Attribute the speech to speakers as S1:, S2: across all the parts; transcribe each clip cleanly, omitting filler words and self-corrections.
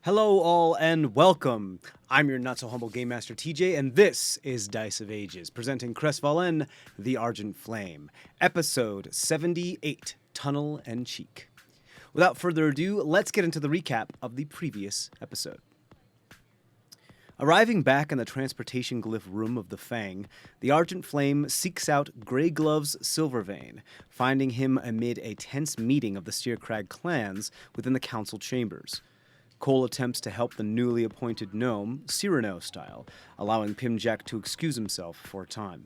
S1: Hello all and welcome. I'm your not-so-humble Game Master TJ, and this is Dice of Ages, presenting CrestVahllen, the Argent Flame, Episode 78, Tunnel and Cheek. Without further ado, let's get into the recap of the previous episode. Arriving back in the transportation glyph room of the Fang, the Argent Flame seeks out Grey Gloves Silvervein, finding him amid a tense meeting of the Steercrag clans within the council chambers. Cole attempts to help the newly appointed gnome, Cyrano style, allowing Pimjack to excuse himself for a time.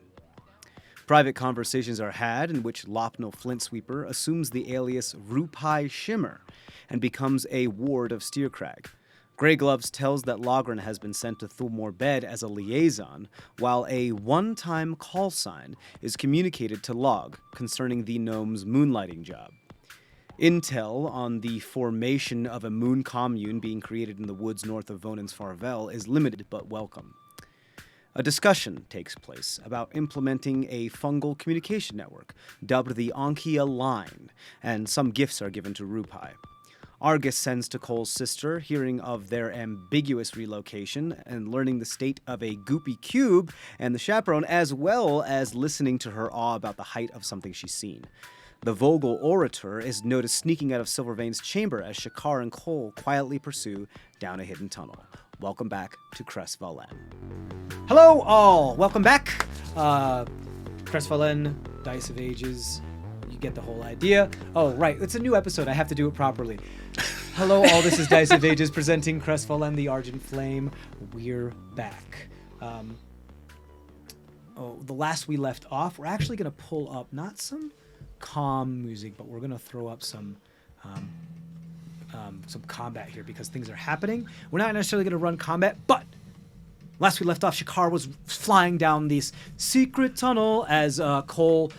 S1: Private conversations are had in which Lopno Flintsweeper assumes the alias Rupai Shimmer and becomes a ward of Steercrag. Grey Gloves tells that Logren has been sent to Thulmore Bed as a liaison, while a one-time call sign is communicated to Log concerning the gnome's moonlighting job. Intel on the formation of a moon commune being created in the woods north of Vonan's Farvel is limited but welcome. A discussion takes place about implementing a fungal communication network, dubbed the Ankia Line, and some gifts are given to Rupai. Argus sends to Cole's sister, hearing of their ambiguous relocation and learning the state of a goopy cube and the chaperone, as well as listening to her awe about the height of something she's seen. The Vogel orator is noticed sneaking out of Silvervein's chamber as Shakar and Cole quietly pursue down a hidden tunnel. Welcome back to CrestVahllen. Hello all! Welcome back! CrestVahllen, Dice of Ages. You get the whole idea. Oh, right. It's a new episode. I have to do it properly. Hello all, this is Dice of Ages presenting CrestVahllen, the Argent Flame. We're back. The last we left off, we're actually going to pull up not some calm music, but we're going to throw up some combat here because things are happening. We're not necessarily going to run combat, but last we left off, Shakar was flying down this secret tunnel as Cole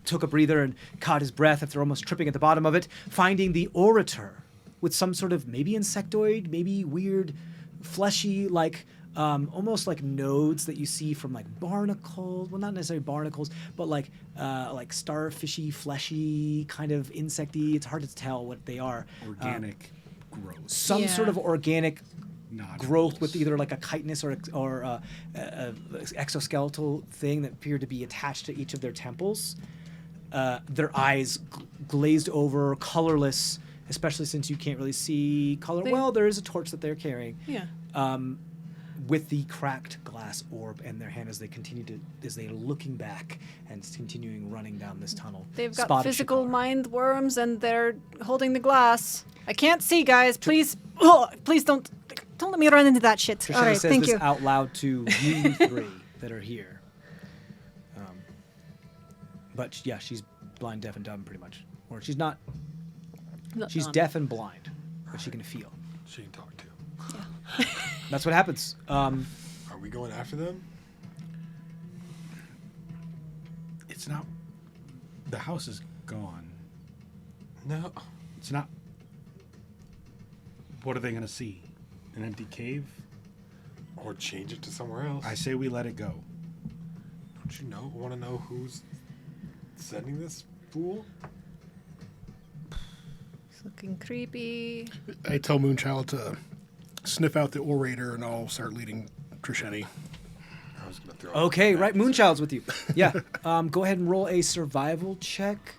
S1: took a breather and caught his breath after almost tripping at the bottom of it, finding the orator with some sort of maybe insectoid, maybe weird, fleshy, almost like nodes that you see from like barnacles. Well, not necessarily barnacles, but like starfishy, fleshy, kind of insecty. It's hard to tell what they are.
S2: Organic growth.
S1: Some sort of organic
S2: Nodules.
S1: growth with either like a chitinous or a exoskeletal thing that appeared to be attached to each of their temples. Their eyes glazed over, colorless, especially since you can't really see color. Well, there is a torch that they're carrying.
S3: Yeah.
S1: With the cracked glass orb in their hand as they're looking back and continuing running down this tunnel.
S3: They've got physical mind worms and they're holding the glass. I can't see, guys. Please, please don't let me run into that shit.
S1: Trishani
S3: All right,
S1: says
S3: thank
S1: this
S3: you.
S1: out loud to you three that are here. But yeah, she's blind, deaf, and dumb pretty much. Or she's not. She's deaf and blind, but she can feel.
S4: She can talk too.
S3: Yeah.
S1: That's what happens.
S4: Are we going after them?
S2: It's not. The house is gone.
S4: No.
S2: It's not. What are they going to see? An empty cave?
S4: Or change it to somewhere else.
S2: I say we let it go.
S4: Don't you know? Want to know who's sending this fool?
S3: It's looking creepy.
S5: I tell Moonchild to sniff out the orator, and I'll start leading Trisheni.
S4: I was gonna throw.
S1: Okay, right. Moonchild's with you. Yeah. Go ahead and roll a survival check.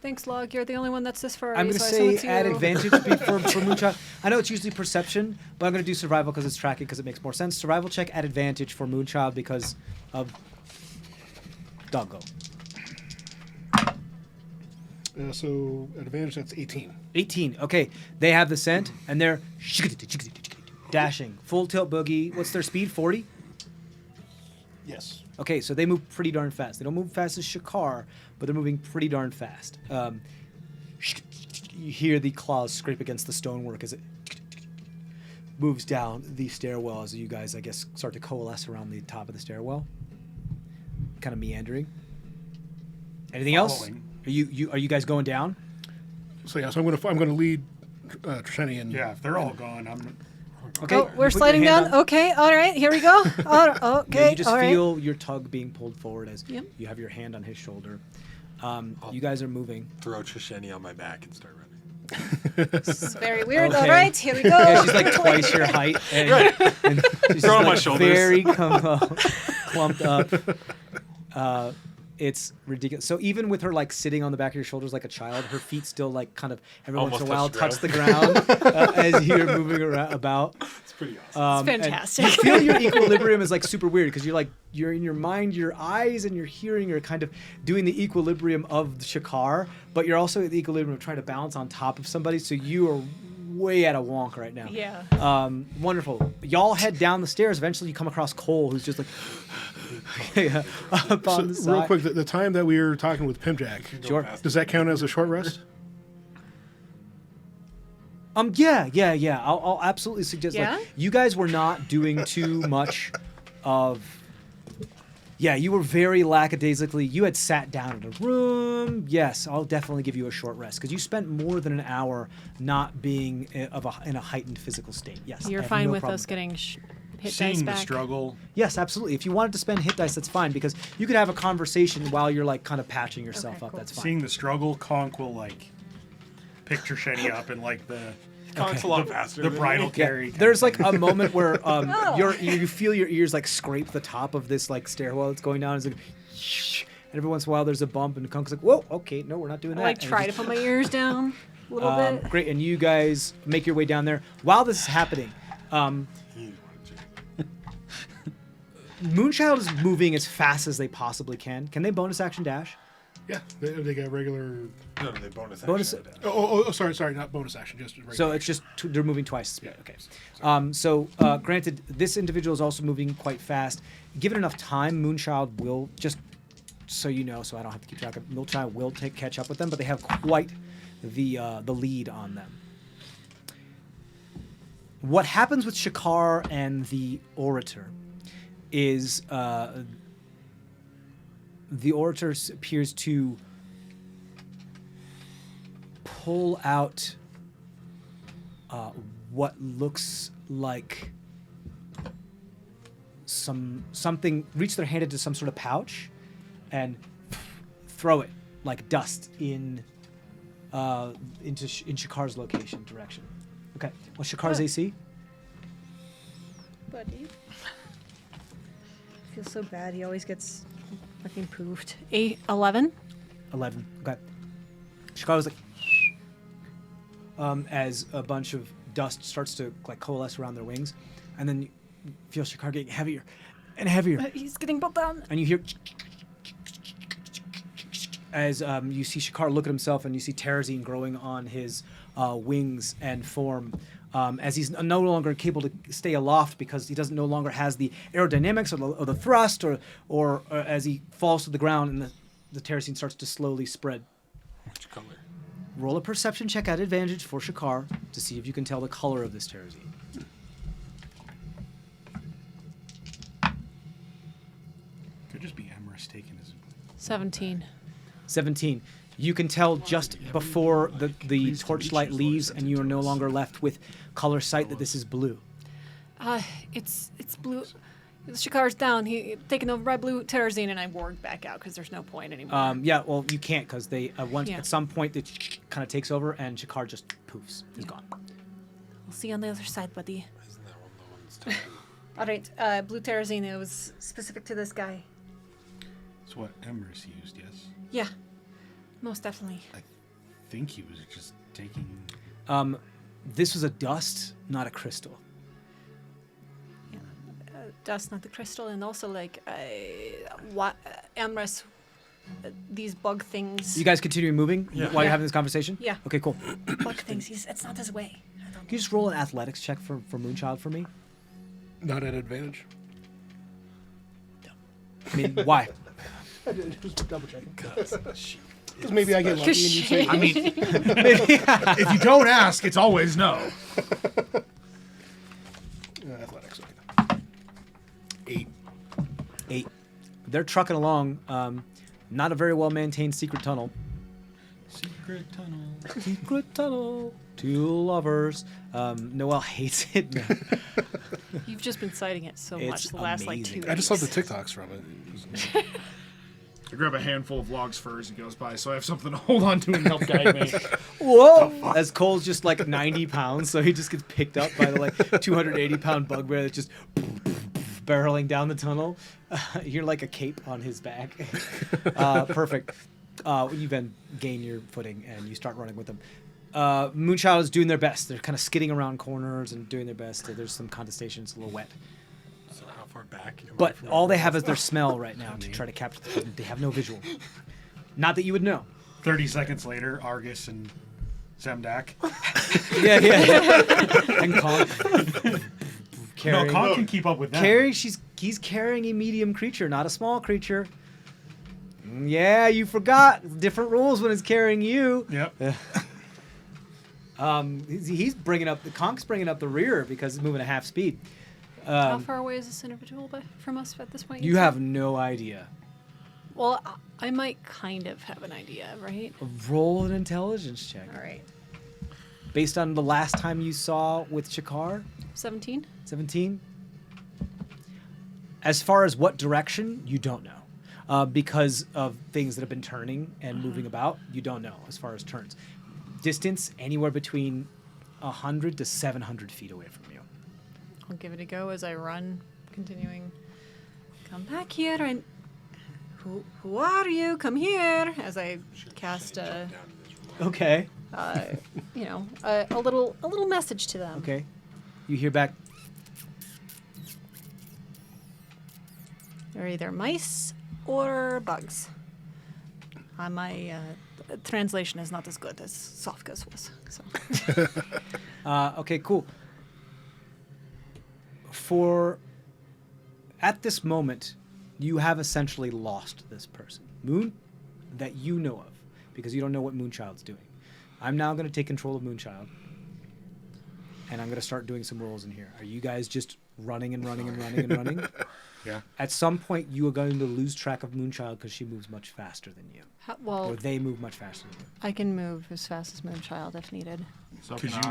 S3: Thanks, Log. You're the only one that's this far.
S1: I'm going to say add advantage for Moonchild. I know it's usually perception, but I'm going to do survival because it's tracking because it makes more sense. Survival check at advantage for Moonchild because of Doggo.
S5: So at advantage, that's 18.
S1: 18. Okay. They have the scent, and they're dashing. Full tilt boogie. What's their speed? 40?
S5: Yes.
S1: Okay, so they move pretty darn fast. They don't move fast as Shakar, but they're moving pretty darn fast. You hear the claws scrape against the stonework as it moves down the stairwell as you guys, I guess, start to coalesce around the top of the stairwell. Kind of meandering. Anything else? Are you guys going down?
S5: So yeah, so I'm gonna lead Trisheni and
S2: Yeah, if they're all gone, I'm.
S1: Okay.
S3: Oh, we're
S1: you put your
S3: sliding
S1: hand
S3: down.
S1: on-
S3: Okay, all right, here we go. Okay,
S1: Yeah, you just
S3: all right.
S1: feel your tug being pulled forward as
S3: Yep.
S1: you have your hand on his shoulder. You guys are moving.
S4: Throw Trisheni on my back and start running.
S3: This is very weird.
S1: Okay.
S3: All right, here we go.
S1: Yeah, she's like twice your height. And, and she's
S4: Throw on
S1: like
S4: my shoulders.
S1: very clumped up. It's ridiculous. So even with her like sitting on the back of your shoulders like a child, her feet still like kind of every once in a while
S4: Almost
S1: touch
S4: touch
S1: the ground as you're moving about.
S4: It's pretty awesome.
S3: It's
S1: and
S3: fantastic.
S1: You feel your equilibrium is like super weird because you're in your mind, your eyes and your hearing are kind of doing the equilibrium of the Shakar, but you're also at the equilibrium of trying to balance on top of somebody. So you are way out of wonk right now.
S3: Yeah.
S1: Wonderful. Y'all head down the stairs. Eventually, you come across Cole, who's just like up on the side.
S5: Real quick, the time that we were talking with Pimjack,
S1: Sure.
S5: does that count as a short rest?
S1: Yeah. I'll absolutely suggest.
S3: Yeah?
S1: Like, you guys were not doing too much of. Yeah, you were very lackadaisically. You had sat down in a room. Yes, I'll definitely give you a short rest because you spent more than an hour not being in a heightened physical state. Yes, I
S3: You're
S1: have
S3: fine
S1: no
S3: with
S1: problem
S3: us
S1: that.
S3: getting hit dice
S2: Seeing the
S3: back.
S2: struggle.
S1: Yes, absolutely. If you wanted to spend hit dice, that's fine because you could have a conversation while you're like kind of patching yourself
S3: Okay,
S1: up.
S3: cool.
S1: That's fine.
S2: Seeing the struggle, Conk will like picture Shetty up in like the
S4: Conk's a lot faster.
S2: the
S4: than
S2: bridal
S4: me.
S2: carry.
S1: There's like a moment where you feel your ears like scrape the top of this like stairwell that's going down. It's like, and every once in a while there's a bump, and Kunk's like, "Whoa, okay, no, we're not doing
S3: I
S1: that."
S3: like
S1: And it
S3: try to
S1: just-
S3: put my ears down a little bit.
S1: Great, and you guys make your way down there. While this is happening, Moonchild is moving as fast as they possibly can. Can they bonus action dash?
S5: Yeah, they got regular.
S4: No, they bonus.
S1: Bonus-
S4: action attack.
S5: Sorry, not bonus action, just regular.
S1: So it's just they're moving twice the speed. Okay. Granted, this individual is also moving quite fast. Given enough time, Moonchild will just so you know, so I don't have to keep track of. Moonchild will catch up with them, but they have quite the lead on them. What happens with Shakar and the Orator is the Orator appears to pull out what looks like something, reach their hand into some sort of pouch and throw it like dust in Shakar's location direction. Okay, what's Shakar's AC?
S3: Buddy. Feels so bad. He always gets fucking poofed. 11.
S1: 11. Okay. Shakar was like, as a bunch of dust starts to like coalesce around their wings, and then you feel Shakar getting heavier and heavier,
S3: He's getting pulled down.
S1: and you hear as you see Shakar look at himself, and you see Terrazine growing on his wings and form. As he's no longer capable to stay aloft because he no longer has the aerodynamics or the thrust, or as he falls to the ground and the terracine starts to slowly spread.
S4: Which color?
S1: Roll a perception check at advantage for Shakar to see if you can tell the color of this terrazine.
S2: Could just be Emrys taking his.
S3: 17.
S1: 17. You can tell just before the torchlight leaves and you are no longer left with color sight that this is blue.
S3: It's blue. Shakar's down. He taken over by blue terrazine, and I warged back out because there's no point anymore.
S1: Yeah, well, you can't because they
S3: Yeah.
S1: at some point it kind of takes over and Shakar just poofs. He's gone.
S3: We'll see you on the other side, buddy.
S4: Isn't that one the one's talking?
S3: All right, blue terrazine. It was specific to this guy.
S2: It's what Emrys used, yes.
S3: Yeah, most definitely.
S2: I think he was just taking.
S1: This was a dust, not a crystal.
S3: Dust, not the crystal, and also like Amrys, these bug things.
S1: You guys continue moving
S4: Yeah.
S1: while you're
S3: Yeah.
S1: having this conversation?
S3: Yeah.
S1: Okay, cool.
S3: Bug things. It's not his way. I don't
S1: Can you just roll an athletics check for Moonchild for me?
S5: Not at advantage.
S1: I mean, why?
S5: Just double checking.
S4: Because
S5: Because maybe I get lucky and you say.
S2: I mean, if you don't ask, it's always no.
S5: Athletics. Okay. 8.
S1: 8. They're trucking along. Not a very well maintained secret tunnel.
S2: Secret tunnel.
S1: Secret tunnel. Two lovers. Noelle hates it.
S3: You've just been citing it so much
S1: It's
S3: the last like 2
S1: amazing.
S3: weeks.
S5: I just love the TikToks from it.
S6: I grab a handful of logs fur as he goes by, so I have something to hold on to and help guide me.
S1: Whoa! As Cole's just like 90 pounds, so he just gets picked up by the like 280-pound bugbear that's just barreling down the tunnel. You're like a cape on his back. Perfect. You then gain your footing and you start running with them. Moonchild is doing their best. They're kind of skidding around corners and doing their best. There's some condensation. It's a little wet.
S4: So how far back?
S1: But all they have is their smell right now to try to capture the they have no visual. Not that you would know.
S2: 30 seconds later, Argus and Zemdak.
S1: Yeah. And Conk.
S2: No, Conk can keep up with them.
S1: He's carrying a medium creature, not a small creature. Yeah, you forgot. Different rules when it's carrying you.
S2: Yep.
S1: He's bringing up Conk's bringing up the rear because he's moving at half speed.
S3: How far away is this individual from us at this point?
S1: You have no idea.
S3: Well, I might kind of have an idea, right?
S1: Roll an intelligence check.
S3: All right.
S1: Based on the last time you saw with Shakar,
S3: 17?
S1: 17. As far as what direction, you don't know. Because of things that have been turning and moving about, you don't know as far as turns. Distance, anywhere between 100 to 700 feet away from you.
S3: I'll give it a go as I run, continuing. Come back here and... Who are you? Come here! As I cast a...
S1: Okay.
S3: a little message to them.
S1: Okay. You hear back.
S3: They're either mice or bugs. My translation is not as good as Sofka's was. So.
S1: Okay, cool. At this moment, you have essentially lost this person. Moon, that you know of, because you don't know what Moonchild's doing. I'm now going to take control of Moonchild, and I'm going to start doing some rolls in here. Are you guys just running and running and running and running?
S4: Yeah.
S1: At some point, you are going to lose track of Moonchild because she moves much faster than you. Or they move much faster than you.
S3: I can move as fast as Moonchild if needed.
S6: So
S4: Because
S6: can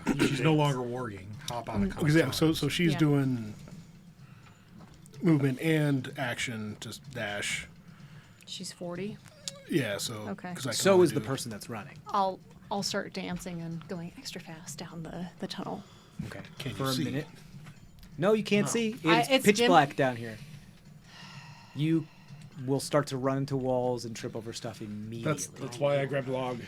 S6: I.
S4: she's no longer warging. Hop on a
S5: Okay, yeah, so she's
S3: Yeah.
S5: doing movement and action, just dash.
S3: She's 40.
S5: Yeah, so...
S3: Okay.
S5: 'cause I can
S1: So
S5: only
S1: is the
S5: do-
S1: person that's running.
S3: I'll start dancing and going extra fast down the tunnel.
S1: Okay.
S5: Can you
S1: For a
S5: see?
S1: minute. No, you can't see.
S3: It's
S1: It's pitch
S3: dim.
S1: black down here. You will start to run into walls and trip over stuff immediately.
S6: That's why I grabbed a log.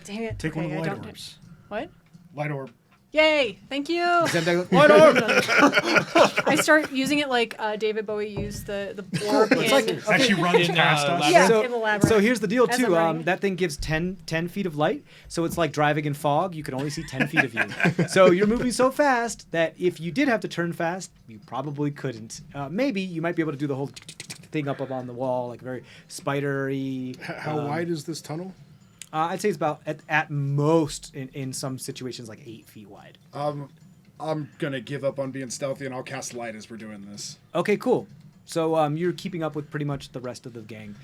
S3: Dang it.
S2: Take one of the
S3: I
S2: light
S3: don't-
S2: orbs.
S3: What?
S2: Light orb.
S3: Yay! Thank you.
S1: Light orb!
S3: I start using it like David Bowie used the orb
S1: It's like-
S3: in...
S2: Actually runs past us.
S3: Yeah,
S1: so,
S3: in the labyrinth.
S1: so here's the deal
S3: As
S1: too.
S3: I'm running.
S1: That thing gives 10 feet of light, so it's like driving in fog. You can only see 10 feet of you. So you're moving so fast that if you did have to turn fast, you probably couldn't. Maybe you might be able to do the whole thing up on the wall, like very spidery.
S5: How wide is this tunnel?
S1: I'd say it's about at most in some situations like 8 feet wide.
S6: I'm gonna give up on being stealthy and I'll cast light as we're doing this.
S1: Okay, cool. So you're keeping up with pretty much the rest of the gang.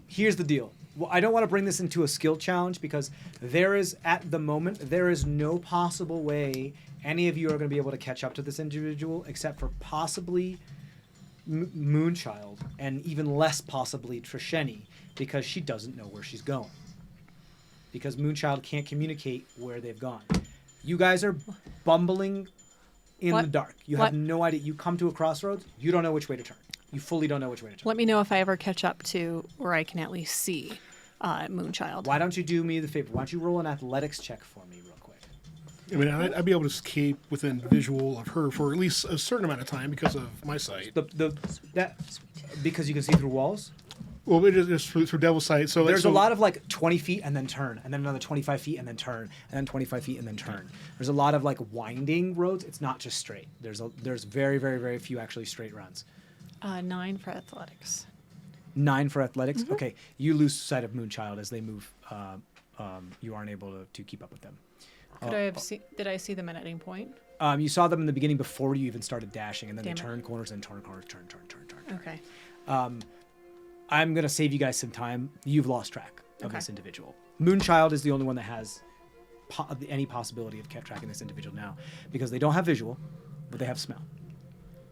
S1: Here's the deal. Well, I don't want to bring this into a skill challenge because at the moment, there is no possible way any of you are going to be able to catch up to this individual except for possibly Moonchild and even less possibly Trisheni because she doesn't know where she's going. Because Moonchild can't communicate where they've gone. You guys are bumbling in
S3: What?
S1: the dark. You
S3: What?
S1: have no idea. You come to a crossroads. You don't know which way to turn. You fully don't know which way to turn.
S3: Let me know if I ever catch up to where I can at least see Moonchild.
S1: Why don't you do me the favor? Why don't you roll an athletics check for me real quick?
S5: I mean, I'd be able to escape within visual of her for at least a certain amount of time because of my sight.
S1: Because you can see through walls?
S5: Well, it is through Devil's Sight. So
S1: There's a lot of like 20 feet and then turn, and then another 25 feet and then turn, and then 25 feet and then turn. There's a lot of like winding roads. It's not just straight. There's very, very, very few actually straight runs.
S3: 9 for athletics.
S1: 9 for athletics. Okay, you lose sight of Moonchild as they move. You aren't able to keep up with them.
S3: Did I see them at any point?
S1: You saw them in the beginning before you even started dashing, and then
S3: Damn
S1: they
S3: it.
S1: turn corners and turn corners, turn.
S3: Okay.
S1: I'm gonna save you guys some time. You've lost track of
S3: Okay.
S1: this individual. Moonchild is the only one that has any possibility of tracking this individual now, because they don't have visual, but they have smell,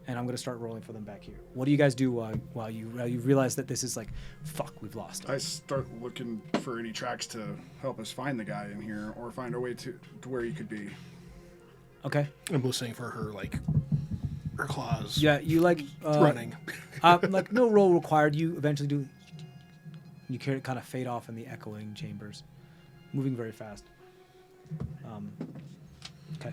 S1: and I'm going to start rolling for them back here. What do you guys do while you realize that this is like, fuck, we've lost him?
S6: I start looking for any tracks to help us find the guy in here, or find a way to where he could be.
S1: Okay.
S5: I'm listening for her, like, her claws.
S1: Yeah, you like
S5: running.
S1: like no roll required. You eventually do. You kind of fade off in the echoing chambers, moving very fast. Okay.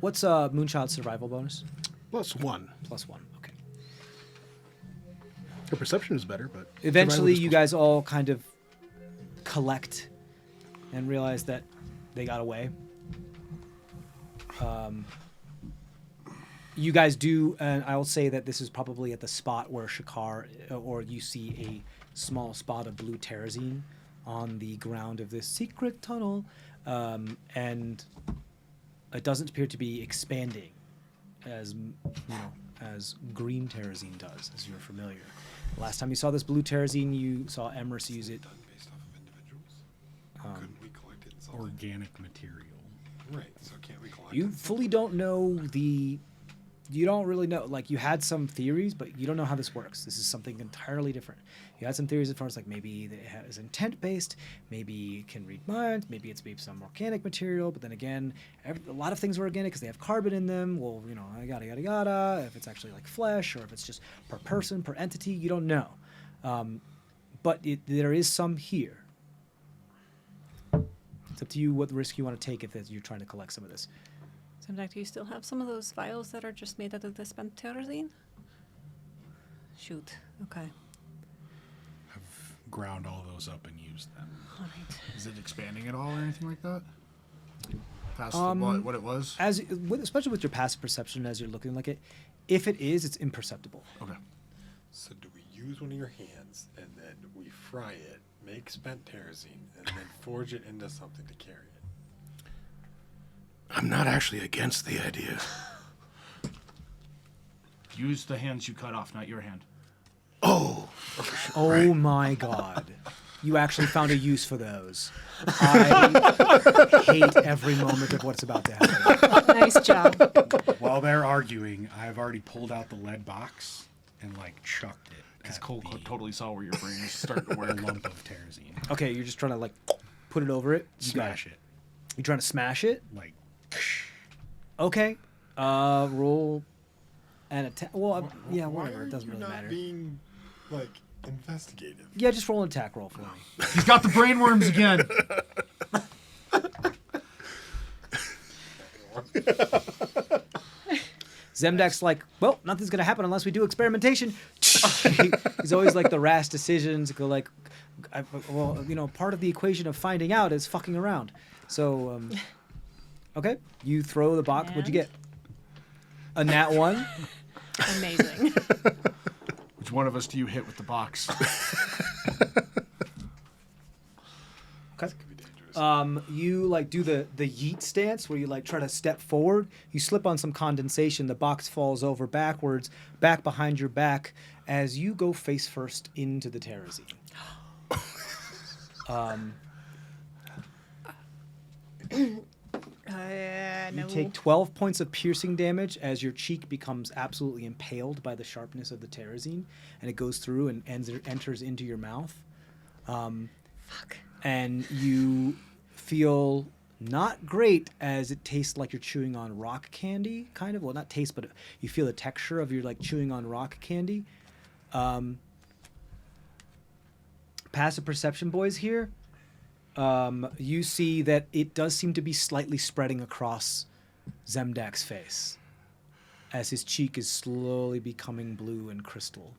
S1: What's Moonshot's survival bonus?
S5: +1.
S1: +1. Okay.
S5: Her perception is better, but
S1: Eventually,
S5: survival is
S1: you guys all kind of collect and realize that they got away. You guys do, and I'll say that this is probably at the spot where Shakar, or you see a small spot of blue terrazine on the ground of this secret tunnel, and it doesn't appear to be expanding as as green terrazine does, as you're familiar. Last time you saw this blue terrazine, you saw Emrys use it.
S4: Done based off of individuals. Couldn't we collect it in something?
S2: Organic material.
S4: Right. So can't we collect
S1: You
S4: it?
S1: fully don't know you don't really know, like, you had some theories, but you don't know how this works. This is something entirely different. You had some theories as far as, like, maybe it is intent-based, maybe it can read minds, maybe it's some organic material, but then again, a lot of things are organic because they have carbon in them. Well, yada, yada, yada. If it's actually, like, flesh, or if it's just per person, per entity, you don't know. But there is some here. It's up to you what risk you want to take if you're trying to collect some of this.
S3: Zemdak, do you still have some of those vials that are just made out of this spent terrazine? Shoot. Okay.
S2: I've ground all those up and used them.
S3: All right.
S6: Is it expanding at all or anything like that? Past what it was?
S1: Especially with your passive perception as you're looking like it, if it is, it's imperceptible.
S6: Okay.
S4: So do we use one of your hands and then we fry it, make spent terrazine, and then forge it into something to carry it?
S5: I'm not actually against the idea.
S6: Use the hands you cut off, not your hand.
S1: Oh my God. You actually found a use for those. I hate every moment of what's about to happen.
S3: Nice job.
S2: While they're arguing, I've already pulled out the lead box and chucked it.
S6: Because
S2: at
S6: Cole
S2: the
S6: totally saw where your brain was starting to
S2: a
S6: work.
S2: lump of terrazine.
S1: Okay, you're just trying to put it over it.
S2: Smash it.
S1: You're trying to smash it?
S2: Okay.
S1: Okay. Roll an attack. Well, yeah,
S4: Why
S1: whatever.
S4: are
S1: It doesn't
S4: you
S1: really
S4: not
S1: matter.
S4: being investigative?
S1: Yeah, just roll an attack roll for me.
S6: He's got the brain worms again.
S1: Zemdak's well, nothing's going to happen unless we do experimentation. He's always the rash decisions. Go part of the equation of finding out is fucking around. So, okay, you throw the box. What'd you get? A nat 1?
S3: Amazing.
S6: Which one of us do you hit with the box?
S1: Okay. You do the yeet stance where you try to step forward. You slip on some condensation. The box falls over backwards, back behind your back, as you go face first into the terrazine. You
S3: No.
S1: take 12 points of piercing damage as your cheek becomes absolutely impaled by the sharpness of the terrazine, and it goes through and enters into your mouth.
S3: Fuck.
S1: And you feel not great as it tastes like you're chewing on rock candy, kind of. Well, not taste, but you feel the texture of your chewing on rock candy. Passive perception boys here. You see that it does seem to be slightly spreading across Zemdak's face as his cheek is slowly becoming blue and crystal.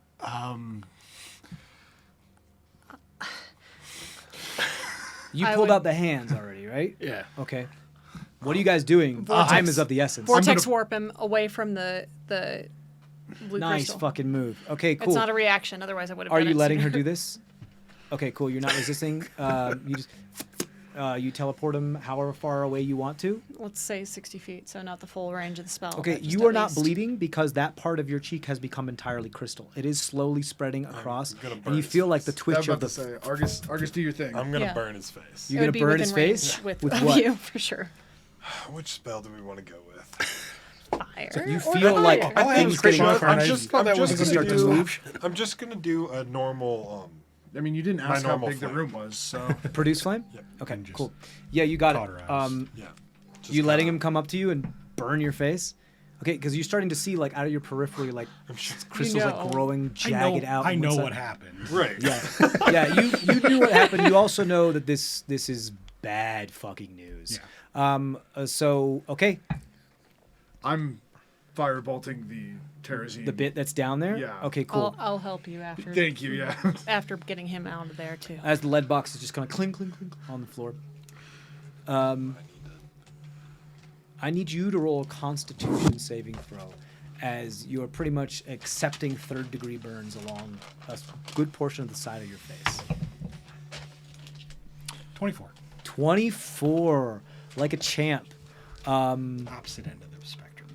S1: You pulled out the hands already, right?
S5: Yeah.
S1: Okay. What are you guys doing? Time is of the essence.
S3: Vortex warp him away from the blue
S1: Nice
S3: crystal.
S1: fucking move. Okay, cool.
S3: It's not a reaction, otherwise I would have
S1: Are
S3: done
S1: you
S3: it
S1: letting her
S3: sooner.
S1: do this? Okay, cool. You're not resisting. You just you teleport him however far away you want to.
S3: Let's say 60 feet, so not the full range of the spell.
S1: Okay,
S3: but just
S1: you
S3: at
S1: are not
S3: least.
S1: bleeding because that part of your cheek has become entirely crystal. It is slowly spreading across,
S4: gonna burn
S1: and you
S4: his
S1: feel like the
S4: face.
S6: I was
S1: twitch of
S6: about
S1: the.
S6: to say, Argus, do your thing.
S4: I'm gonna
S3: Yeah.
S4: burn his face.
S1: You're
S3: It
S1: gonna
S3: would be
S1: burn
S3: within
S1: his face
S3: range with
S1: what?
S3: you for sure.
S4: Which spell do we want to go with?
S3: fire.
S1: So you
S3: or
S1: feel
S3: fire.
S1: like
S4: I'll have
S1: things getting
S4: Christian.
S5: fire.
S4: I'm
S5: I
S4: just
S5: thought that was
S4: gonna
S5: gonna
S4: do.
S5: move.
S4: I'm just gonna do a normal.
S6: I mean, you didn't
S4: My
S6: ask how
S4: normal
S6: big the
S4: flame.
S6: room was, so
S1: produce flame.
S4: Yep.
S1: Okay,
S2: And just
S1: cool. Yeah, you got it.
S2: cauterize.
S4: Yeah. Just
S1: You letting
S4: kinda-
S1: him come up to you and burn your face? Okay, because you're starting to see like out of your periphery like crystals
S3: know.
S1: like growing jagged out.
S2: I
S1: on one
S2: know
S1: side.
S2: what happened.
S4: Right.
S1: Yeah, yeah. You knew what happened. You also know that this is bad fucking news. So okay,
S6: I'm firebolting the terrazine.
S1: the bit that's down there.
S6: Yeah.
S1: Okay, cool.
S3: I'll help you after.
S6: Thank you. Yeah.
S3: After getting him out of there too.
S1: As the lead box is just kind of clink, clink, clink on the floor. I need you to roll a Constitution saving throw, as you are pretty much accepting third-degree burns along a good portion of the side of your face.
S2: 24.
S1: 24, like a champ.
S2: Opposite end of the spectrum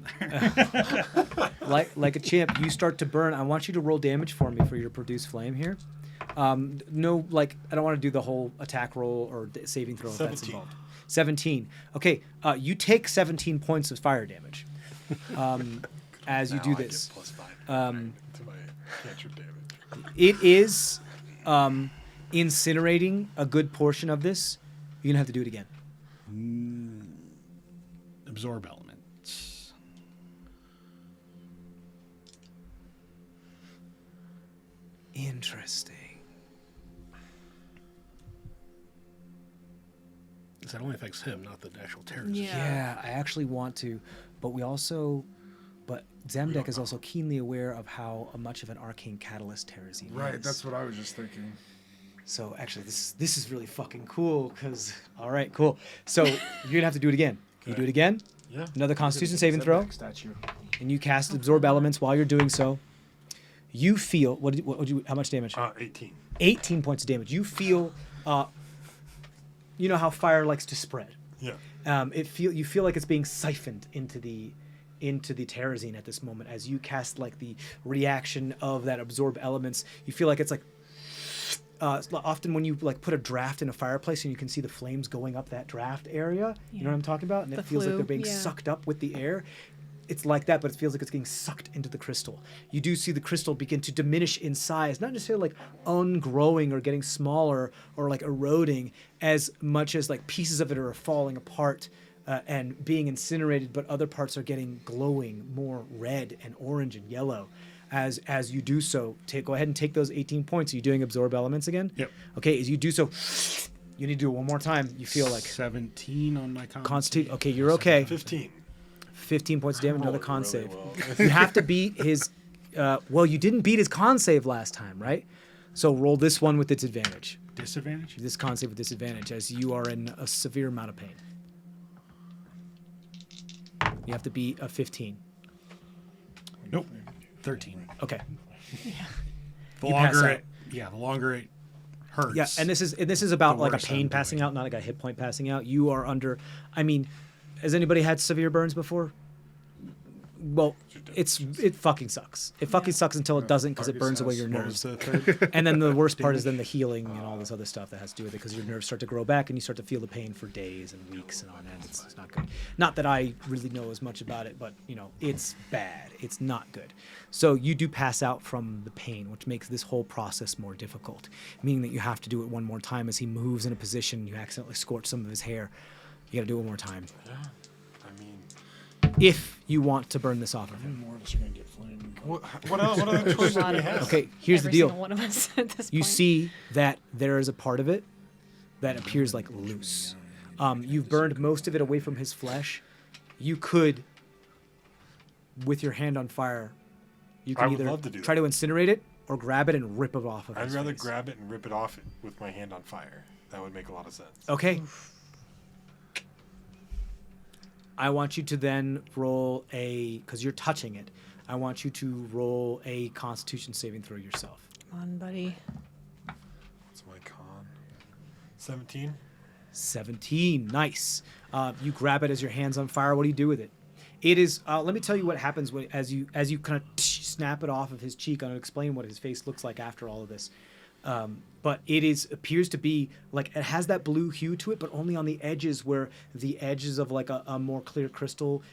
S2: there.
S1: Like a champ, you start to burn. I want you to roll damage for me for your produce flame here. No, like I don't want to do the whole attack roll or saving throw if that's
S4: 17.
S1: involved. 17. Okay, you take 17 points of fire damage as you
S4: Now
S1: do
S4: I get
S1: this.
S4: +5 to my cantrip damage.
S1: It is incinerating a good portion of this. You're gonna have to do it again.
S2: Absorb elements.
S1: Interesting.
S5: That only affects him, not the actual terrors.
S1: Yeah, I actually want to, but Zemdek is also keenly aware of how much of an arcane catalyst terrazine
S6: Right.
S1: is.
S6: That's what I was just thinking.
S1: So actually, this is really fucking cool. Cause all right, cool. So you're gonna have to do it again. Can you do it again?
S4: Yeah.
S1: Another Constitution saving throw,
S6: Statue.
S1: and you cast absorb elements while you're doing so. You feel how much damage?
S4: 18.
S1: 18 points of damage. You feel, you know how fire likes to spread.
S4: Yeah.
S1: You feel like it's being siphoned into the terrazine at this moment as you cast like the reaction of that absorb elements. You feel like it's like often when you like put a draft in a fireplace and you can see the flames going up that draft area. You know what I'm talking about? And
S3: The
S1: it feels like
S3: flue,
S1: they're being
S3: yeah.
S1: sucked up with the air. It's like that, but it feels like it's getting sucked into the crystal. You do see the crystal begin to diminish in size, not necessarily like ungrowing or getting smaller or like eroding, as much as like pieces of it are falling apart and being incinerated, but other parts are getting glowing more red and orange and yellow. As you do so, go ahead and take those 18 points. Are you doing absorb elements again?
S2: Yep.
S1: Okay, as you do so, you need to do it one more time. You feel like
S2: 17 on my
S1: Constitution. Okay, you're okay.
S4: 15.
S1: 15 points of damage, another
S4: Rolled
S1: con
S4: really
S1: save.
S4: well.
S1: You have to beat his. Well, you didn't beat his con save last time, right? So roll this one with its advantage.
S2: disadvantage.
S1: This con save with disadvantage, as you are in a severe amount of pain. You have to beat a 15.
S2: Nope. 13.
S1: Okay.
S2: The
S1: You pass
S2: longer
S1: out.
S2: it, the longer it hurts.
S1: Yeah, and this is about
S2: The
S1: like a
S2: worse
S1: pain
S2: I'm
S1: passing
S2: doing.
S1: out, not like a hit point passing out. You are under. I mean, has anybody had severe burns before? Well, it fucking sucks. It fucking sucks until it doesn't, because it burns away your
S4: What was
S1: nerves.
S4: the third?
S1: And then the worst part is then the healing and all this other stuff that has to do with it, because your nerves start to grow back and you start to feel the pain for days and weeks and on end. It's not good. Not that I really know as much about it, but it's bad. It's not good. So you do pass out from the pain, which makes this whole process more difficult, meaning that you have to do it one more time as he moves in a position. You accidentally scorch some of his hair. You got to do it one more time
S4: Yeah. I mean,
S1: if you want to burn this off of him.
S6: More of us are gonna get flamed.
S4: what else? What other choices do we have?
S1: Okay, here's the
S3: Every
S1: deal.
S3: single one of us at this
S1: You
S3: point.
S1: see that there is a part of it that appears like loose. You've burned most of it away from his flesh. You could, with your hand on fire, you
S4: I
S1: can
S4: would
S1: either
S4: love to do
S1: try to incinerate it or grab it and rip it off of
S4: I'd
S1: his
S4: rather
S1: face.
S4: grab it and rip it off with my hand on fire. That would make a lot of sense.
S1: Okay. I want you to then roll because you're touching it, I want you to roll a Constitution saving throw yourself.
S3: Come on, buddy.
S4: What's my con? 17?
S1: 17. Nice. You grab it as your hand's on fire. What do you do with it? It is. Let me tell you what happens as you kind of snap it off of his cheek. I'm gonna explain what his face looks like after all of this. But it appears to be like it has that blue hue to it, but only on the edges, where the edges of like a more clear crystal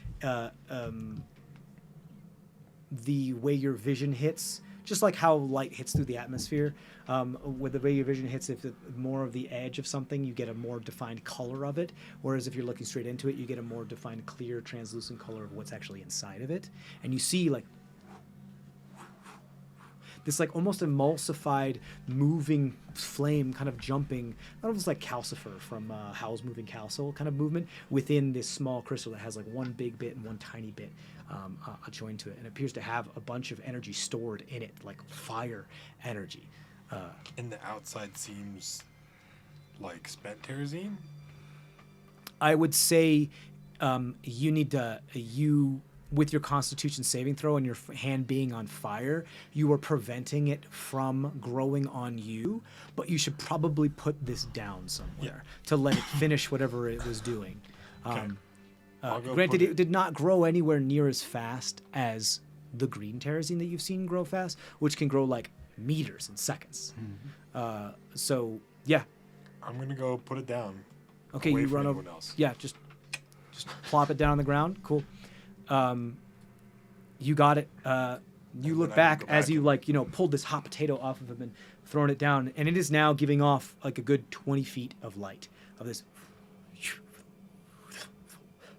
S1: the way your vision hits, just like how light hits through the atmosphere, with the way your vision hits, if more of the edge of something, you get a more defined color of it. Whereas if you're looking straight into it, you get a more defined, clear, translucent color of what's actually inside of it. And you see like this like almost emulsified moving flame kind of jumping, almost like Calcifer from Howl's Moving Castle kind of movement within this small crystal that has like one big bit and one tiny bit joined to it, and it appears to have a bunch of energy stored in it, like fire energy.
S4: And the outside seems like spent terrazine.
S1: I would say you need to with your Constitution saving throw and your hand being on fire, you are preventing it from growing on you, but you should probably put this down somewhere to let it finish whatever it was doing. Granted, it did not grow anywhere near as fast as the green terrazine that you've seen grow fast, which can grow like meters in seconds. So, yeah.
S4: I'm going to go put it down.
S1: Okay,
S4: away
S1: you
S4: from
S1: run over.
S4: everyone else.
S1: Yeah, just plop it down on the ground. Cool. You got it. You look back as you pulled this hot potato off of him and thrown it down, and it is now giving off like a good 20 feet of light of this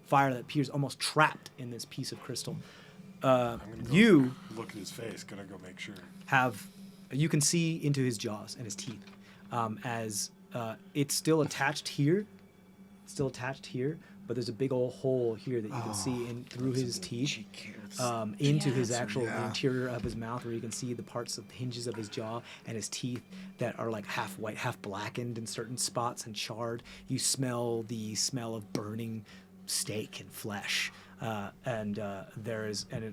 S1: fire that appears almost trapped in this piece of crystal.
S4: I'm gonna go
S1: You
S4: look at his face. Gonna go make sure.
S1: you can see into his jaws and his teeth as it's still attached here. But there's a big old hole here that you can see in through his teeth into his actual the interior of his mouth, where you can see the parts of the hinges of his jaw and his teeth that are like half white, half blackened in certain spots and charred. You smell the smell of burning steak and flesh, and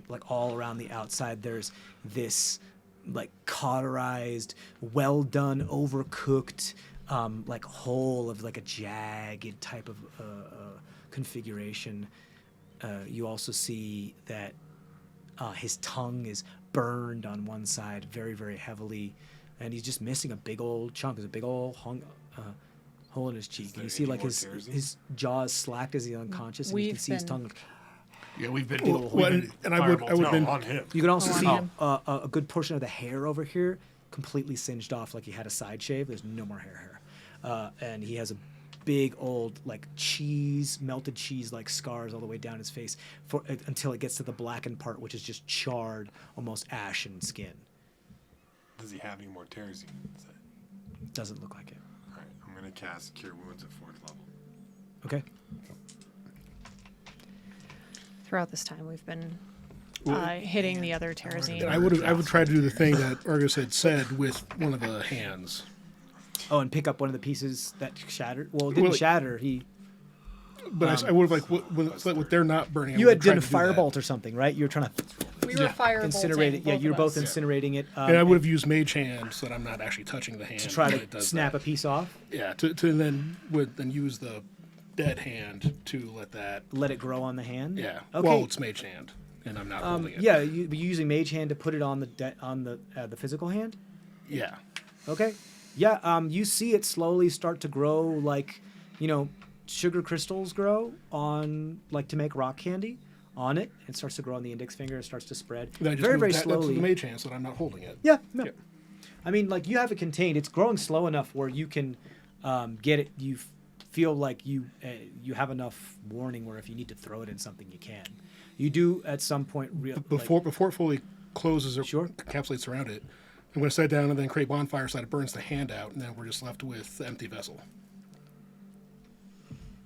S1: like all around the outside there's this like cauterized, well done, overcooked like hole of like a jagged type of configuration. You also see that his tongue is burned on one side very, very heavily, and he's just missing a big old chunk. There's a big old hole in his cheek. And you see like his jaw is slacked as he's unconscious, and you can see his tongue.
S6: Yeah, we've been.
S5: And I would been
S4: on him.
S1: You can also
S3: on
S1: see
S3: him.
S1: a good portion of the hair over here completely singed off, like he had a side shave. There's no more hair here. And he has a big old like melted cheese like scars all the way down his face until it gets to the blackened part, which is just charred, almost ashen skin.
S4: Does he have any more terrazine?
S1: Doesn't look like it.
S4: All right, I'm gonna cast Cure Wounds at 4th level.
S1: Okay.
S3: Throughout this time, we've been hitting the other terrazine.
S5: I would try to do the thing that Argus had said with one of the hands.
S1: Oh, and pick up one of the pieces that shattered. Well, it didn't shatter.
S5: But I would have with they're not burning.
S1: You had done a firebolt or something, right? You were trying to
S3: We were firebolting.
S1: incinerate it. Yeah, you were both incinerating it.
S5: And I would have used Mage Hand so that I'm not actually touching the hand
S1: to try
S5: when it
S1: to
S5: does
S1: snap
S5: that.
S1: a piece off.
S5: Yeah, to then use the dead hand to
S1: Let it grow on the hand.
S5: Yeah.
S1: Okay.
S5: Well, it's Mage Hand, and I'm not holding it.
S1: Yeah, you're using Mage Hand to put it on the physical hand.
S5: Yeah.
S1: Okay. Yeah. You see it slowly start to grow, like, sugar crystals grow on, like, to make rock candy. On it, it starts to grow on the index finger. It starts to spread
S5: Then I just
S1: very,
S5: move
S1: very
S5: that
S1: slowly.
S5: to the Mage Hand so that I'm not holding it.
S1: Yeah. No.
S5: Yeah.
S1: I mean, like, you have it contained. It's growing slow enough where you can get it. You feel like you have enough warning where if you need to throw it in something, you can. You do at some point.
S5: Before it fully closes or
S1: Sure.
S5: encapsulates around it, I'm going to set it down and then create bonfire so that it burns the hand out, and then we're just left with the empty vessel.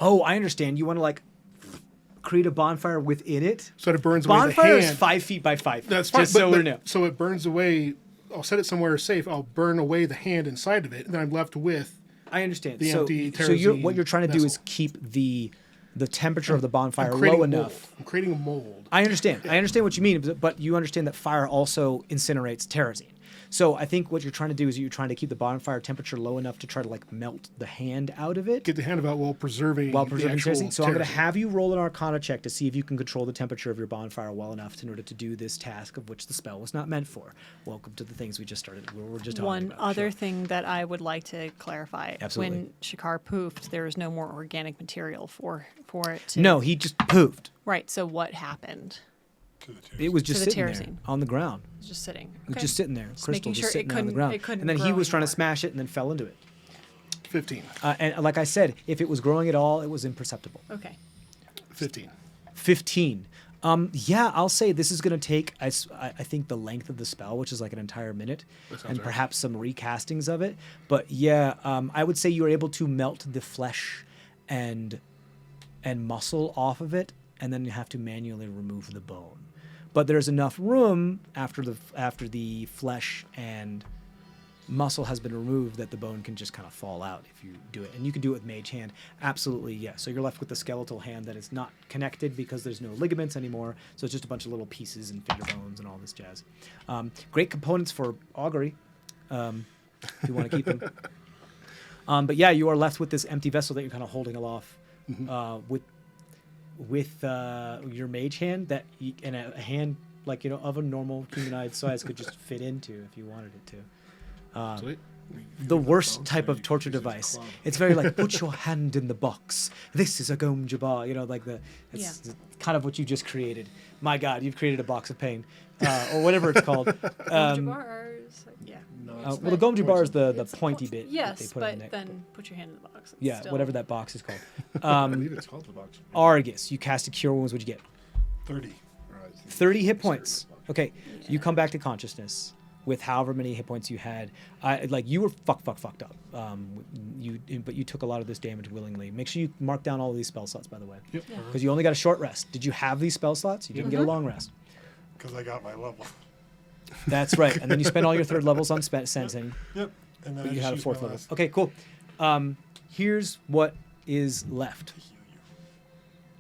S1: Oh, I understand. You want to, like, create a bonfire within it.
S5: So that it burns away the hand.
S1: Bonfire is 5 feet by 5 feet.
S5: That's fine.
S1: Just so we know.
S5: So it burns away. I'll set it somewhere safe. I'll burn away the hand inside of it, and then I'm left with.
S1: I understand.
S5: The empty
S1: So what you're trying to do is
S5: vessel.
S1: keep the temperature of the bonfire
S5: creating
S1: low
S5: a mold.
S1: enough.
S5: I'm creating a mold.
S1: I understand. I understand what you mean, but you understand that fire also incinerates terrazine. So I think what you're trying to do is you're trying to keep the bonfire temperature low enough to try to, like, melt the hand out of it.
S5: Get the hand out while preserving the actual
S1: terrazine. So I'm going to
S5: terrazine.
S1: have you roll an Arcana check to see if you can control the temperature of your bonfire well enough in order to do this task of which the spell was not meant for. Welcome to the things we just started. We're just talking
S3: One
S1: about.
S3: other
S1: Sure.
S3: thing that I would like to clarify.
S1: Absolutely.
S3: When Shakar poofed, there was no more organic material for it to...
S1: No, he just poofed.
S3: Right, so what happened?
S4: To the two.
S1: It was just
S3: To the
S1: sitting there
S3: terrazine.
S1: on the ground.
S3: It's just sitting.
S1: It was
S3: Okay.
S1: just sitting there. Crystal
S3: making
S1: just
S3: sure it
S1: sitting there on the
S3: couldn't-
S1: ground.
S3: it couldn't
S1: And then he
S3: grow
S1: was trying to
S3: anymore.
S1: smash it and then fell into it.
S5: 15.
S1: And like I said, if it was growing at all, it was imperceptible.
S3: Okay.
S5: 15.
S1: 15. Yeah, I'll say this is going to take, I think, the length of the spell, which is like an entire minute,
S5: That sounds
S1: and
S5: right.
S1: perhaps some recastings of it. But yeah, I would say you were able to melt the flesh and muscle off of it, and then you have to manually remove the bone. But there's enough room after the flesh and muscle has been removed that the bone can just kind of fall out if you do it. And you can do it with mage hand. Absolutely, yeah. So you're left with the skeletal hand that is not connected because there's no ligaments anymore. So it's just a bunch of little pieces and finger bones and all this jazz. Great components for augury, if you want to keep them. But yeah, you are left with this empty vessel that you're kind of holding aloft with your mage hand that and a hand like of a normal humanoid size could just fit into if you wanted it to.
S5: Sweet.
S1: The worst type of torture device. It's very like put your hand in the box. This is a gom jabbar. Like it's kind of what you just created. My God, you've created a box of pain, or whatever it's called.
S3: Jabars, yeah.
S1: Well, the gom jabbar is the
S3: It's
S1: pointy bit. that
S3: Yes,
S1: they put in the
S3: but
S1: neck.
S3: then put your hand in the box. It's
S1: Yeah,
S3: still-
S1: whatever that box is called.
S6: I believe it's called the box.
S1: Argus, you cast a cure wounds. What'd you get?
S4: 30.
S1: 30 hit points. Okay, you come back to consciousness with however many hit points you had. You were fucked up. But you took a lot of this damage willingly. Make sure you mark down all of these spell slots, by the way.
S5: Yep.
S1: Because you only got a short rest. Did you have these spell slots? You didn't get a long rest.
S4: Because I got my level.
S1: That's right. And then you spent all your third levels on sensing,
S4: Yep. And then
S1: but
S4: I
S1: you
S4: just
S1: had a
S4: used
S1: fourth
S4: my
S1: level.
S4: last
S1: Okay, cool. Here's what is left.
S4: to heal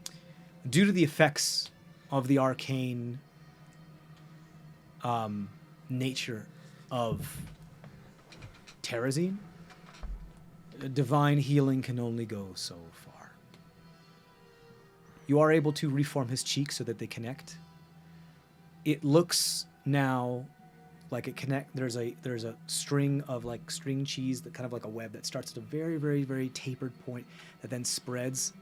S4: you.
S1: Due to the effects of the arcane nature of terrazine, divine healing can only go so far. You are able to reform his cheeks so that they connect. It looks now like it connect. There's a string of like string cheese that kind of like a web that starts at a very, very, very tapered point that then spreads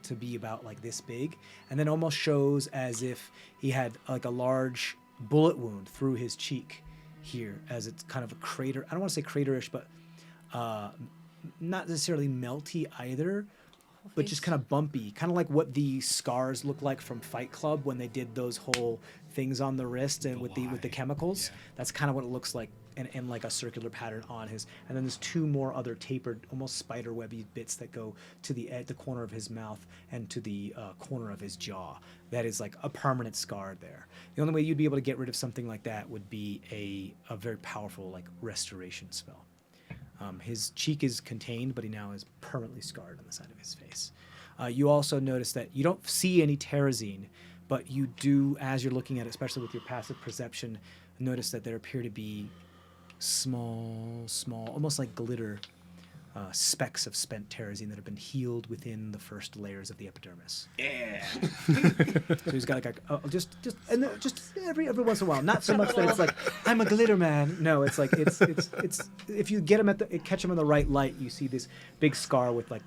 S1: to be about like this big, and then almost shows as if he had like a large bullet wound through his cheek here, as it's kind of a crater. I don't want to say craterish, but not necessarily melty either, but just kind of bumpy, kind of like what the scars look like from Fight Club when they did those whole things on the wrist and with the chemicals.
S2: Yeah.
S1: That's kind of what it looks like, and like a circular pattern on his. And then there's two more other tapered, almost spider webby bits that go to the corner of his mouth and to the corner of his jaw. That is like a permanent scar there. The only way you'd be able to get rid of something like that would be a very powerful like restoration spell. His cheek is contained, but he now is permanently scarred on the side of his face. You also notice that you don't see any terrazine, but you do, as you're looking at it, especially with your passive perception, notice that there appear to be small, almost like glitter specks of spent terrazine that have been healed within the first layers of the epidermis.
S6: Yeah.
S1: So he's got like just every once in a while, not so much that it's like I'm a glitter man. No, it's like it's if you get him catch him in the right light, you see this big scar with like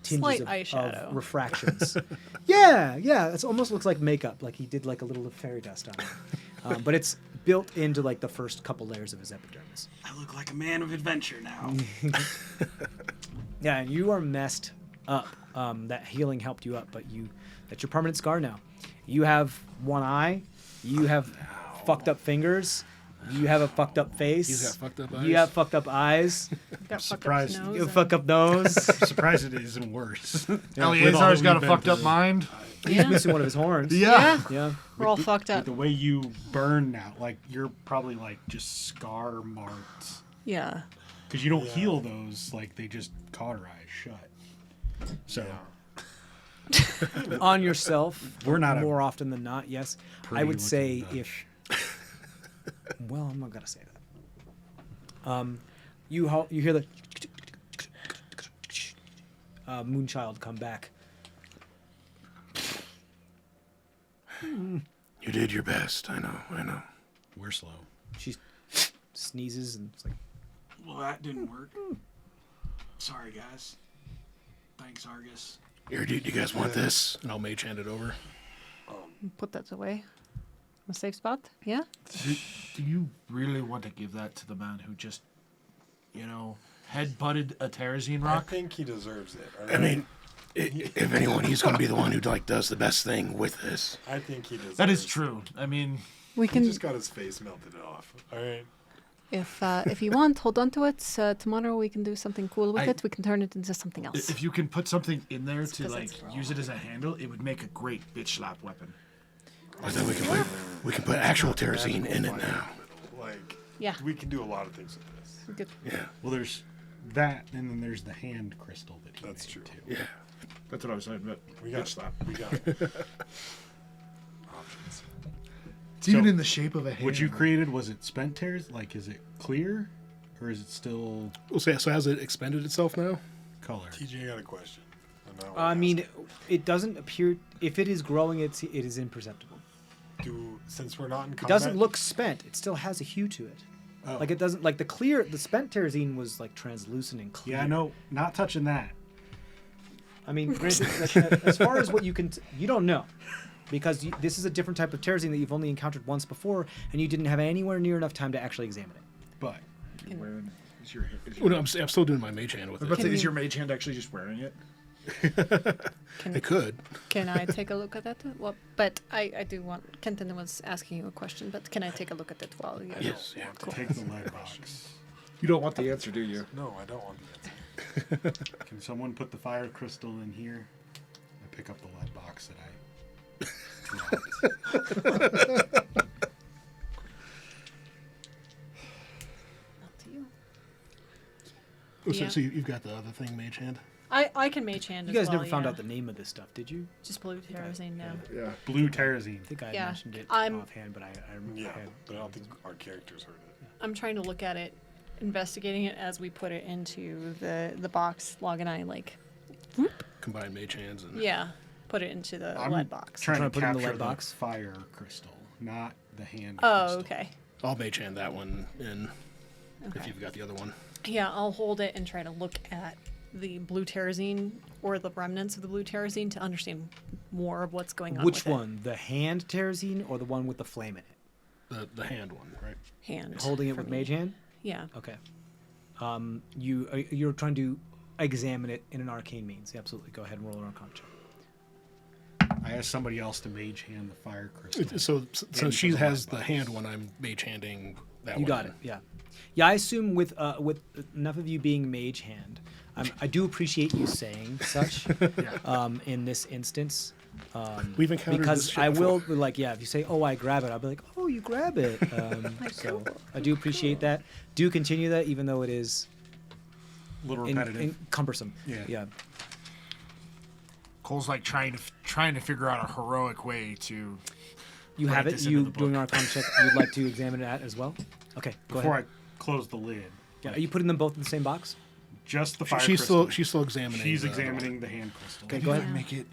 S1: tinges
S3: Slight
S1: of
S3: eyeshadow.
S1: refractions. yeah, it almost looks like makeup, like he did like a little fairy dust on it. But it's built into like the first couple layers of his epidermis.
S6: I look like a man of adventure now.
S1: Yeah, and you are messed up. That healing helped you up, but that's your permanent scar now. You have one eye. You have fucked up fingers. You have a fucked up face.
S5: He's got fucked up eyes.
S1: You have fucked up eyes.
S3: Got
S2: surprised.
S3: fucked up
S1: You
S3: nose
S1: have fucked up nose.
S2: I'm surprised it isn't worse.
S6: Eleazar's got a fucked up mind.
S1: He's
S3: Yeah.
S1: missing one of his horns.
S3: Yeah.
S1: Yeah.
S3: We're all fucked up.
S2: The way you burn now, like you're probably like just scar marked.
S3: Yeah.
S2: Because you don't heal those, like they just cauterize shut. So
S1: On yourself.
S2: We're not a
S1: more often than not. Yes, I
S2: pretty
S1: would say
S2: looking
S1: if. Well, I'm not gonna say that. You hear the Moonchild come back.
S5: You did your best. I know.
S2: we're slow.
S1: She sneezes and it's like,
S6: Well, that didn't work. Sorry, guys. Thanks, Argus.
S5: Here, dude, you guys want this? And I'll mage hand it over.
S3: Put that away. A safe spot? Yeah?
S7: Do you really want to give that to the man who just, head-butted a Terrazine
S4: I
S7: rock?
S4: think he deserves it.
S5: I mean, if anyone, he's going to be the one who does the best thing with this.
S4: I think he deserves
S7: That is
S4: it.
S7: true. I mean,
S3: We
S4: He
S3: can,
S4: just got his face melted off. All right.
S3: if you want, hold on to it. Tomorrow we can do something cool with
S7: I-
S3: it. We can turn it into something else.
S7: if you can put something in there to
S3: 'cause
S7: like
S3: it's
S7: use it as a handle, it would make a great bitch slap weapon.
S5: But then we can put actual terrazine in it now.
S4: Like,
S3: Yeah.
S4: we can do a lot of things with this.
S3: Good.
S5: Yeah.
S2: Well, there's that, and then there's the hand crystal that he
S4: That's
S2: made,
S4: true.
S2: too.
S5: Yeah.
S7: That's what I was saying. But
S4: We
S7: bitch
S4: got
S7: slap.
S4: We got options.
S7: It's even
S2: So,
S7: in the shape of a hand.
S2: What you created, was it spent tears? Like, is it clear? Or is it still
S5: Well, so has it expended itself now?
S2: color?
S4: TJ got a question. And I wanna
S1: I mean,
S4: ask
S1: it doesn't appear. If it is growing, it is imperceptible.
S4: it. Since we're not in
S1: It
S4: combat,
S1: doesn't look spent. It still has a hue to it.
S2: Oh.
S1: Like it doesn't like the spent terrazine was like translucent and clear.
S2: Yeah, no, not touching that.
S1: I mean, granted, as far as what you can, you don't know, because this is a different type of terrazine that you've only encountered once before, and you didn't have anywhere near enough time to actually examine it.
S2: But
S7: Wearing, is your,
S5: Well, no, I'm still doing my mage hand with
S7: I was about
S5: it.
S7: to say,
S3: Can
S7: is
S3: you-
S7: your mage hand actually just wearing it?
S5: It could.
S3: Can I take a look at that? Well, but I do want. Kenton was asking you a question, but can I take a look at it while you?
S5: Yes. Yeah.
S2: take the lead box.
S7: You don't want the answer, do you?
S4: No, I don't want the answer.
S2: Can someone put the fire crystal in here? I pick up the lead box that I dropped.
S3: Up to you.
S5: Oh, so,
S3: Yeah.
S5: so you've got the other thing, mage hand?
S3: I can mage hand.
S1: You
S3: as
S1: guys
S3: well,
S1: never found
S3: yeah.
S1: out the name of this stuff, did you?
S3: Just blue terrazine now.
S7: Yeah.
S2: Blue terrazine.
S1: I think I
S3: Yeah,
S1: mentioned it
S3: I'm-
S1: offhand, but I remember.
S4: Yeah, but I don't think our characters heard it.
S3: I'm trying to look at it, investigating it as we put it into the box. Log and I
S5: Combine mage hands and
S3: put it into the
S2: I'm
S3: lead box.
S2: Trying
S1: Trying
S2: to
S1: to put it in the
S2: capture
S1: lead box?
S2: fire crystal, not the hand
S3: Oh,
S2: crystal.
S3: okay.
S5: I'll mage hand that one in if
S3: Okay.
S5: you've got the other one.
S3: Yeah, I'll hold it and try to look at the blue terrazine or the remnants of the blue terrazine to understand more of what's going on.
S1: Which
S3: with
S1: one? The hand terrazine or the one with the flame in it?
S5: The hand one, right?
S3: It. Hand.
S1: Holding it
S3: for
S1: with
S3: me.
S1: mage hand?
S3: Yeah.
S1: Okay. You're trying to examine it in an arcane means. Yeah, absolutely. Go ahead and roll an arcana check.
S2: I asked somebody else to mage hand the fire crystal.
S5: So
S2: In
S5: she
S2: for the
S5: has
S2: lead
S5: the
S2: box.
S5: hand one. I'm mage handing that
S1: You
S5: one.
S1: got it. Yeah. Yeah, I assume with enough of you being mage hand, I do appreciate you saying such in this instance.
S5: We've encountered
S1: because
S5: this shit
S1: I will
S5: before.
S1: be like, yeah, if you say, "Oh, I grab it," I'll be like, "Oh, you grab it." So I do appreciate that. Do continue that, even though it is
S2: A little repetitive.
S1: cumbersome.
S2: Yeah.
S1: Yeah.
S7: Cole's like trying to figure out a heroic way to.
S1: You
S7: Write
S1: have it.
S7: this into
S1: You
S7: the book.
S1: doing an arcana check. You'd like to examine it as well. Okay. Go
S2: Before
S1: ahead.
S2: I close the lid.
S1: Yeah, are you putting them both in the same box?
S2: Just the fire
S5: She's
S2: crystal.
S5: still examining.
S2: She's
S5: the-
S2: examining the hand crystal.
S1: Okay,
S7: Maybe
S1: go
S7: if
S1: ahead.
S7: I make it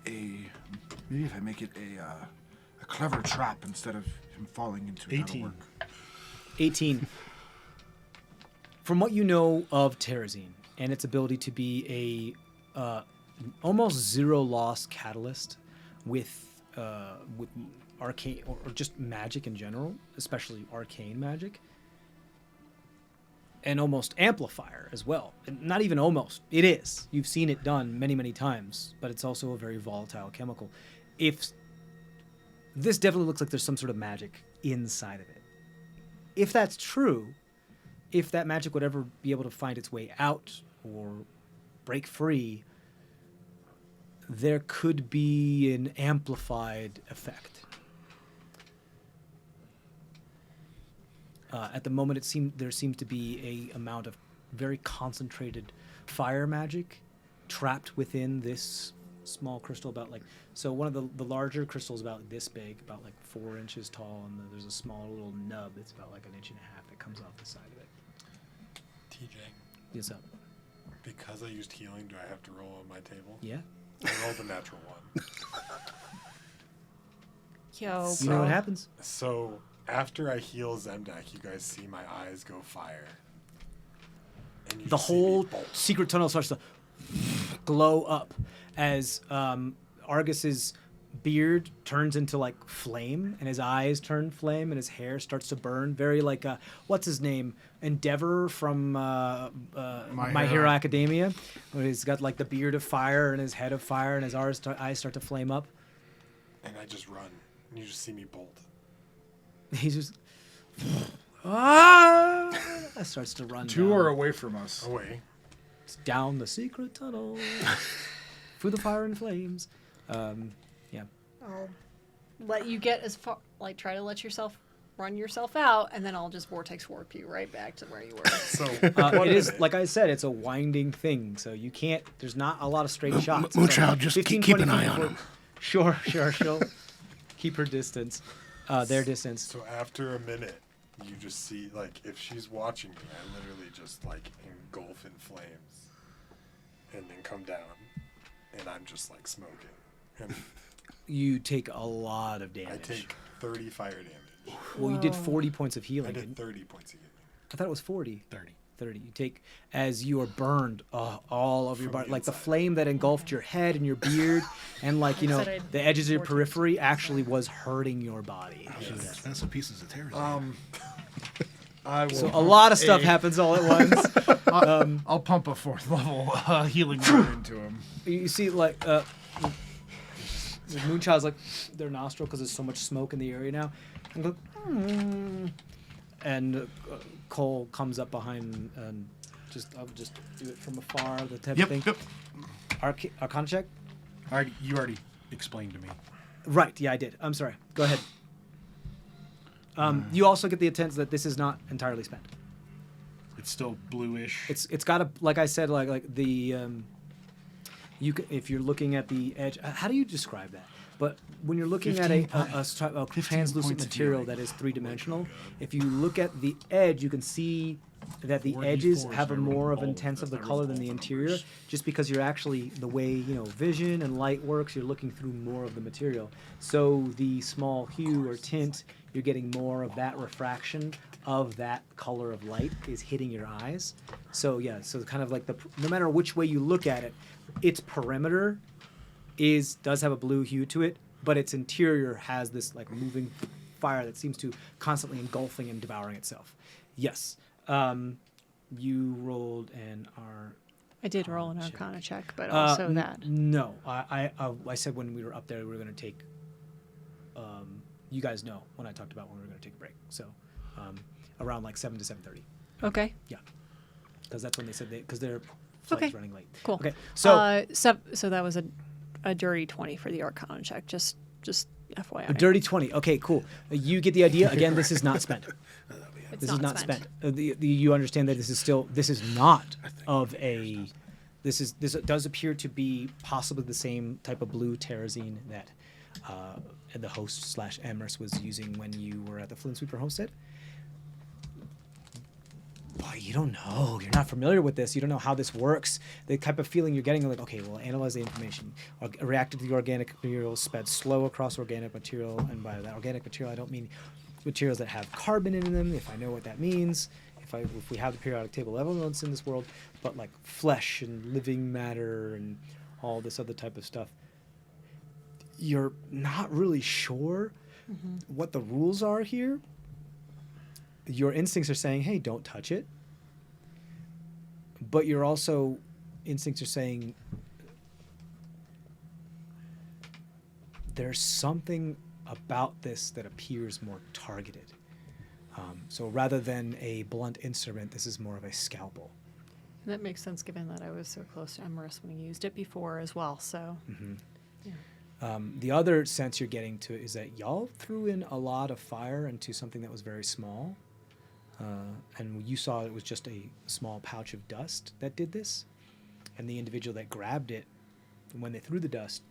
S7: maybe if I make it a clever trap instead of him falling into it. that'll
S2: 18.
S7: work.
S1: 18. From what you know of terrazine and its ability to be a almost zero loss catalyst with arcane or just magic in general, especially arcane magic, and almost amplifier as well. And not even almost, it is. You've seen it done many, many times, but it's also a very volatile chemical. If this definitely looks like there's some sort of magic inside of it. If that's true, if that magic would ever be able to find its way out or break free, there could be an amplified effect. At the moment, there seems to be a amount of very concentrated fire magic trapped within this small crystal. About like one of the larger crystals about this big, about like 4 inches tall, and there's a small little nub that's about like 1.5 inches that comes off the side of it.
S4: TJ,
S1: Yes, up.
S4: because I used healing, do I have to roll on my table?
S1: Yeah.
S4: I rolled a natural one.
S3: Yo,
S1: You know what
S3: bro.
S1: happens?
S4: So after I heal Zemdak, you guys see my eyes go fire. And you
S1: The
S4: see me
S1: whole
S4: bolt.
S1: secret tunnel starts to glow up as Argus's beard turns into like flame, and his eyes turn flame, and his hair starts to burn. Very like what's his name? Endeavor from My Hero Academia. Where he's got like the beard of fire and his head of fire, and his eyes start to flame up.
S4: And I just run, and you just see me bolt.
S1: He's just starts to run.
S6: Two
S1: down.
S6: are away from us.
S4: Away.
S1: It's down the secret tunnel through the fire and flames. Yeah.
S3: I'll let you get as far, like try to let yourself run yourself out, and then I'll just vortex warp you right back to where you were.
S4: So
S1: It is, like I said, it's a winding thing, so you can't, there's not a lot of straight shots.
S5: Moonchild, just
S1: 15,
S5: keep
S1: 20
S5: an eye
S1: feet
S5: on
S1: before-
S5: him.
S1: Sure, she'll keep her distance, their distance.
S4: So after a minute, you just see, like, if she's watching me, I literally just, like, engulf in flames. And then come down. And I'm just, like, smoking. And
S1: You take a lot of
S4: I
S1: damage.
S4: take 30 fire damage.
S1: Well, you did
S3: Whoa.
S1: 40 points of
S4: I
S1: healing.
S4: did 30 points of healing.
S1: I thought it was 40.
S2: 30.
S1: 30. You take, as you are burned all over your
S4: From
S1: body,
S4: the
S1: like the
S4: inside.
S1: flame that engulfed your head and your beard, and like, you know,
S3: said I'd
S1: the edges of your
S3: vortex
S1: periphery
S3: inside.
S1: actually was hurting your body.
S5: That's some pieces of terrorism.
S7: I will
S1: So a lot of stuff happens all at once.
S7: I'll pump a 4th level healing word into him.
S1: You see, like, the Moonchild's like their nostril because there's so much smoke in the area now. And, go, and Cole comes up behind and I'll just do it from afar, the type of thing.
S2: Yep.
S1: Arcana check?
S2: You already explained to me.
S1: Right, yeah, I did. I'm sorry. Go ahead. You also get the intent that this is not entirely spent.
S2: It's still bluish.
S1: It's got a, like I said, like the you can, if you're looking at the edge. How do you describe that? But when you're looking at a
S2: 15
S1: translucent
S2: points of
S1: material
S2: healing.
S1: that is 3-dimensional, if you look at the edge, you can see that the edges
S2: 4d4s
S1: have a
S2: I rolled
S1: more of
S2: both,
S1: intense of the
S2: I rolled
S1: color than
S2: both
S1: the
S2: the
S1: interior,
S2: numbers.
S1: just because you're actually, the way, you know, vision and light works, you're looking through more of the material. So the small hue or tint, you're getting more of that refraction of that color of light is hitting your eyes. So yeah, so kind of like no matter which way you look at it, its perimeter does have a blue hue to it, but its interior has this like moving fire that seems to constantly engulfing and devouring itself. Yes. You rolled an
S3: I did roll an
S1: check.
S3: Arcana check, but also that.
S1: No, I said when we were up there we were going to take. You guys know when I talked about when we were going to take a break. So, around like 7 to 7:30.
S3: Okay,
S1: Yeah, because that's when they said because their flight's
S3: Okay.
S1: running late.
S3: cool.
S1: Okay, so
S3: so that was a dirty 20 for the Arcana check. Just FYI.
S1: a dirty 20. Okay, cool. You get the idea. Again, this is not spent.
S3: It's
S1: This is not spent. You understand that this is not of a. This does appear to be possibly the same type of blue terrazine that the host / Amherst was using when you were at the Flintsweeper homestead. But you don't know. You're not familiar with this. You don't know how this works. The type of feeling you're getting, like, okay, well, analyze the information. Reacted to the organic material, sped slow across organic material, and by that organic material, I don't mean materials that have carbon in them, if I know what that means, if we have the periodic table elements in this world, but like flesh and living matter and all this other type of stuff. You're not really sure what the rules are here. Your instincts are saying, hey, don't touch it. But your instincts are saying there's something about this that appears more targeted. So rather than a blunt instrument, this is more of a scalpel.
S3: That makes sense given that I was so close to Amherst when he used it before as well. So, yeah.
S1: The other sense you're getting to is that y'all threw in a lot of fire into something that was very small. And you saw it was just a small pouch of dust that did this. And the individual that grabbed it, when they threw the dust,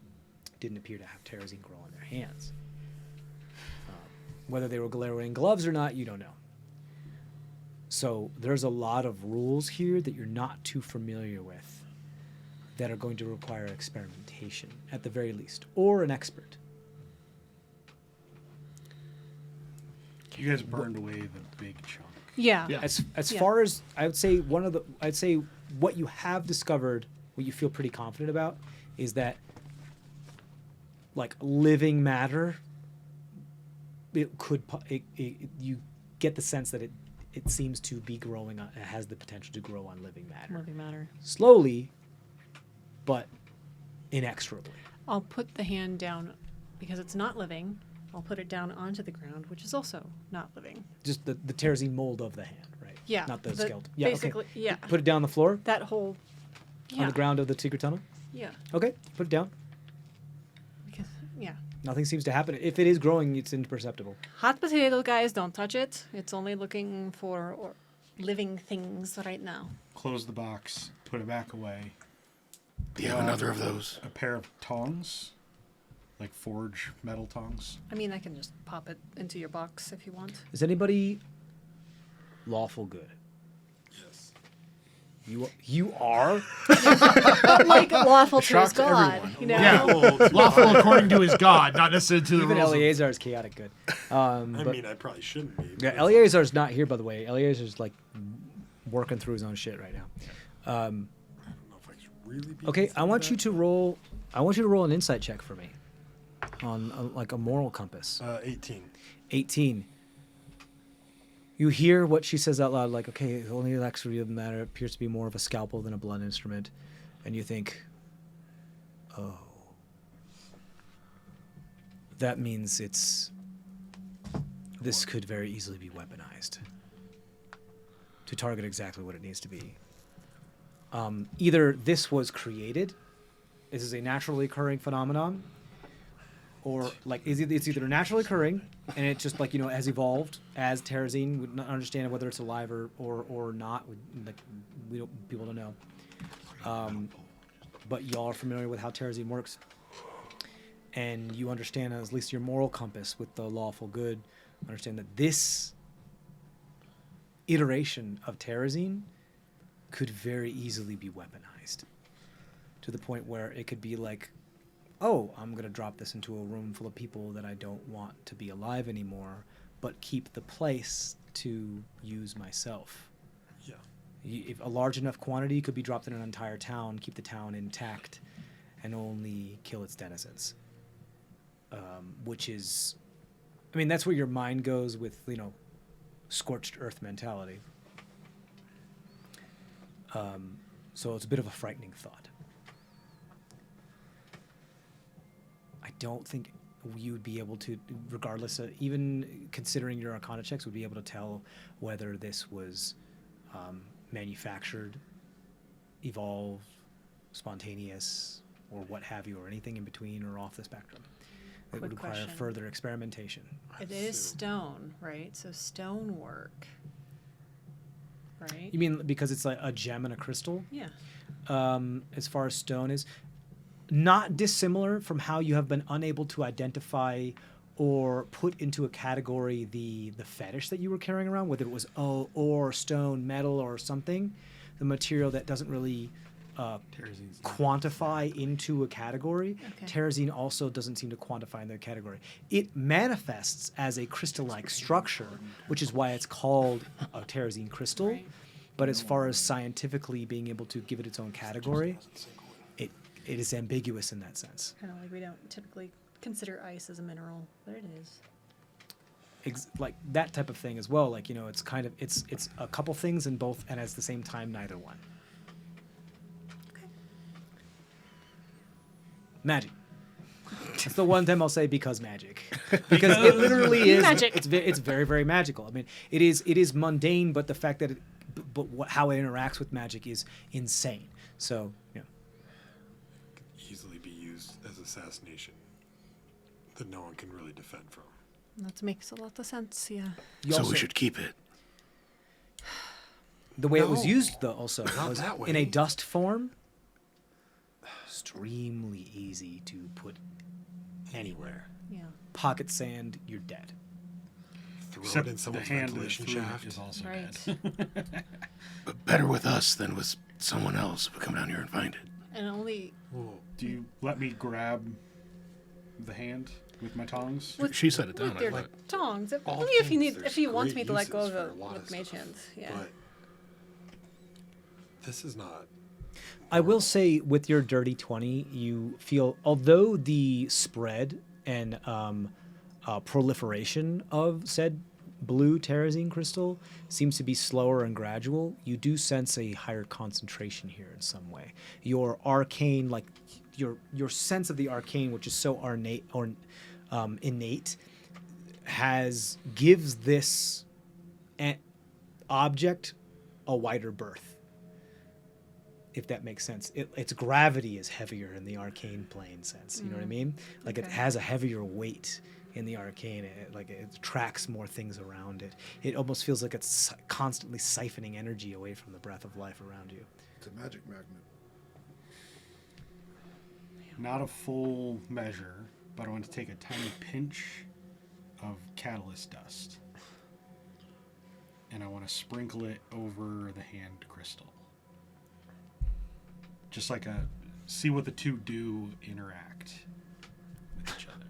S1: didn't appear to have terrazine grow on their hands. Whether they were wearing gloves or not, you don't know. So there's a lot of rules here that you're not too familiar with that are going to require experimentation, at the very least, or an expert.
S2: You guys burned away the big chunk.
S3: Yeah.
S6: Yeah.
S1: As
S3: Yeah.
S1: far as I'd say what you have discovered, what you feel pretty confident about, is that like living matter, you get the sense that it seems to be growing on, it has the potential to grow on living matter.
S3: Living matter.
S1: Slowly, but inexorably.
S3: I'll put the hand down because it's not living. I'll put it down onto the ground, which is also not living.
S1: Just the terrazine mold of the hand, right?
S3: Yeah.
S1: Not the skeleton. Yeah,
S3: basically,
S1: okay.
S3: yeah.
S1: Put it down on the floor,
S3: That whole. Yeah.
S1: on the ground of the secret tunnel.
S3: Yeah.
S1: Okay, put it down.
S3: Because, yeah.
S1: Nothing seems to happen. If it is growing, it's imperceptible.
S3: Hot potato, guys, don't touch it. It's only looking for living things right now.
S2: Close the box. Put it back away.
S5: Do you have another of those?
S2: A pair of tongs, like forge metal tongs.
S3: I mean, I can just pop it into your box if you want.
S1: Is anybody lawful good?
S4: Yes.
S1: You are?
S3: But like lawful to his
S6: Shocked
S3: God,
S6: everyone.
S3: you know?
S7: Yeah, lawful according to his God, not necessarily to the
S1: Even
S7: rules. of-
S1: Eleazar is chaotic good.
S4: I
S1: But
S4: mean, I probably shouldn't be.
S1: yeah,
S4: but
S1: Eleazar's not here, by the way. Eleazar's like working through his own shit right now.
S4: I don't know if I should really be.
S1: Okay, I
S4: considered
S1: want
S4: that.
S1: you to roll. I want you to roll an insight check for me, on like a moral compass.
S4: 18.
S1: 18. You hear what she says out loud, like, okay, only the extra of the matter appears to be more of a scalpel than a blunt instrument, and you think, oh, that means this could very easily be weaponized to target exactly what it needs to be. Either this was created, this is a naturally occurring phenomenon, or like it's either naturally occurring and it just like has evolved as terrazine. We don't understand whether it's alive or not. People don't know. But y'all are familiar with how terrazine works, and you understand at least your moral compass with the lawful good. Understand that this iteration of terrazine could very easily be weaponized to the point where it could be like, oh, I'm going to drop this into a room full of people that I don't want to be alive anymore, but keep the place to use myself.
S4: Yeah.
S1: If a large enough quantity could be dropped in an entire town, keep the town intact, and only kill its denizens. Which is, I mean, that's where your mind goes with, scorched earth mentality. So it's a bit of a frightening thought. I don't think you would be able to, regardless of, even considering your Arcana checks, would be able to tell whether this was manufactured, evolved, spontaneous, or what have you, or anything in between or off the spectrum. It
S3: Quick
S1: would require
S3: question.
S1: further experimentation.
S3: It is stone, right? So stone work, right?
S1: You mean because it's like a gem and a crystal?
S3: Yeah.
S1: As far as stone is, not dissimilar from how you have been unable to identify or put into a category the fetish that you were carrying around, whether it was ore, stone, metal, or something, the material that doesn't really
S2: Terrazine's not-
S1: quantify into a category.
S3: Okay.
S1: Terrazine also doesn't seem to quantify in their category. It manifests as a crystal-like structure, which is why it's called a terrazine crystal.
S3: Right.
S1: But as far as scientifically being able to give it its own category, it is ambiguous in that sense.
S3: Kind of like we don't typically consider ice as a mineral, but it is.
S1: Like that type of thing as well. Like, it's kind of it's a couple things in both, and at the same time neither one.
S3: Okay.
S1: Magic. That's the one time I'll say because magic, because it literally is
S3: Magic.
S1: It's very, very magical. I mean, it is mundane, but the fact that how it interacts with magic is insane. So
S4: Easily be used as assassination that no one can really defend from.
S3: That makes a lot of sense, yeah.
S1: You
S5: So
S1: also-
S5: we should keep it.
S1: the way it was
S4: No,
S1: used though also
S4: not
S1: was
S4: that
S1: in a
S4: way.
S1: dust form. Extremely easy to put anywhere.
S3: Yeah.
S1: Pocket sand, you're dead.
S4: Throw
S2: Except
S4: it in
S2: the
S4: someone's
S2: hand of the
S4: ventilation
S2: food
S4: shaft.
S2: is also
S3: Right.
S2: dead.
S5: But better with us than with someone else if we come down here and find it.
S3: And only
S4: Whoa.
S2: Do you let me grab the hand with my tongs?
S3: with,
S5: She set it down.
S3: with
S5: I
S3: your
S5: thought.
S3: tongs.
S4: All
S3: Only if you
S4: things,
S3: need,
S4: there's
S3: if you want
S4: great
S3: me to let go
S4: uses
S3: of
S4: for
S3: it
S4: a lot
S3: with
S4: of
S3: mage
S4: stuff.
S3: hands. Yeah.
S4: But this is not
S8: I will say, with your dirty 20, you feel, although the spread and proliferation of said blue terrazine crystal seems to be slower and gradual, you do sense a higher concentration here in some way. Your arcane, like your sense of the arcane, which is so ornate or innate, gives this object a wider berth, if that makes sense. Its gravity is heavier in the arcane plane sense. You know what I mean? Like it has a heavier weight in the arcane. It tracks more things around it. It almost feels like it's constantly siphoning energy away from the breath of life around you.
S5: It's a magic magnet.
S2: Not a full measure, but I want to take a tiny pinch of catalyst dust. And I want to sprinkle it over the hand crystal. Just like see what the two do interact with each other.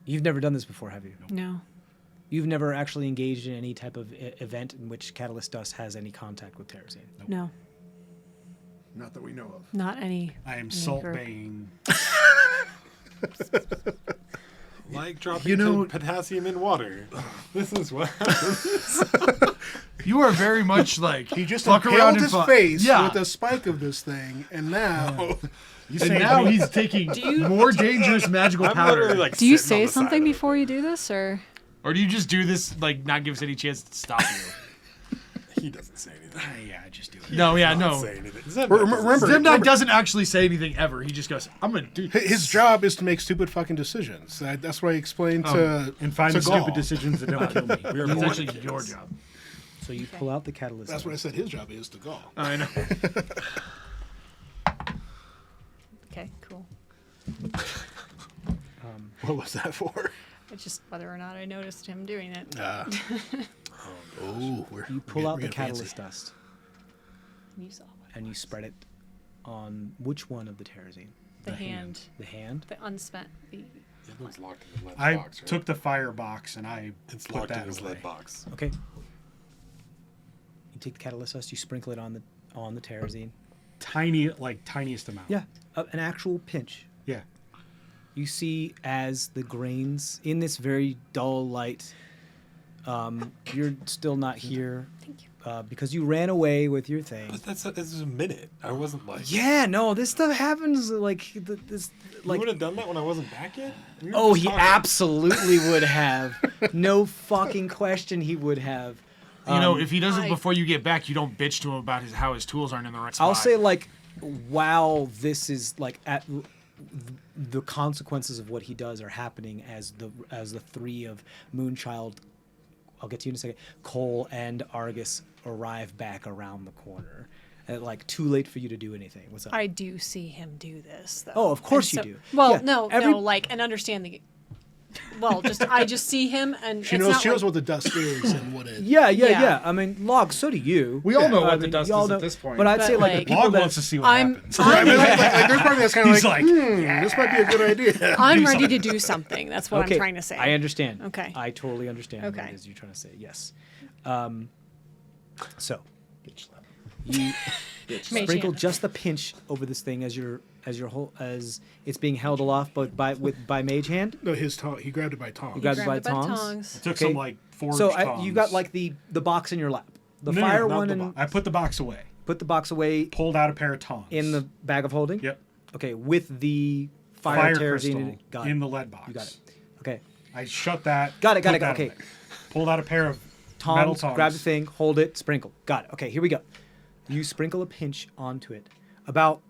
S8: You've never done this before, have you?
S3: No.
S8: You've never actually engaged in any type of event in which catalyst dust has any contact with terrazine?
S2: Nope.
S3: No.
S5: Not that we know of.
S3: Not any.
S2: I am
S3: any
S2: salt
S3: group.
S2: baying.
S4: Like dropping potassium in water. This is what happens.
S7: You are very much like
S5: He just
S7: fuck around
S5: impaled
S7: and
S5: his
S7: fuck.
S5: face
S7: Yeah.
S5: with the spike of this thing, and now
S7: And now he's taking more dangerous magical
S4: I'm
S7: powder.
S4: literally like
S3: Do you
S4: sitting on
S3: say
S4: the
S3: something
S4: side of it.
S3: before you do this, or?
S6: Or do you just do this, like, not give us any chance to stop you?
S4: He doesn't say anything.
S2: Yeah, I just do it.
S6: No, yeah,
S4: Not
S6: no.
S4: say anything. Zeb
S5: Remember-
S6: Zimdog doesn't actually say anything ever. He just goes, I'm going to do this.
S5: his job is to make stupid fucking decisions. That's what I explained to
S2: And find
S5: to
S2: the
S5: Gaul.
S2: stupid decisions that don't kill me.
S4: We are
S6: It's
S4: born
S6: actually
S4: kids.
S6: your job.
S8: So you pull out the catalyst
S5: That's what I
S8: dust.
S5: said. His job is to go.
S6: I know.
S3: Okay, cool.
S5: What was that for?
S3: It's just whether or not I noticed him doing it.
S8: You pull out the
S5: getting
S8: catalyst
S5: fancy.
S8: dust
S3: You saw
S8: and you spread it on which one of the terrazine?
S3: the hand,
S8: The hand?
S3: the unspent. The
S4: The other one's locked in the lead
S2: I
S4: box, right?
S2: took the fire box and I
S4: It's
S2: put
S4: locked
S2: that
S4: in his
S2: away.
S4: lead box.
S8: Okay. You take the catalyst dust, you sprinkle it on the terrazine.
S2: Tiniest amount.
S8: Yeah, an actual pinch.
S2: Yeah.
S8: You see as the grains in this very dull light. You're still not here.
S3: Thank you.
S8: Because you ran away with your thing.
S4: But this is a minute. I wasn't like.
S8: Yeah, no, this stuff happens like this.
S4: You
S8: Like,
S4: would have done that when I wasn't back yet? We were
S8: oh,
S4: just
S8: he
S4: talking.
S8: absolutely would have. No fucking question, he would have.
S6: You know, if he does it
S3: I-
S6: before you get back, you don't bitch to him about how his tools aren't in the right spot.
S8: I'll say like, while this is like at the consequences of what he does are happening as the three of Moonchild, I'll get to you in a second, Cole and Argus arrive back around the corner. Like too late for you to do anything. What's up?
S3: I do see him do this, though.
S8: Oh, of course
S3: And
S8: you do.
S3: Well,
S8: Yeah,
S3: no,
S8: every-
S3: like, and understand the. Well, I just see him, and
S5: She
S3: it's
S5: knows.
S3: not
S5: She knows
S3: like-
S5: what the dust is and what it.
S8: Yeah.
S3: Yeah.
S8: I mean, Log, so do you.
S7: We all know
S8: I
S7: what the
S8: mean,
S7: dust
S8: y'all
S7: is
S8: know-
S7: at this point.
S8: But I'd
S3: But,
S8: say like the
S3: like-
S8: people
S2: Log
S8: that
S2: wants to see what
S3: I'm,
S2: happens.
S5: I mean,
S3: I'm,
S5: like, there's part of me that's kind of
S2: He's
S5: like,
S2: like,
S5: this might be a good idea.
S3: I'm ready to do something. That's what
S8: okay,
S3: I'm trying to say.
S8: I understand.
S3: Okay.
S8: I totally understand what
S3: Okay.
S8: it is you're trying to say. Yes. So you
S3: Mage
S8: sprinkle
S3: hand.
S8: just the pinch over this thing as it's being held aloft, but by mage hand.
S5: No, his tongue. He grabbed it by tongue.
S8: You grabbed it by
S3: Grabbed
S8: tongs.
S2: Took
S8: Okay.
S2: some like forged
S8: So
S2: tongs.
S8: you got like the box in your lap, the
S2: No,
S8: fire
S2: not
S8: one,
S2: the
S8: and
S2: box. I put the box away.
S8: put the box away
S2: Pulled out a pair of tongs.
S8: in the bag of holding.
S2: Yep.
S8: Okay, with the fire,
S2: Fire
S8: terrazine
S2: crystal
S8: in it. Got
S2: in
S8: it.
S2: the lead box.
S8: You got it. Okay.
S2: I shut that.
S8: Got it, got
S2: put
S8: it,
S2: that
S8: okay.
S2: away. Pulled out a pair of metal
S8: Tongs,
S2: tongs.
S8: grab the thing, hold it, sprinkle. Got it. Okay, here we go. You sprinkle a pinch onto it, about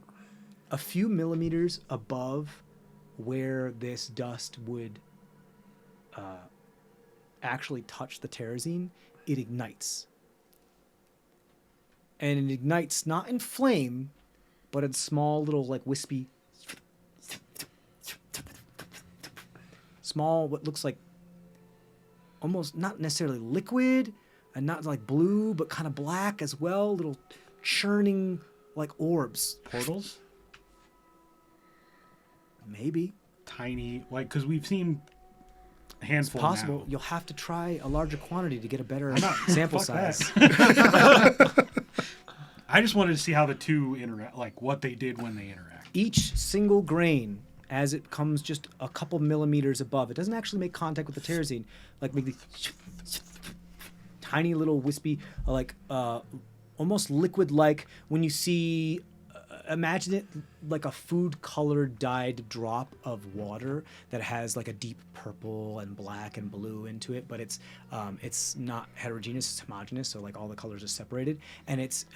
S8: a few millimeters above where this dust would actually touch the terrazine. It ignites. And it ignites not in flame, but in small little like wispy, small what looks like almost not necessarily liquid and not like blue, but kind of black as well. Little churning like orbs.
S2: Portals.
S8: Maybe.
S2: Tiny, like, because we've seen a handful
S8: Possible.
S2: now.
S8: You'll have to try a larger quantity to get a better
S2: not-
S8: sample
S2: fuck that.
S8: size.
S2: I just wanted to see how the two interact, like what they did when they interact.
S8: Each single grain, as it comes just a couple millimeters above, it doesn't actually make contact with the terrazine. Like make these tiny little wispy, like almost liquid-like when you see. Imagine it like a food-colored dyed drop of water that has like a deep purple and black and blue into it, but it's not heterogeneous; it's homogeneous. So like all the colors are separated, and it's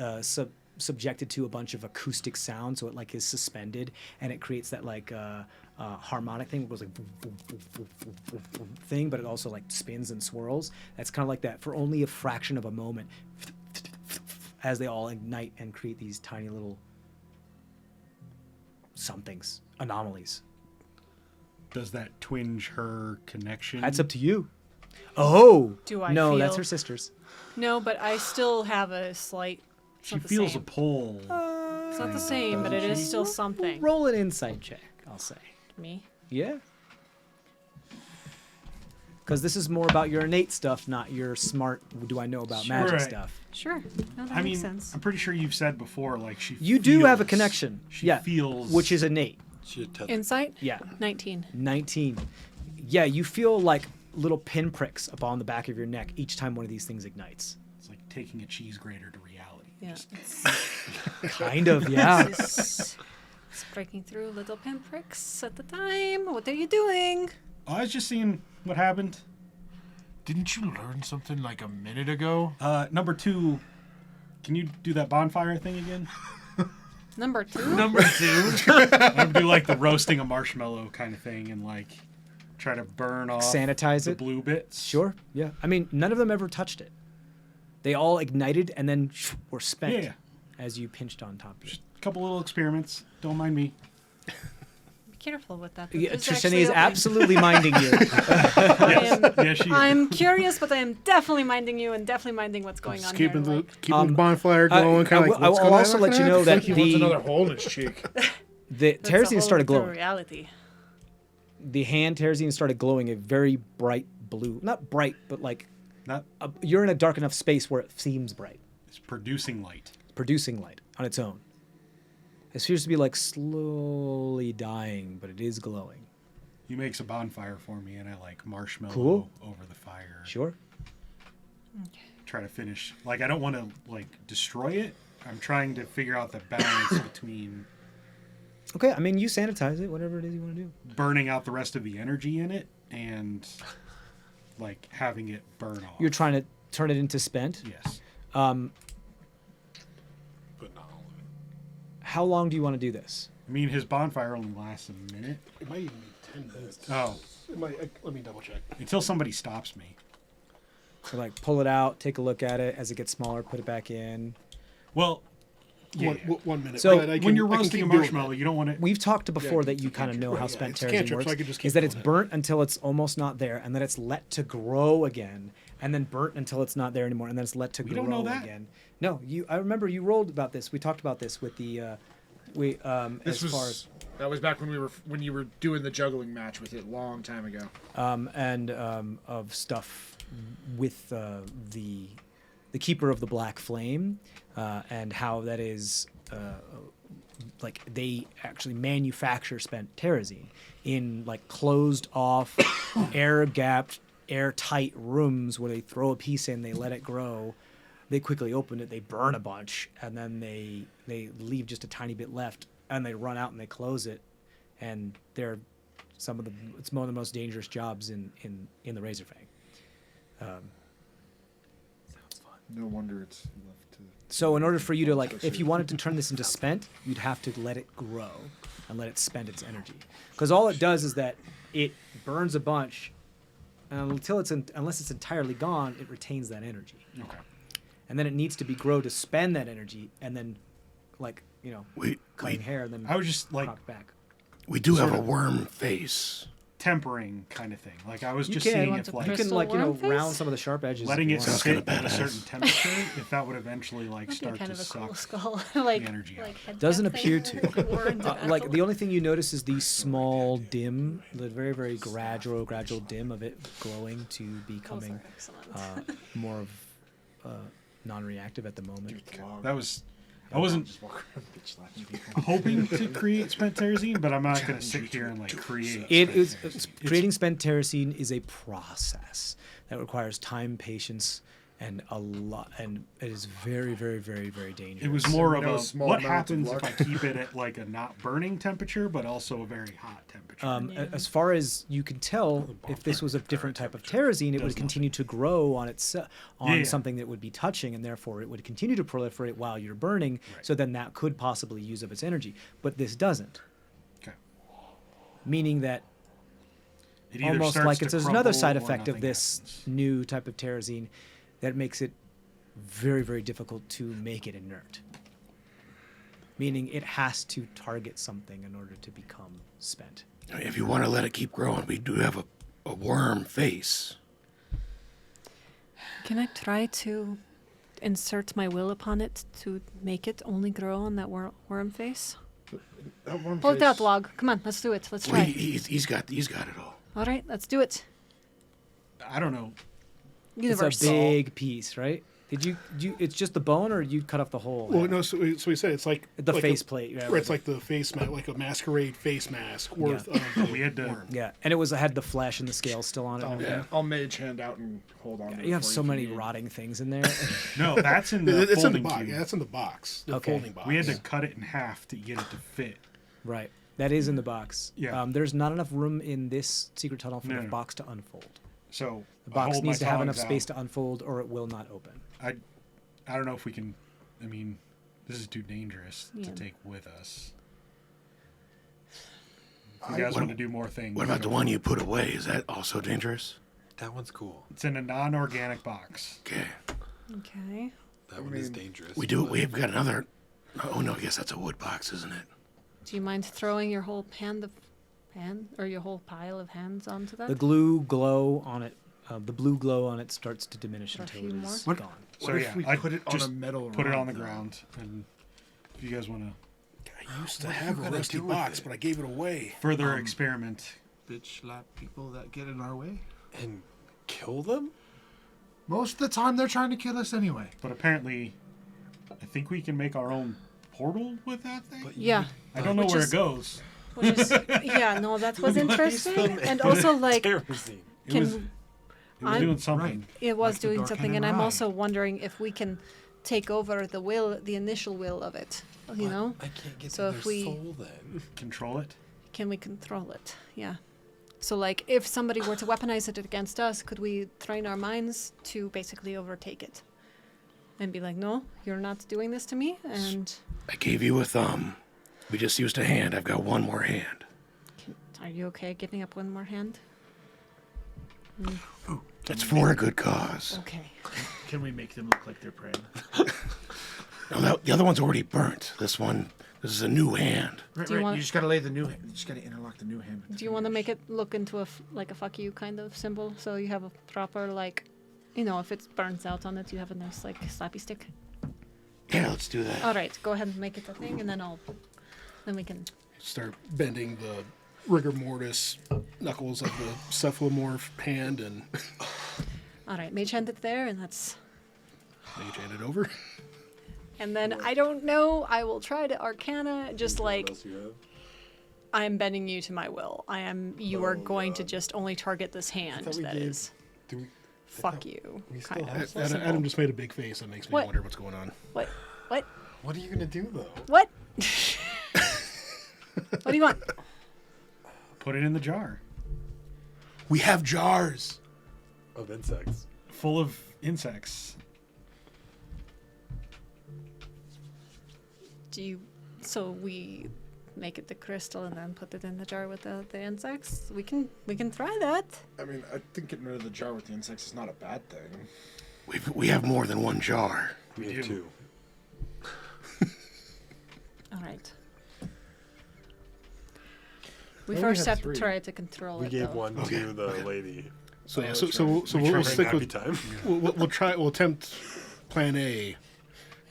S8: subjected to a bunch of acoustic sound, so it like is suspended, and it creates that like harmonic thing. It goes like thing, but it also like spins and swirls. That's kind of like that for only a fraction of a moment, as they all ignite and create these tiny little somethings, anomalies.
S2: Does that twinge her connection?
S8: That's up to you. Oh,
S3: Do I
S8: no,
S3: feel-
S8: that's her sister's.
S3: No, but I still have a slight. It's
S2: She
S3: not the
S2: feels a
S3: same.
S2: pull.
S3: It's not the same, but it is still something.
S8: Roll an insight check, I'll say.
S3: Me.
S8: Yeah. Because this is more about your innate stuff, not your smart, do I know about magic
S2: Right.
S8: stuff.
S3: Sure. No, that
S2: I
S3: makes
S2: mean,
S3: sense.
S2: I'm pretty sure you've said before, like
S8: You do have a connection.
S2: She
S8: yeah.
S2: feels,
S8: Which is innate.
S4: She had
S3: Insight.
S8: Yeah.
S3: 19.
S8: 19. Yeah, you feel like little pinpricks up on the back of your neck each time one of these things ignites.
S2: It's like taking a cheese grater to reality.
S3: Yeah.
S8: Kind of, yeah.
S3: It's breaking through little pinpricks at the time. What are you doing?
S2: I was just seeing what happened.
S7: Didn't you learn something like a minute ago?
S2: Number 2, can you do that bonfire thing again?
S3: Number 2.
S7: Number 2.
S2: I'm gonna do like the roasting a marshmallow kind of thing and like try to burn off
S8: Sanitize
S2: the
S8: it?
S2: blue bits.
S8: Sure, yeah. I mean, none of them ever touched it. They all ignited and then were spent
S2: Yeah.
S8: as you pinched on top of it.
S2: Just a couple little experiments. Don't mind me.
S3: Be careful with that.
S8: Yeah,
S3: This
S8: Trishani
S3: actually
S8: is
S3: open.
S8: absolutely minding you.
S3: I am,
S2: Yeah, she is.
S3: I'm curious, but I am definitely minding you and definitely minding what's going on
S5: Keeping
S3: here.
S5: the bonfire going, kind of like. what's
S8: I'll
S5: going
S8: also
S5: on
S8: let you know that
S7: He wants another
S8: the
S7: hole in his cheek.
S8: terrazine started glowing.
S3: Reality.
S8: The hand terrazine started glowing a very bright blue. Not bright, but like
S2: Not
S8: you're in a dark enough space where it seems bright,
S2: it's producing light.
S8: producing light on its own. It appears to be like slowly dying, but it is glowing.
S2: He makes a bonfire for me and I like marshmallow
S8: Cool.
S2: over the fire.
S8: Sure.
S2: Try to finish. Like I don't want to like destroy it. I'm trying to figure out the balance between
S8: Okay, I mean, you sanitize it, whatever it is you want to do.
S2: burning out the rest of the energy in it and like having it burn off.
S8: You're trying to turn it into spent.
S2: Yes.
S4: but not all of it.
S8: How long do you want to do this?
S2: I mean, his bonfire only lasts a minute.
S5: It might even be 10 minutes.
S2: Oh,
S5: It might, let me double check.
S2: until somebody stops me.
S8: So like pull it out, take a look at it as it gets smaller, put it back in.
S2: Well, yeah.
S5: 1 minute.
S8: So
S5: but I
S2: when
S5: can-
S2: you're
S5: I can
S2: roasting a
S5: keep doing
S2: marshmallow,
S5: that.
S2: you don't want it.
S8: We've talked before
S5: Yeah,
S8: that you kind of know how
S5: yeah,
S8: spent
S5: it's
S8: terrazine
S5: cantrip,
S8: works.
S5: so I can just keep
S8: Is that
S5: doing
S8: it's
S5: it.
S8: burnt until it's almost not there, and then it's let to grow again, and then burnt until it's not there anymore, and then it's let to
S2: We
S8: grow
S2: don't know that.
S8: again. No, I remember you rolled about this. We talked about this with the
S7: This
S8: as
S7: was
S8: far as
S7: that was back when you were doing the juggling match with it a long time ago.
S8: of stuff with the keeper of the black flame, and how that is like they actually manufacture spent terrazine in like closed off, air gapped, airtight rooms where they throw a piece in, they let it grow, they quickly open it, they burn a bunch, and then they leave just a tiny bit left, and they run out and they close it, and they're it's one of the most dangerous jobs in the Razor Fang.
S7: No wonder it's left to.
S8: So in order for you to like, if you wanted to turn this into spent, you'd have to let it grow and let it spend its energy, because all it does is that it burns a bunch, and unless it's entirely gone, it retains that energy,
S2: Okay.
S8: and then it needs to be grow to spend that energy, and then like cutting hair, and then
S2: I was just like
S8: crop back.
S5: We do have
S2: Sort
S5: a
S2: of.
S5: worm face.
S2: tempering kind of thing. Like I was
S8: You
S2: just
S8: can-
S2: seeing
S3: Want
S2: if
S3: to
S2: like
S8: You can
S3: Crystal
S8: like
S3: worm face?
S8: round some of the sharp edges.
S2: letting
S8: if
S2: it
S8: you want.
S2: sit
S5: kinda
S2: at a certain
S5: badass.
S2: temperature, if that would eventually like
S3: That'd be
S2: start
S3: kind
S2: to
S3: of a cool
S2: suck.
S3: skull. like,
S2: the energy out.
S3: like head
S8: Doesn't
S3: wrap
S8: appear
S3: thing.
S8: to.
S3: We're into
S8: Like
S3: that.
S8: the only thing you notice is the small dim, the very gradual dim of it growing to becoming
S3: Those are excellent.
S8: more of non-reactive at the moment.
S2: That was I wasn't
S7: Just walk around bitch slapping people.
S2: hoping to create spent terrazine, but I'm not going to sit here and like create.
S8: It
S2: spent
S8: is
S2: terrazine.
S8: creating spent terracine is a process that requires time, patience, and a lot, and it is very, very, very, very dangerous.
S2: It was more of
S6: No
S2: a
S6: small
S2: what
S6: amounts of
S2: happens if
S6: luck.
S2: I keep it at like a not burning temperature, but also a very hot temperature.
S8: As far as you can tell, if this was a different type of terrazine, it would continue to grow on
S2: Yeah.
S8: something that would be touching, and therefore it would continue to proliferate while you're burning.
S2: Right.
S8: So then that could possibly use up its energy, but this doesn't.
S2: Okay.
S8: Meaning that
S2: It either
S8: almost
S2: starts
S8: like
S2: to
S8: it's there's another
S2: crumble
S8: side
S2: or
S8: effect of
S2: nothing
S8: this
S2: happens.
S8: new type of terrazine that makes it very, very difficult to make it inert. Meaning it has to target something in order to become spent.
S5: If you want to let it keep growing, we do have a worm face.
S3: Can I try to insert my will upon it to make it only grow on that worm face?
S7: That one
S3: Pull it
S7: face-
S3: out, log. Come on, let's do it. Let's
S5: Well,
S3: try.
S5: he's got it all.
S3: All right, let's do it.
S2: I don't know.
S3: Universe.
S8: It's a big piece, right? Did you it's just the bone, or you cut off the whole
S5: Well,
S8: head?
S5: no, so we said it's like
S8: The
S5: like
S8: faceplate, yeah,
S5: Where it's like the face mask, like a masquerade face mask worth
S8: Yeah.
S5: of
S2: We had to-
S5: worm.
S8: Yeah, and it had the flesh and the scales still on it. and everything.
S7: I'll mage hand out and hold on. to it
S8: You have
S7: for
S8: so
S7: if
S8: many
S7: need.
S8: rotting things in there.
S2: No, that's in the
S5: It's in the
S2: folding
S5: box.
S2: cube.
S5: Yeah, that's in the box. The
S8: Okay.
S5: folding box.
S2: We had to cut it in half to get it to fit.
S8: Right. That is in the box.
S2: Yeah.
S8: There's not enough room in this secret tunnel for
S2: No,
S8: the
S2: no.
S8: box to unfold.
S2: So
S8: The
S2: I
S8: box
S2: hold
S8: needs
S2: my
S8: to have enough
S2: tongs
S8: space
S2: out.
S8: to unfold, or it will not open.
S2: I don't know if we can. I mean, this is too dangerous
S3: Yeah.
S2: to take with us. If
S7: I-
S2: you guys
S5: what-
S2: want to do more things?
S5: What about the
S2: go
S5: one
S2: for it.
S5: you put away? Is that also dangerous?
S4: That one's cool.
S2: It's in a non-organic box.
S5: Okay.
S3: Okay.
S4: That one is dangerous.
S5: We've got another. Oh no, I guess that's a wood box, isn't it?
S3: Do you mind throwing your whole or your whole pile of hands onto that?
S8: The glue glow on it, the blue glow on it starts to diminish
S3: For a
S8: until
S3: few
S8: it
S3: more?
S8: is
S7: What-
S8: gone.
S2: So
S7: What if
S2: yeah,
S7: we
S2: I
S7: put it on
S2: just
S7: a metal
S2: put it
S7: rod,
S2: on the
S7: though?
S2: ground, and if you guys want to
S5: I used to
S4: What are
S5: have
S4: you
S5: a
S4: gonna
S5: rusty
S4: do with
S5: box,
S4: it?
S5: but I gave it away.
S2: further experiment,
S9: Bitch slap people that get in our way.
S4: And kill them?
S7: Most of the time, they're trying to kill us anyway.
S2: but apparently, I think we can make our own portal with that thing.
S3: Yeah.
S2: I don't know
S3: Which
S2: where
S3: is-
S2: it goes.
S3: Which is yeah, no, that was interesting. And also like
S4: Terrazine.
S2: It was,
S3: can
S2: it was
S3: I'm-
S2: doing something.
S3: it was
S9: Like the
S3: doing
S9: Dark
S3: something,
S9: Hand
S3: and I'm
S9: Ride.
S3: also wondering if we can take over the initial will of it. You know?
S4: I can't get
S3: So
S4: to
S3: if
S4: their
S3: we-
S4: soul then.
S2: Control it.
S3: Can we control it? Yeah. So like if somebody were to weaponize it against us, could we train our minds to basically overtake it? And be like, no, you're not doing this to me, and
S5: I gave you a thumb. We just used a hand. I've got one more hand.
S3: are you okay giving up one more hand?
S5: It's for a good cause.
S3: Okay.
S9: Can we make them look like they're praying?
S5: No, the other one's already burnt. This is a new hand.
S7: Right,
S3: Do you
S7: right.
S3: want-
S7: You just gotta lay the new hand. You just gotta interlock the new hand. with the
S3: Do you want to
S7: fingers.
S3: make it look into like a fuck you kind of symbol, so you have a proper like, you know, if it burns out on it, you have a nice like slappy stick.
S5: Yeah, let's do that.
S3: All right, go ahead and make it a thing, and then we can.
S5: Start bending the rigor mortis knuckles of the cephalomorph hand and
S3: All right, mage hand it there, and that's.
S5: mage hand it over.
S3: And then I don't know. I will try to Arcana, just like
S4: What else you have?
S3: I'm bending you to my will. You are going to just only target this hand.
S4: thought we
S3: That
S4: gave-
S3: is.
S4: Do we,
S3: Fuck you.
S4: we still
S3: Kind
S4: have
S3: of.
S4: some-
S5: Adam just made a big face. That makes me
S3: What?
S5: wonder what's going on.
S3: What? What?
S4: what are you gonna do though?
S3: What? What do you want?
S2: Put it in the jar,
S5: We have jars.
S4: Of insects.
S2: full of insects.
S3: So we make it the crystal and then put it in the jar with the insects? We can try that.
S7: I mean, I think getting rid of the jar with the insects is not a bad thing.
S5: We have more than one jar.
S4: We
S2: do.
S4: have two.
S3: All right.
S7: We
S3: We
S7: only
S3: first
S7: had
S3: have to
S7: 3.
S3: try to control
S4: We
S3: it.
S4: gave
S3: though.
S4: one
S5: Okay,
S4: to the
S5: okay.
S4: lady.
S5: So yeah,
S7: that's
S5: so
S7: right.
S5: we'll
S4: During
S5: stick
S4: happy
S5: with
S4: time.
S5: we'll try we'll attempt plan A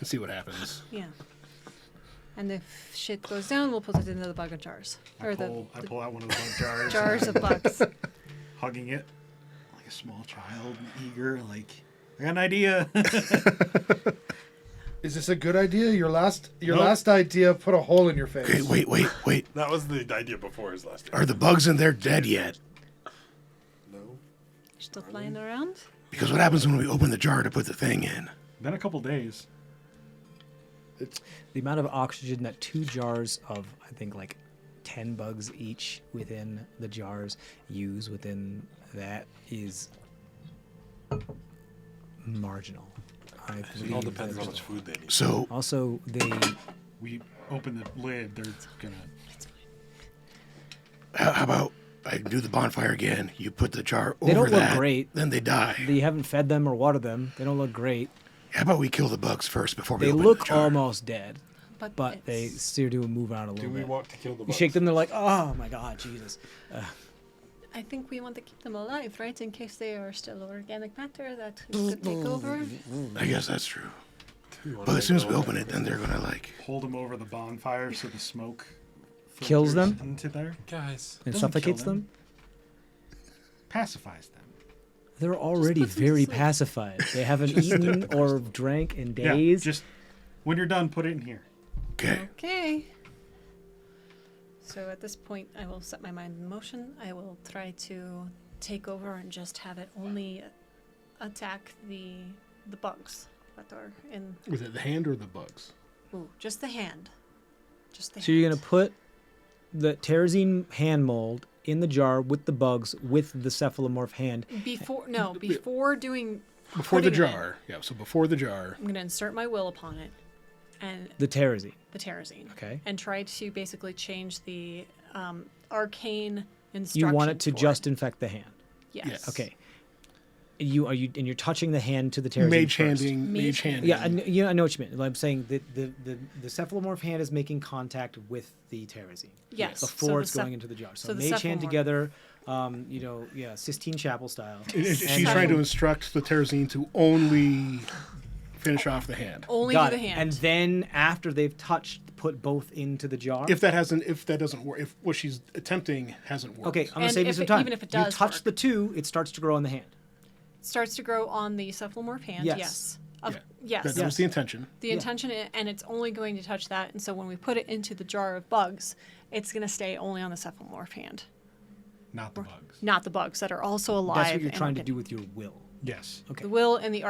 S5: and see what happens.
S3: Yeah. And if shit goes down, we'll put it into the bug jars.
S2: I pull out one of the bug jars.
S3: jars of bugs.
S2: Hugging it like a small child, eager, like I got an idea.
S5: Is this a good idea? Your last
S2: Nope.
S5: last idea put a hole in your face.
S10: Okay, wait.
S4: That was the idea before his last day.
S10: Are the bugs in there dead yet?
S4: No.
S3: Still flying around?
S10: Because what happens when we open the jar to put the thing in?
S2: Been a couple days.
S8: The amount of oxygen that 2 jars of, I think, like 10 bugs each within the jars use within that is marginal. I
S4: It
S8: believe
S4: all depends
S8: that
S4: how much food they need.
S10: So
S8: Also, they
S2: We open the lid. They're gonna.
S10: how about I do the bonfire again? You put the jar over
S8: They don't look
S10: that,
S8: great.
S10: then they die.
S8: you haven't fed them or watered them. They don't look great.
S10: How about we kill the bugs first before we
S8: They
S10: open
S8: look
S10: the jar?
S8: almost dead, but they
S3: it's-
S8: still do move out a little
S4: Do we
S8: bit.
S4: want to kill the
S8: You
S4: bugs?
S8: shake them, they're like, oh my god, Jesus.
S3: I think we want to keep them alive, right? In case they are still organic matter that could take over.
S10: I guess that's true.
S4: Do we wanna
S10: But as soon as
S4: make
S10: we
S4: all
S10: open
S4: that?
S10: it, then they're gonna like.
S2: Hold them over the bonfire so the smoke
S8: Kills
S2: filters
S8: them?
S2: into there.
S4: Guys.
S8: And
S2: Doesn't
S8: suffocates
S2: kill
S8: them.
S2: Pacifies them.
S8: They're already
S3: put them to
S8: very
S3: sleep.
S8: pacified. They haven't eaten or drank in
S2: Yeah.
S8: days.
S2: Just when you're done, put it in here.
S10: Okay.
S3: Okay. So at this point, I will set my mind in motion. I will try to take over and just have it only attack the bugs that are in.
S5: Was it the hand or the bugs?
S3: Ooh, just the hand. Just the
S8: So you're
S3: hand.
S8: gonna put the terrazine hand mold in the jar with the bugs with the cephalomorph hand.
S3: Before doing.
S5: Before the
S3: putting it in,
S5: jar. Yeah, so before the jar.
S3: I'm gonna insert my will upon it, and
S8: The terrazine.
S3: the terrazine.
S8: Okay.
S3: And try to basically change the arcane instructions.
S8: You want it to
S3: for
S8: just infect the hand.
S3: Yes.
S8: Okay. You're touching the hand to the terrazine
S5: Mage
S8: first.
S5: handing. Mage handing.
S8: Yeah, I know what you mean. I'm saying that the cephalomorph hand is making contact with the terrazine.
S3: Yes.
S8: Before
S3: so
S8: it's
S3: the
S8: going into the jar. So,
S3: so the
S8: mage hand
S3: cephalomorph-
S8: together, Sistine Chapel style.
S5: She's
S8: And-
S5: trying to instruct the Terrazine to only finish off the hand.
S3: Only
S8: Got
S3: the
S8: it.
S3: hand.
S8: And then after they've touched, put both into the jar.
S5: If that doesn't work, if what she's attempting hasn't worked.
S8: Okay, I'm gonna
S3: And
S8: save you
S3: if
S8: some
S3: it-
S8: time.
S3: even if it
S8: you
S3: does
S8: touch
S3: work.
S8: the 2, it starts to grow on the hand.
S3: starts to grow on the cephalomorph hand.
S8: Yes.
S3: Yes.
S5: Yeah.
S3: Yes.
S5: That was the intention.
S3: The intention, and it's only going to touch that. And so when we put it into the jar of bugs, it's going to stay only on the cephalomorph hand,
S2: Not the bugs.
S3: not the bugs that are also alive.
S8: That's what you're
S3: and
S8: trying to
S3: organic.
S8: do with your will.
S2: Yes.
S8: Okay.
S3: The will and the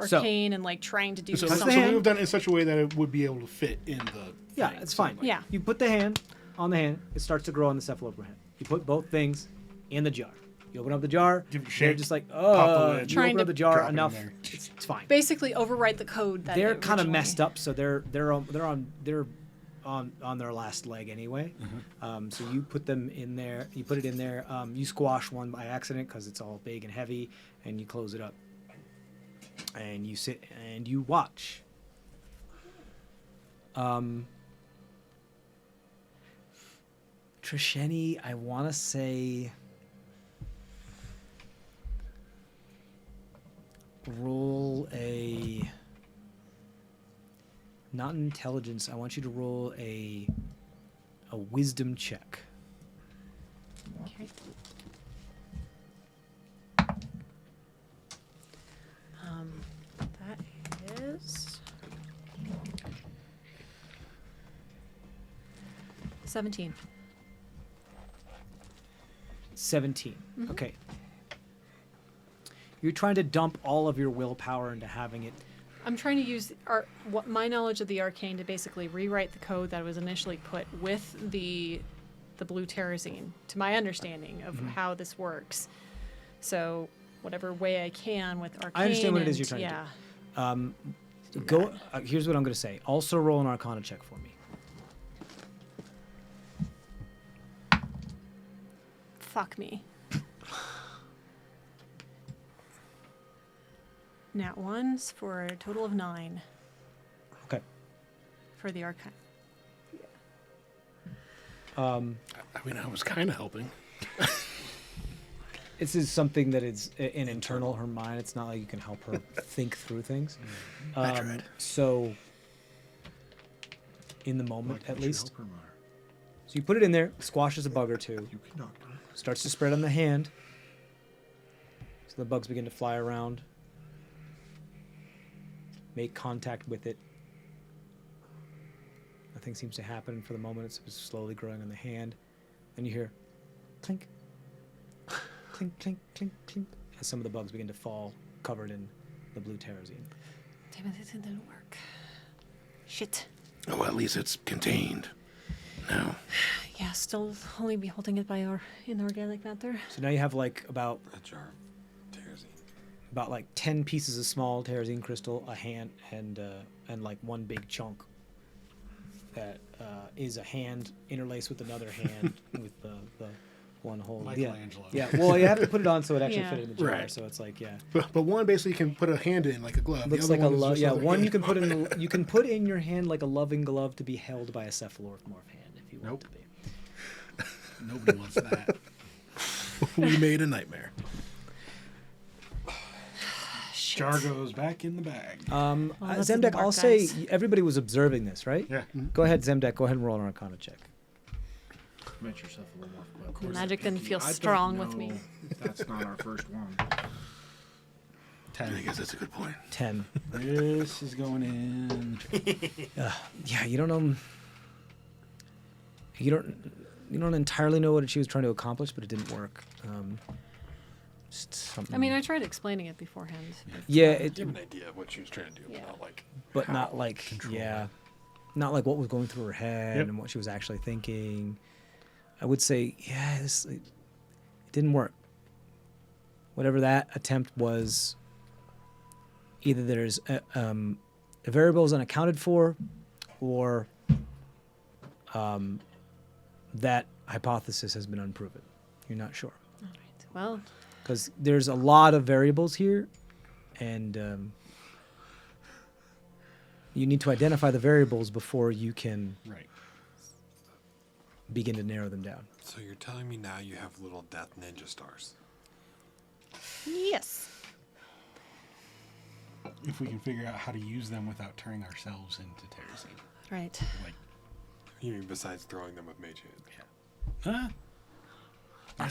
S8: So-
S3: arcane and like trying to do
S5: So,
S8: Touch the
S3: something.
S8: hand.
S5: we've done it in such a way that it would be able to fit in the.
S8: Yeah,
S5: thing.
S8: it's
S5: So,
S8: fine.
S5: like,
S3: Yeah.
S8: You put the hand on the hand, it starts to grow on the cephalomorph hand. You put both things in the jar. You open up the jar,
S2: Give it a
S8: they're
S2: shake,
S8: just like,
S2: the
S8: oh,
S2: lid,
S8: you
S3: Trying
S8: open
S3: to
S8: up the jar
S2: drop it in
S8: enough,
S2: there.
S8: it's fine.
S3: Basically, overwrite the code that
S8: They're
S3: it
S8: kind of
S3: originally-
S8: messed up, so they're on their last leg anyway. So you put them in there. You put it in there. You squash one by accident because it's all big and heavy, and you close it up. And you sit and you watch. Trisheni, I want to say roll a not intelligence. I want you to roll a wisdom check.
S3: Okay. That is 17.
S8: 17. Okay. You're trying to dump all of your willpower into having it.
S3: I'm trying to use my knowledge of the arcane to basically rewrite the code that was initially put with the blue terrazine, to my understanding of how this works. So whatever way I can with arcane.
S8: I understand what it is
S3: and-
S8: you're trying to do.
S3: yeah.
S8: Go. Here's what I'm going to say. Also roll an Arcana check for me.
S3: Fuck me. Nat ones for a total of 9
S8: Okay.
S3: for the arcane.
S5: I mean, I was kind of helping.
S8: This is something that is an internal her mind. It's not like you can help her think through things.
S5: I tried.
S8: So, in the moment,
S7: Why
S8: at
S7: can't you
S8: least.
S7: help her more?
S8: So you put it in there, squashes a bug or two,
S7: You cannot.
S8: starts to spread on the hand. So the bugs begin to fly around, make contact with it, nothing seems to happen for the moment. It's slowly growing on the hand. Then you hear clink, clink, clink, clink, clink, as some of the bugs begin to fall, covered in the blue terrazine.
S3: Damn it, it didn't work. Shit.
S10: Oh, at least it's contained. No.
S3: Yeah, still only be holding it by our inorganic matter.
S8: So now you have like about
S4: A jar of terrazine.
S8: about like 10 pieces of small terrazine crystal, a hand, and like one big chunk that is a hand interlaced with another hand with the one hole.
S2: Michelangelo.
S8: Yeah. Well, you have to put it on so it actually
S3: Yeah.
S8: fit in the jar.
S5: Right.
S8: So it's like
S5: But one basically can put a hand in like a glove.
S8: looks
S5: the
S8: like
S5: other
S8: a
S5: one is just like
S8: one you can put in you can put in your hand like a loving glove to be held by a cephalormorph hand if you want
S2: Nope.
S8: to be.
S2: Nobody wants that.
S5: We made a nightmare.
S3: Shit.
S2: Jar goes back in the bag.
S3: Well, that didn't
S8: Zemdek,
S3: work,
S8: I'll say
S3: guys.
S8: everybody was observing this, right?
S2: Yeah.
S8: Go ahead, Zemdek. Go ahead and roll an Arcana check.
S9: Make yourself a little more.
S6: Of course
S3: Magic
S6: they're
S3: didn't
S6: picky.
S3: feel
S6: I don't
S3: strong with me.
S6: know if that's not our first one.
S2: 10.
S10: I guess that's a good point.
S8: 10.
S2: This is going in.
S8: Yeah, you don't know. You don't entirely know what she was trying to accomplish, but it didn't work. Just something.
S3: I mean, I tried explaining it beforehand. but,
S8: Yeah,
S3: uh,
S8: it,
S4: You have an idea of what she was trying to do,
S3: Yeah.
S4: but not like.
S8: but
S4: how.
S8: not like not like what was going through her head
S2: Yep.
S8: and what she was actually thinking. I would say, yeah, it didn't work. Whatever that attempt was, either there's a variable is unaccounted for, or that hypothesis has been unproven. You're not sure.
S3: all right. Well,
S8: Because there's a lot of variables here, and you need to identify the variables before you can
S2: Right.
S8: begin to narrow them down.
S4: So you're telling me now you have little death ninja stars?
S3: yes.
S2: If we can figure out how to use them without turning ourselves into terrazine.
S3: Right.
S2: Like,
S4: You mean besides throwing them with mage hand?
S2: huh?
S7: I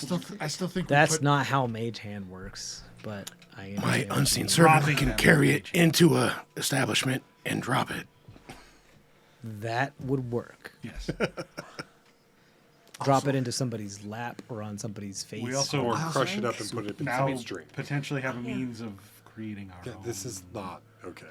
S7: still think
S8: That's not how Mage Hand works, but I
S10: My
S8: understand what
S10: unseen
S8: you
S10: servant
S2: Dropping
S10: can
S2: them
S10: carry
S2: in
S10: it into a establishment and drop it.
S8: mean. That would work.
S2: Yes.
S8: Drop it into somebody's lap or on somebody's face.
S2: We also
S4: Or crush it up and
S3: Right.
S4: put it in
S2: now
S4: somebody's drink.
S2: potentially have a
S3: Yeah.
S2: means of creating our
S4: Yeah,
S2: own.
S4: this is not okay.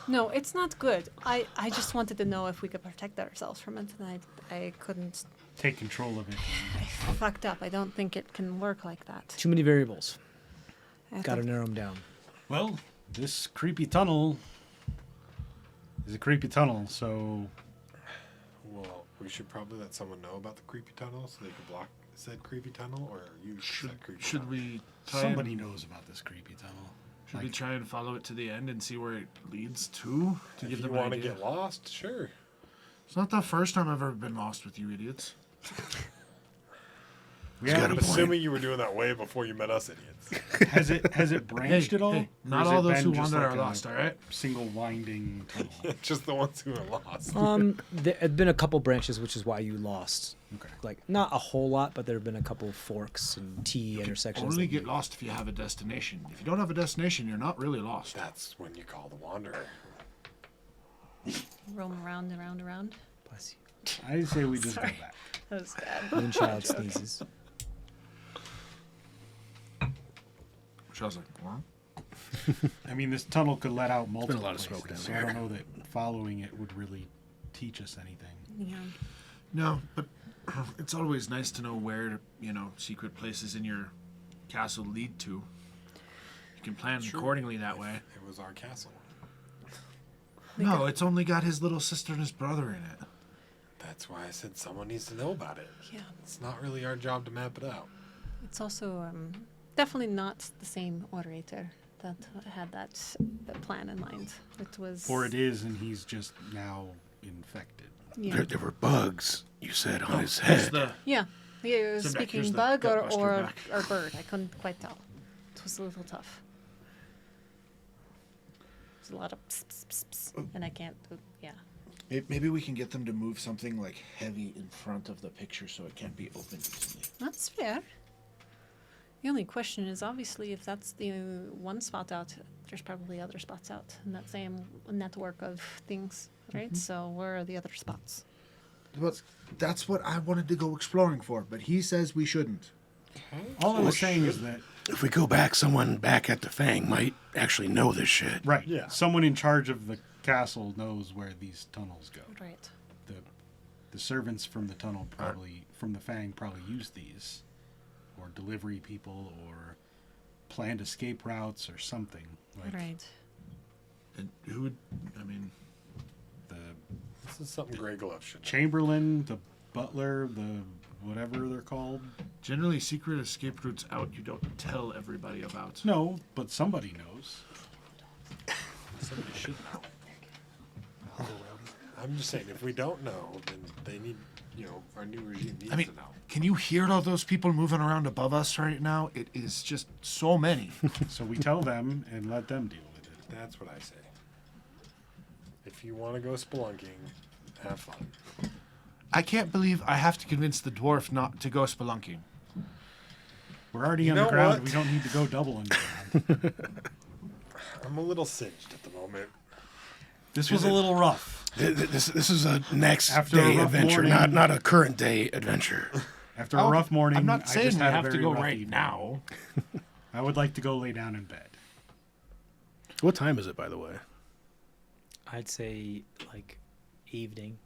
S3: No, it's not good. I just wanted to know if we could protect ourselves from it, and I couldn't.
S2: Take control of it.
S3: I fucked up. I don't think it can work like that.
S8: Too many variables.
S3: I
S8: Got to
S3: think-
S8: narrow them down.
S2: Well, this creepy tunnel is a creepy tunnel, so
S4: Well, we should probably let someone know about the creepy tunnel so they can block said creepy tunnel, or you said creepy
S9: Should
S4: tunnel.
S9: we try
S2: somebody
S9: and,
S2: knows about this creepy tunnel.
S9: should we
S2: Like,
S9: try and follow it to the end and see where it leads to
S4: If
S9: give
S4: you
S9: them an
S4: want to
S9: idea?
S4: get lost, sure.
S9: It's not the first time I've ever been lost with you idiots.
S2: we
S10: got
S2: have-
S10: a
S4: I'm
S10: point.
S4: assuming you were doing that way before you met us idiots.
S2: has it branched at all?
S9: Hey,
S2: Or
S9: not
S2: has
S9: all
S2: it
S9: those
S2: been
S9: who
S2: just
S9: wander
S2: like
S9: are
S2: a
S9: lost, all right?
S2: Single winding tunnel.
S4: Just the ones who are lost.
S8: There have been a couple branches, which is why you lost.
S2: Okay.
S8: Like, not a whole lot, but there have been a couple forks and T intersections.
S9: Only
S8: that
S9: get
S8: you-
S9: lost if you have a destination. If you don't have a destination, you're not really lost.
S4: That's when you call the wanderer.
S3: Roam around and around and around.
S8: Bless
S2: I say we just
S3: Sorry.
S2: go back.
S3: That was bad.
S8: you. Moonchild sneezes.
S9: Which I was like, what?
S2: I mean, this tunnel could let out multiple
S5: a lot of
S2: places,
S5: smoke down
S2: so
S5: there.
S2: I don't know that following it would really teach us anything.
S3: Yeah.
S9: No, but it's always nice to know where, secret places in your castle lead to. You can plan
S4: True.
S9: accordingly that way.
S4: It was our castle.
S9: No, it's only got his little sister and his brother in it.
S4: That's why I said someone needs to know about it.
S3: Yeah.
S4: It's not really our job to map it out.
S3: It's also definitely not the same orator that had that plan in mind. It was.
S2: Or it is, and he's just now infected.
S3: Yeah.
S10: There were bugs, you said, on his
S9: Here's
S10: head.
S9: the
S3: Yeah. He was
S9: Send back,
S3: speaking
S9: here's the
S3: bug or,
S9: gutbuster
S3: or,
S9: back.
S3: or bird. I couldn't quite tell. It was a little tough. There's a lot of pss, pss, pss, pss, and I can't. Yeah.
S7: Maybe we can get them to move something like heavy in front of the picture so it can't be opened easily.
S3: That's fair. The only question is obviously if that's the one spot out, there's probably other spots out in that same network of things, right? So where are the other spots?
S7: But that's what I wanted to go exploring for. But he says we shouldn't.
S2: All I was saying is that
S10: If we go back, someone back at the Fang might actually know this shit.
S2: right,
S4: Yeah.
S2: someone in charge of the castle knows where these tunnels go.
S3: Right.
S2: The servants from the tunnel from the Fang probably use these, or delivery people, or planned escape routes, or something. Like
S3: Right.
S9: And who would? I mean,
S2: the
S4: This is something Grey Glove should know.
S2: Chamberlain, the butler, the whatever they're called.
S9: generally, secret escape routes out you don't tell everybody about.
S2: No, but somebody knows. Somebody should know.
S4: I'm just saying, if we don't know, then they need, our new regime needs
S7: I mean,
S4: to know.
S7: can you hear all those people moving around above us right now? It is just so many.
S2: So we tell them and let them deal with it.
S4: That's what I say. If you want to go spelunking, have fun.
S7: I can't believe I have to convince the dwarf not to go spelunking.
S2: We're already
S4: You
S2: on the
S4: know
S2: ground.
S4: what?
S2: We don't need to go double underground.
S4: I'm a little singed at the moment.
S2: This was a little rough.
S10: This is a next
S2: After a
S10: day
S2: rough
S10: adventure,
S2: morning.
S10: not a current day adventure.
S2: After a rough morning,
S7: I'm not saying
S2: I just
S7: we
S2: had a
S7: have to
S2: very
S7: go
S2: rough
S7: right
S2: evening.
S7: now.
S2: I would like to go lay down in bed.
S10: What time is it, by the way?
S8: I'd say like evening.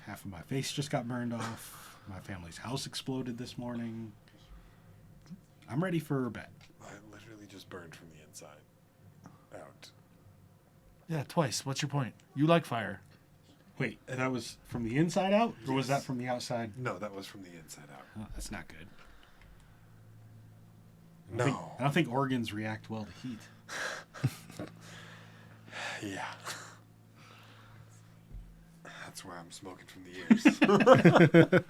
S2: Half of my face just got burned off. My family's house exploded this morning. I'm ready for bed.
S4: I literally just burned from the inside out.
S7: Yeah, twice. What's your point? You like fire.
S2: Wait, that was from the inside out, or was that from the outside?
S4: No, that was from the inside out.
S2: Oh, that's not good.
S4: No.
S2: I don't think organs react well to heat.
S4: Yeah. That's where I'm smoking from the ears.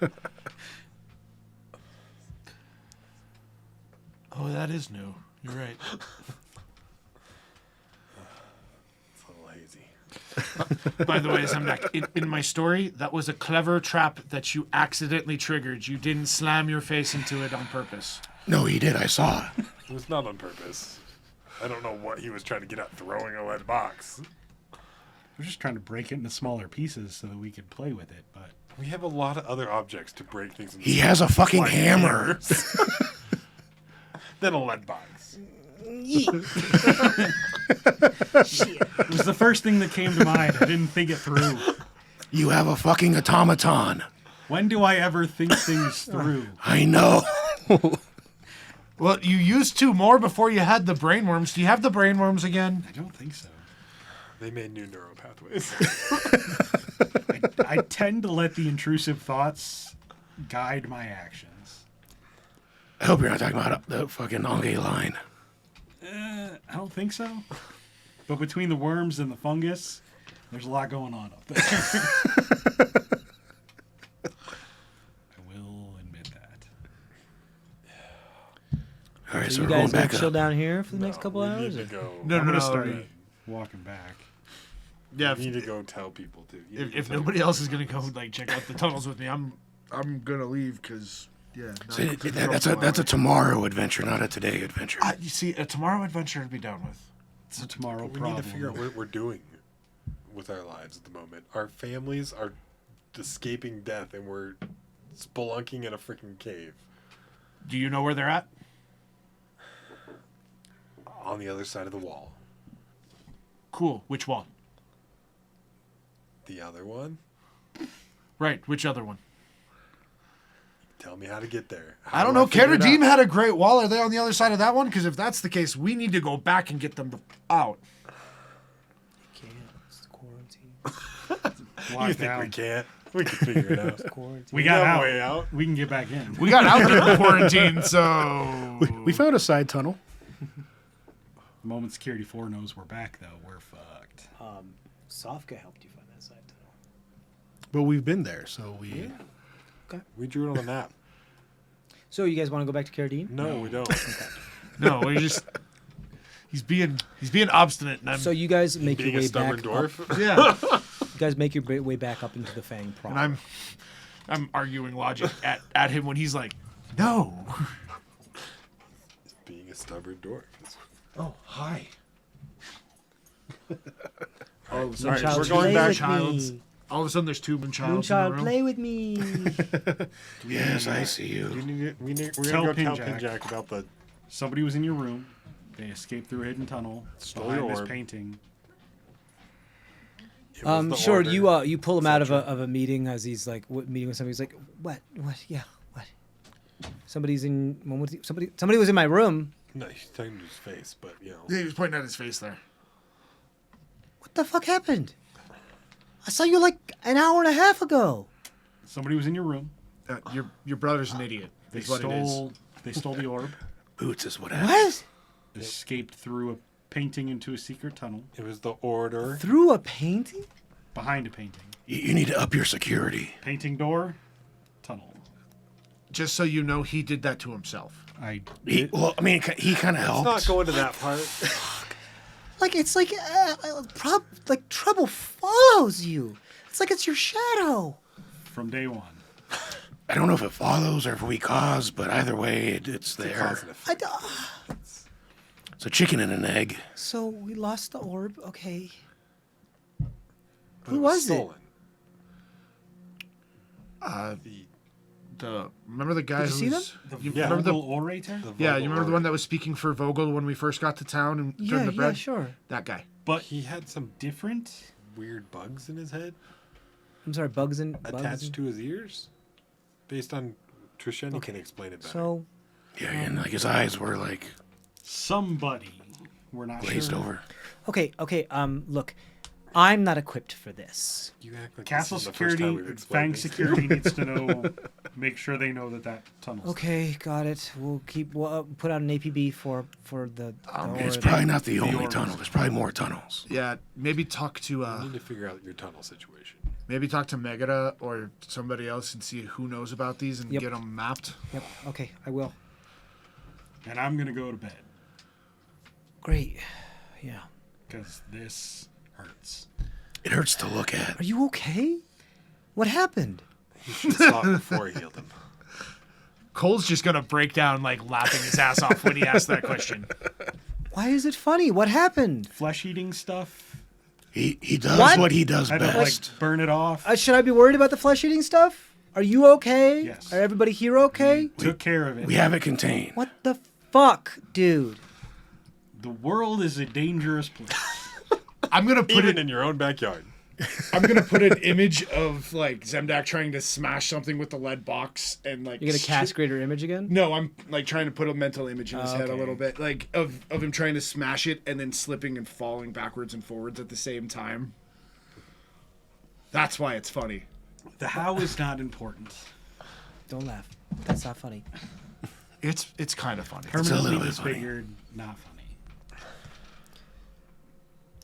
S7: Oh, that is new. You're right.
S4: It's a little hazy.
S7: By the way, Zemnak, in my story, that was a clever trap that you accidentally triggered. You didn't slam your face into it on purpose.
S10: No, he did. I saw.
S4: It was not on purpose. I don't know what he was trying to get at throwing a lead box.
S2: We're just trying to break it into smaller pieces so that we could play with it, but
S4: We have a lot of other objects to break things into.
S10: He has a fucking
S4: Like
S10: hammer.
S4: hammers. Then a lead box.
S2: it was the first thing that came to mind. I didn't think it through.
S10: You have a fucking automaton.
S2: When do I ever think things through?
S10: I know.
S7: Well, you used two more before you had the brainworms. Do you have the brainworms again?
S2: I don't think so.
S4: They made new neural pathways.
S2: I tend to let the intrusive thoughts guide my actions.
S10: I hope you're not talking about the fucking Angé line.
S2: I don't think so. But between the worms and the fungus, there's a lot going on up there. I will admit that.
S10: All right,
S8: So
S10: so
S8: you
S10: we're going
S8: guys gonna
S10: back
S8: chill
S10: up.
S8: down here for the next couple
S4: we
S8: hours?
S4: Need
S8: Or?
S4: to go.
S7: No,
S2: I'm
S7: no,
S2: gonna
S7: no.
S2: start walking back.
S7: Yeah,
S4: You need to go tell people too. You need to
S7: if
S4: tell
S7: nobody else is gonna go like check out the tunnels with me, I'm gonna leave because
S10: So that's a tomorrow adventure, not a today adventure.
S7: You see, a tomorrow adventure to be down with.
S2: It's a tomorrow
S4: We
S2: problem.
S4: need to figure out what we're doing with our lives at the moment. Our families are escaping death, and we're spelunking in a freaking cave
S7: Do you know where they're at?
S4: on the other side of the wall.
S7: Cool. Which wall?
S4: The other one?
S7: Right. Which other one?
S4: Tell me how to get there.
S7: I don't know. Carradine had a great wall. Are they on the other side of that one? Because if that's the case, we need to go back and get them out.
S8: You can't. It's quarantine.
S2: Locked
S4: You think
S2: down.
S4: we can't? We can figure it out.
S8: Quarantine.
S2: We got
S4: have a
S2: out.
S4: way out.
S2: We can get back in.
S7: We got out during quarantine, so
S5: We found a side tunnel.
S2: The moment Security 4 knows we're back, though, we're fucked.
S8: Sofka helped you find that side tunnel.
S5: But we've been there, so we.
S4: We drew it on the map.
S8: So you guys want to go back to Carradine?
S4: No, we don't.
S7: no, we're just. He's being obstinate, and I'm.
S8: So you guys make
S4: Being
S8: your
S4: a
S8: way
S4: stubborn
S8: back.
S4: dwarf.
S7: yeah,
S8: You guys make your way back up into the Fang proper.
S7: and I'm arguing logic at him when he's like, no.
S4: Being a stubborn dwarf.
S10: Oh, hi.
S6: All of a
S9: All
S6: sudden,
S9: right,
S8: Moonchild,
S9: we're going
S8: play
S9: back.
S8: with
S9: Childs.
S8: me.
S9: All of a sudden, there's two Moonchilds in the
S8: Moonchild,
S9: room.
S8: play with me.
S10: Yes, I see you.
S4: We're
S2: Tell
S4: gonna go tell
S2: Pinjack.
S4: Pinjack about the.
S2: Somebody was in your room. They escaped through a hidden tunnel.
S4: Stole
S2: behind
S4: your
S2: this
S4: orb.
S2: painting.
S4: It was the
S8: Sure.
S4: order.
S8: You pull him out of
S4: etc.
S8: a meeting as he's like meeting with somebody. He's like, what? Yeah, what? Somebody was in my room.
S4: No, he's talking to his face, but you know.
S9: Yeah, he was pointing at his face there.
S8: What the fuck happened? I saw you like an hour and a half ago.
S2: Somebody was in your room.
S9: Your brother's an idiot.
S2: They
S9: Is what it is.
S2: stole. They stole the orb.
S10: Boots is what happened.
S8: What?
S2: Escaped through a painting into a secret tunnel.
S4: It was the order.
S8: Through a painting?
S2: Behind a painting.
S10: You need to up your security.
S2: Painting door. Tunnel.
S9: Just so you know, he did that to himself.
S2: I.
S10: He kind of helped.
S4: Let's not go into that part.
S8: Like it's like trouble follows you. It's like it's your shadow.
S2: From day one.
S10: I don't know if it follows or if we cause, but either way, it's there.
S4: Cause and effect.
S10: It's a chicken and an egg.
S8: So we lost the orb. Okay.
S4: But
S8: Who
S4: it
S8: was it?
S4: stolen.
S9: Remember the guy
S8: Did you see
S9: who's
S8: them?
S9: you
S2: Yeah.
S9: remember the
S2: orator.
S9: yeah, you remember the one that was speaking for Vogel when we first got to town and
S8: Yeah,
S9: turned the
S8: yeah,
S9: bread?
S8: sure.
S9: That guy.
S2: But
S4: He had some
S2: different.
S4: weird bugs in his head
S8: I'm sorry, bugs and
S4: attached to his ears. Based on Trisheni can explain it better.
S8: So
S10: Yeah, and like his eyes were like
S2: Somebody. We're not
S10: glazed
S2: sure.
S10: over.
S8: okay. Look, I'm not equipped for this.
S4: you act like
S2: Castle
S4: this is the first time
S2: security,
S4: we've explained
S2: Fang
S4: things.
S2: security needs to know, make sure they know that tunnel's
S8: Okay, got it. We'll put out an APB for the.
S10: It's
S8: orb.
S10: probably not the only
S2: orb.
S10: tunnel. There's probably more tunnels.
S9: Yeah, maybe talk to
S4: You need to figure out your tunnel situation.
S9: maybe talk to Megara or somebody else and see who knows about these and
S8: Yep.
S9: get them mapped.
S8: Yep. Okay, I will.
S2: And I'm gonna go to bed
S8: Great. Yeah.
S2: because this hurts.
S10: It hurts to look at.
S8: Are you okay? What happened?
S4: He should have stopped before he healed him.
S9: Cole's just gonna break down like laughing his ass off when he asks that question.
S8: Why is it funny? What happened?
S2: Flesh eating stuff.
S10: He does
S8: What?
S10: what he does
S2: I don't
S10: best.
S2: like burn it off.
S8: Should I be worried about the flesh eating stuff? Are you okay?
S2: Yes.
S8: Are everybody here okay?
S2: Took care of it.
S10: We have it contained.
S8: What the fuck, dude?
S2: The world is a dangerous place.
S9: I'm gonna put
S4: Even
S9: it
S4: in your own backyard.
S6: I'm gonna put an image of like Zemdak trying to smash something with the lead box and like
S8: You're gonna cast greater image again?
S6: No, I'm like trying to put a mental image in his head a
S8: Okay.
S6: little bit, like of him trying to smash it and then slipping and falling backwards and forwards at the same time. That's why it's funny.
S2: The how is not important.
S8: Don't laugh. That's not funny.
S9: it's kind of funny.
S10: a
S2: Permanently
S10: little bit funny.
S2: disfigured, not funny.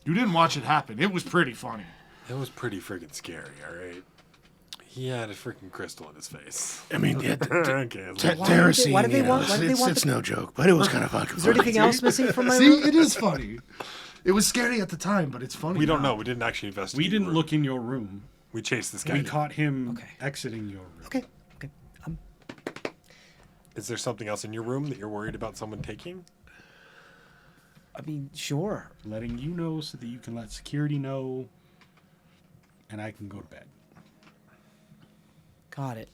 S9: You didn't watch it happen. It was pretty funny.
S4: It was pretty freaking scary, alright? He had a freaking crystal in his face.
S10: I mean, yeah,
S4: Okay, it's like-
S10: Terracine,
S8: why did they
S10: you know,
S8: want- why did they want
S10: it's
S8: the-
S10: no joke, but it was kind of fucking
S8: Is there
S10: funny.
S8: anything else missing from my
S9: See,
S8: room?
S9: it is funny. It was scary at the time, but it's funny.
S4: we don't
S9: now.
S4: know. We didn't actually investigate.
S2: We didn't
S4: your room.
S2: look in your room.
S4: We chased this guy.
S2: We
S4: down.
S2: caught him
S8: Okay.
S2: exiting your room.
S8: Okay.
S4: Is there something else in your room that you're worried about someone taking?
S8: I mean, sure.
S2: Letting you know so that you can let security know, and I can go to bed.
S8: Got it.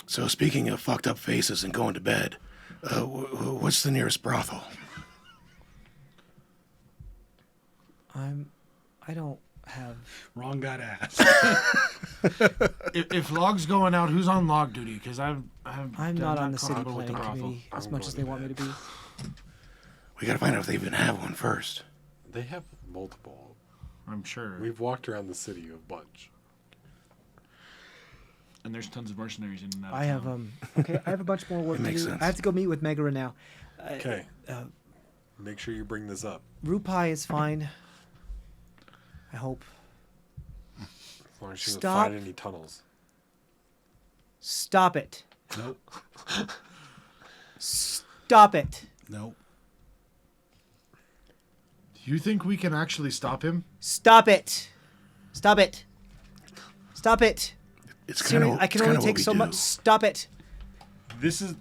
S10: So speaking of fucked up faces and going to bed, what's the nearest brothel?
S8: I don't have.
S2: Wrong guy to ask.
S9: If Log's going out, who's on log duty? Because I'm
S8: not on the city
S9: comfortable with
S8: planning
S9: the brothel.
S8: committee as
S4: I'm
S8: much as they
S4: going
S8: want
S4: to
S8: me to be.
S10: We gotta find out if they even have one first.
S4: They have multiple.
S9: I'm sure.
S4: We've walked around the city a bunch.
S9: And there's tons of mercenaries in that.
S8: I have Okay, I have a bunch more work
S10: It
S8: to
S10: makes
S8: do.
S10: sense.
S8: I have to go meet with Megara now.
S4: Okay. Make sure you bring this up.
S8: Rupai is fine. I hope.
S4: As long as she doesn't
S8: Stop.
S4: find any tunnels.
S8: Stop it.
S2: Nope.
S8: Stop it.
S2: Nope.
S9: Do you think we can actually stop him?
S8: Stop it. Stop it. Stop it.
S10: It's kind
S8: Seriously,
S10: of
S8: I can only take so much. Stop it.
S2: This is.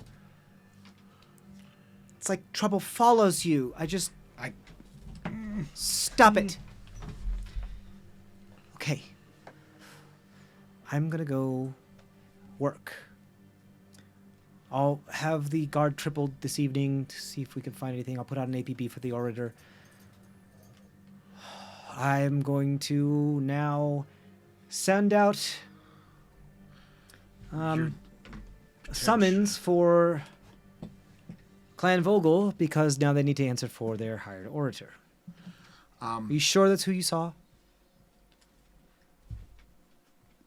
S8: It's like trouble follows you. Stop it. Okay. I'm gonna go work. I'll have the guard tripled this evening to see if we can find anything. I'll put out an APB for the orator. I'm going to now send out summons for Clan Vogel because now they need to answer for their hired orator. Are you sure that's who you saw?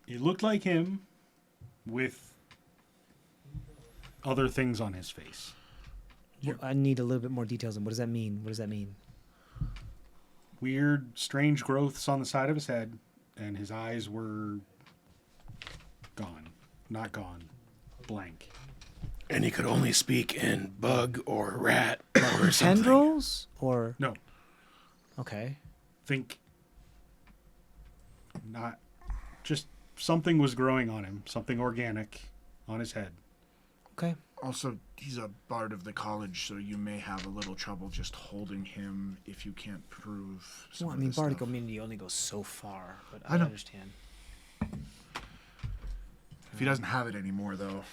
S2: It looked like him with other things on his face.
S8: Well, I need a little bit more details. And what does that mean? What does that mean?
S2: Weird, strange growths on the side of his head, and his eyes were gone. Not gone. Blank.
S10: And he could only speak in bug or rat or something.
S8: Tendrils? Or...
S2: No.
S8: Okay.
S2: Think not just something was growing on him, something organic on his head.
S8: Okay.
S6: Also, he's a bard of the college, so you may have a little trouble just holding him if you can't prove some
S8: Well, I
S6: of
S8: mean,
S6: this
S8: bardic
S6: stuff.
S8: immunity only goes so far, but
S6: I
S8: I
S6: know.
S8: understand.
S6: If he doesn't have it anymore, though.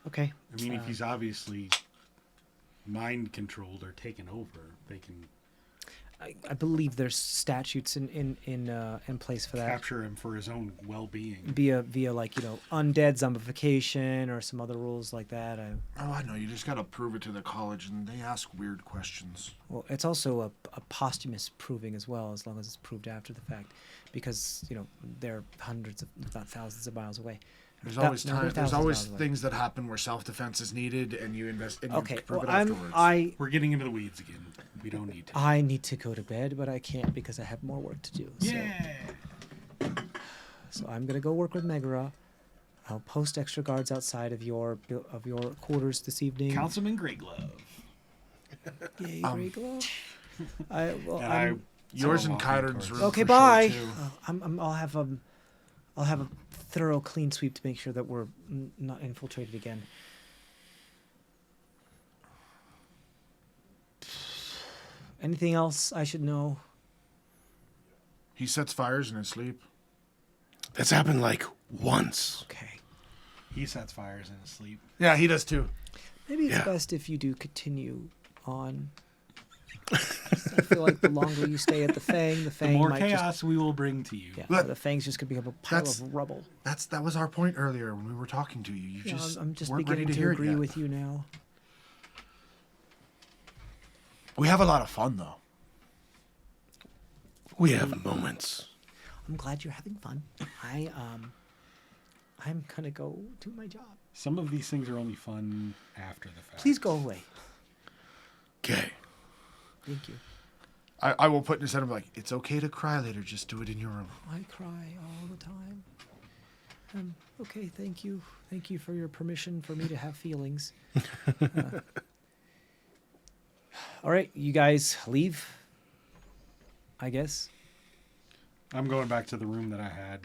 S8: Okay.
S2: I mean, if he's obviously mind controlled or taken over, they can
S8: I believe there's statutes in place for that.
S2: capture him for his own well-being.
S8: Via like, undead zombification or some other rules like that.
S6: Oh, I know. You just gotta prove it to the college, and they ask weird questions.
S8: Well, it's also a posthumous proving as well, as long as it's proved after the fact, because they're hundreds of, if not thousands of miles away.
S6: There's
S8: Thou-
S6: always
S8: no,
S6: time.
S8: they're
S6: There's
S8: thousands of
S6: always
S8: miles away.
S6: things that happen where self-defense is needed, and you invest. And
S8: Okay.
S6: you prove
S8: Well,
S6: it afterwards.
S2: We're getting into the weeds again. We don't need to.
S8: I need to go to bed, but I can't because I have more work to do. So I'm gonna go work with Megara. I'll post extra guards outside of your quarters this evening.
S2: Councilman Greyglove.
S8: Yay, Grey Glove.
S2: And I
S6: Yours
S2: I'll
S6: and
S2: walk in
S6: Kyron's
S2: towards-
S6: room.
S8: Okay,
S6: for
S8: bye.
S6: sure, too.
S8: I'll have a thorough clean sweep to make sure that we're not infiltrated again. Anything else I should know?
S6: He sets fires in his sleep.
S10: That's happened like once.
S8: Okay.
S2: He sets fires in his sleep.
S6: Yeah, he does too.
S8: Maybe it's
S10: Yeah.
S8: best if you do continue on. I feel like the longer you stay at the Fang
S2: The more
S8: might
S2: chaos we will bring to you.
S8: just...
S6: Look,
S8: the Fang's just going to become a pile
S6: that's-
S8: of rubble.
S6: That was our point earlier when we were talking to you. You
S8: Yeah,
S6: just
S8: I'm just
S6: weren't ready
S8: beginning
S6: to
S8: to
S6: hear it
S8: agree
S6: yet.
S8: with you now.
S6: We have a lot of fun though.
S10: We have moments.
S8: I'm glad you're having fun. I'm going to go do my job.
S2: Some of these things are only fun after the fact.
S8: Please go away.
S10: Okay.
S8: Thank you.
S6: I will put in his head and be like, it's okay to cry later. Just do it in your room.
S8: I cry all the time. Okay, thank you. Thank you for your permission for me to have feelings. All right, you guys leave, I guess.
S2: I'm going back to the room that I had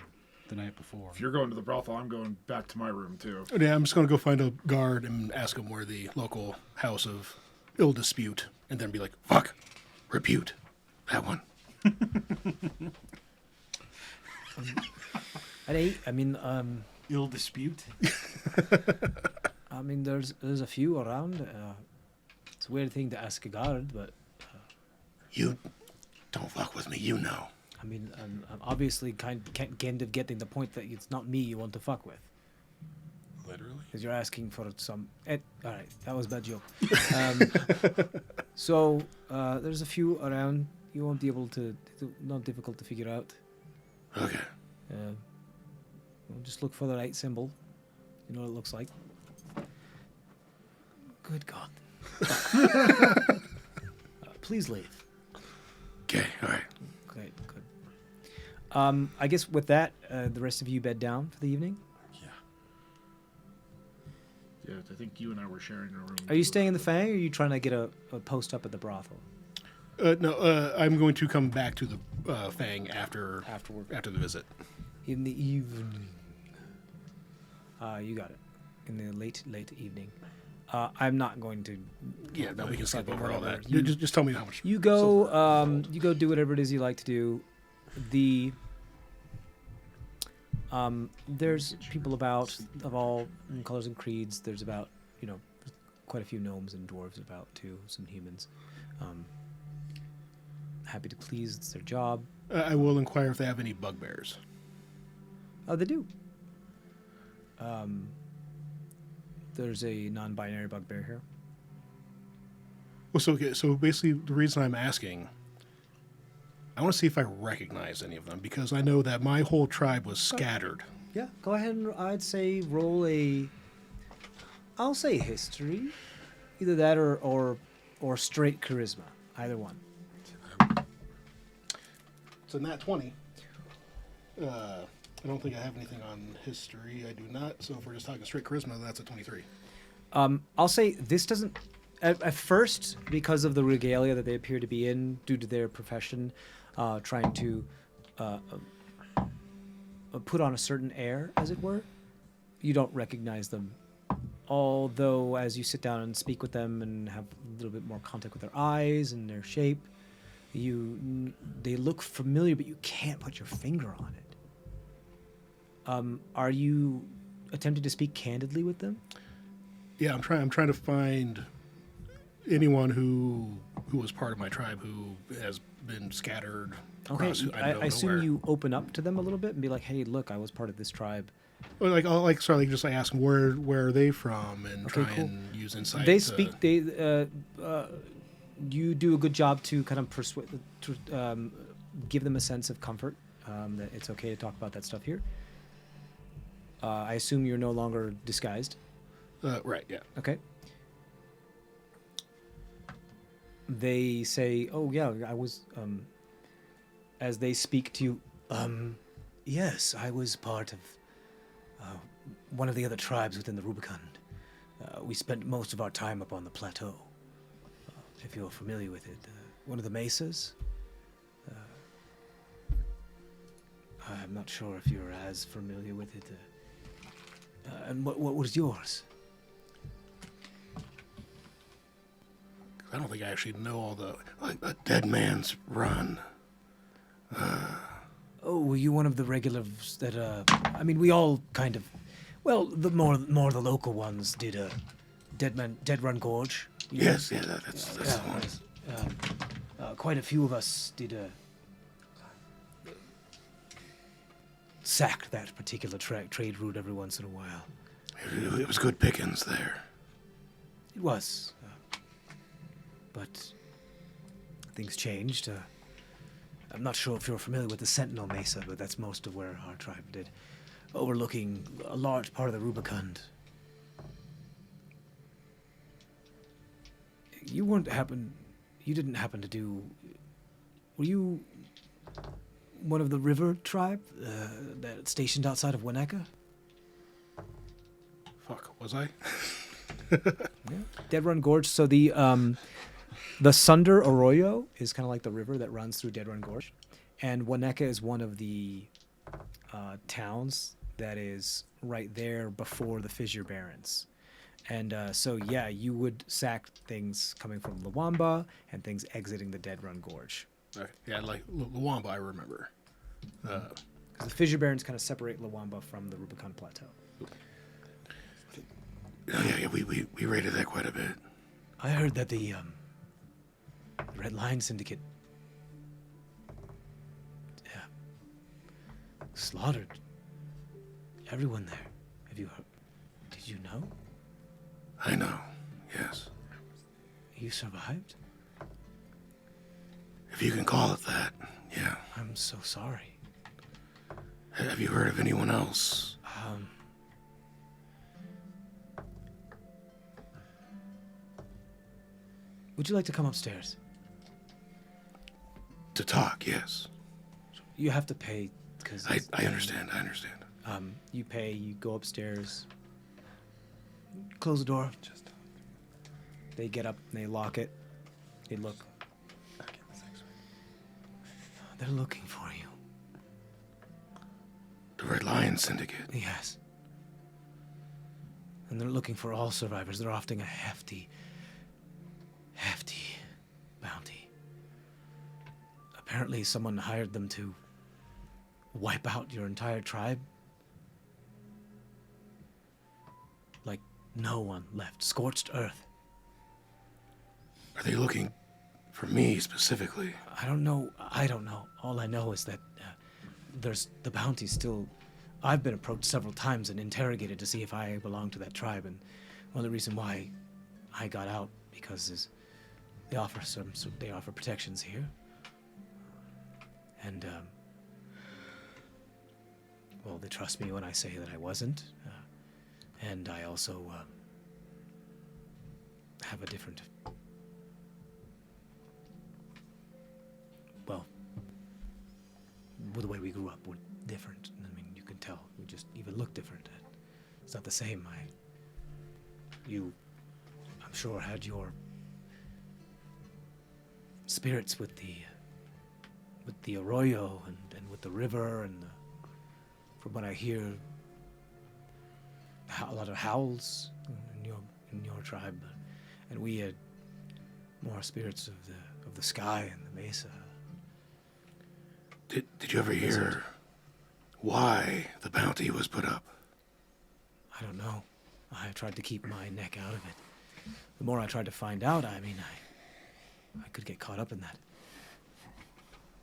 S2: the night before.
S6: If you're going to the brothel, I'm going back to my room too.
S5: Yeah, I'm just going to go find a guard and ask him where the local house of ill dispute, and then be like,
S10: Fuck. Repute. That one.
S2: Ill dispute.
S8: There's a few around. It's a weird thing to ask a guard, but
S10: You don't fuck with me, you know.
S8: I'm obviously kind of getting the point that it's not me you want to fuck with.
S4: Literally.
S8: Because you're asking for some... all right, that was a bad joke. So, there's a few around. You won't be able to... Not difficult to figure out.
S10: Okay.
S8: Just look for the right symbol. You know what it looks like. Good God. Please leave.
S10: Okay, all right.
S8: Okay, good. I guess with that, the rest of you bed down for the evening.
S6: Yeah, I think you and I were sharing a room.
S8: Are you staying in the Fang, or are you trying to get a post up at the brothel?
S5: no, I'm going to come back to the Fang after the visit.
S8: In the evening. You got it. In the late evening. I'm not going to.
S5: Yeah, no, we can skip
S8: fucking
S5: over all
S8: whatever.
S5: that.
S8: You,
S5: Just tell me how much.
S8: you go. You go do whatever it is you like to do. There's people about of all colors and creeds. There's about quite a few gnomes and dwarves about too. Some humans. Happy to please. It's their job.
S5: I will inquire if they have any bugbears.
S8: Oh, they do. There's a non-binary bugbear here.
S5: Well, so basically, the reason I'm asking, I want to see if I recognize any of them because I know that my whole tribe was scattered.
S8: Yeah, go ahead and I'd say roll a. I'll say history, either that or straight charisma, either one.
S5: So nat 20. I don't think I have anything on history. I do not. So if we're just talking straight charisma, that's a 23.
S8: I'll say this doesn't. At first, because of the regalia that they appear to be in, due to their profession, trying to put on a certain air, as it were, you don't recognize them. Although, as you sit down and speak with them and have a little bit more contact with their eyes and their shape, they look familiar, but you can't put your finger on it. Are you attempting to speak candidly with them?
S5: Yeah, I'm trying to find anyone who was part of my tribe who has been scattered.
S8: Okay,
S5: across,
S8: I assume
S5: nowhere.
S8: you open up to them a little bit and be like, "Hey, look, I was part of this tribe."
S5: Or just ask them where are they from and
S8: Okay,
S5: try
S8: cool.
S5: and use insight.
S8: They
S5: to-
S8: speak. You do a good job to kind of give them a sense of comfort that it's okay to talk about that stuff here. I assume you're no longer disguised.
S5: Right. Yeah.
S8: Okay. They say, "Oh yeah, I was." As they speak to you, yes, I was part of one of the other tribes within the Rubicon. We spent most of our time up on the plateau. If you're familiar with it, one of the mesas. I'm not sure if you're as familiar with it. And what was yours?
S5: I don't think I actually know all the.
S10: A dead man's run.
S8: Oh, were you one of the regulars that? I mean, we all kind of. Well, the more the local ones did Dead Run Gorge.
S10: Yes, yeah, that's the one.
S8: Quite a few of us did sack that particular trade route every once in a while.
S10: It was good pickings there.
S8: It was, but things changed. I'm not sure if you're familiar with the Sentinel Mesa, but that's most of where our tribe did, overlooking a large part of the Rubicon. You didn't happen to do. Were you one of the river tribe that stationed outside of Winnetka?
S5: Fuck, was I?
S8: Yeah. Dead Run Gorge. So the Sunder Arroyo is kind of like the river that runs through Dead Run Gorge, and Winnetka is one of the towns that is right there before the Fissure Barrens. And so, yeah, you would sack things coming from Luamba and things exiting the Dead Run Gorge.
S5: Okay. Yeah, like Luamba, I remember.
S8: Because the Fissure Barrens kind of separate Luamba from the Rubicon Plateau.
S10: Yeah, we raided that quite a bit.
S8: I heard that the Red Lion Syndicate slaughtered everyone there. Have you heard? Did you know?
S10: I know, yes.
S8: You survived?
S10: If you can call it that, yeah.
S8: I'm so sorry.
S10: Have you heard of anyone else?
S8: Would you like to come upstairs?
S10: To talk, yes.
S8: You have to pay because
S10: I understand.
S8: you pay. You go upstairs. Close the door. They get up and they lock it. They look. They're looking for you.
S10: The Red Lion Syndicate.
S8: Yes. and they're looking for all survivors. They're offering a hefty bounty. Apparently someone hired them to wipe out your entire tribe. Like, no one left. Scorched earth.
S10: Are they looking for me specifically?
S8: I don't know. All I know is that there's the bounty still. I've been approached several times and interrogated to see if I belong to that tribe, and one of the reasons why I got out because they offer protections here, and well, they trust me when I say that I wasn't, and I also have a different. Well, the way we grew up, we're different. I mean, you can tell. We just even look different. It's not the same. I'm sure, had your spirits with the arroyo and with the river, and from what I hear, a lot of howls in your tribe, and we had more spirits of the sky and the mesa.
S10: Did you ever hear why the bounty was put up?
S8: I don't know. I tried to keep my neck out of it. The more I tried to find out, I could get caught up in that.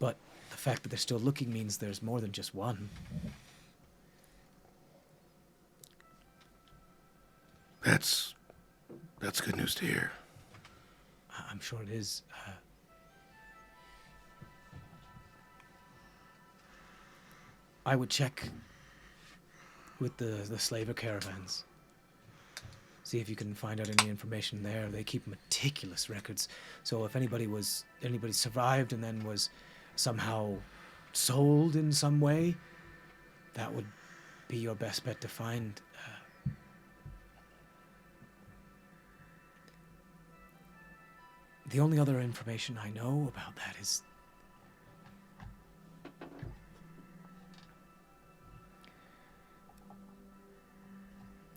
S8: But the fact that they're still looking means there's more than just one.
S10: That's good news to hear.
S8: I'm sure it is. I would check with the slaver caravans. See if you can find out any information there. They keep meticulous records. So if anybody survived and then was somehow sold in some way, that would be your best bet to find. The only other information I know about that is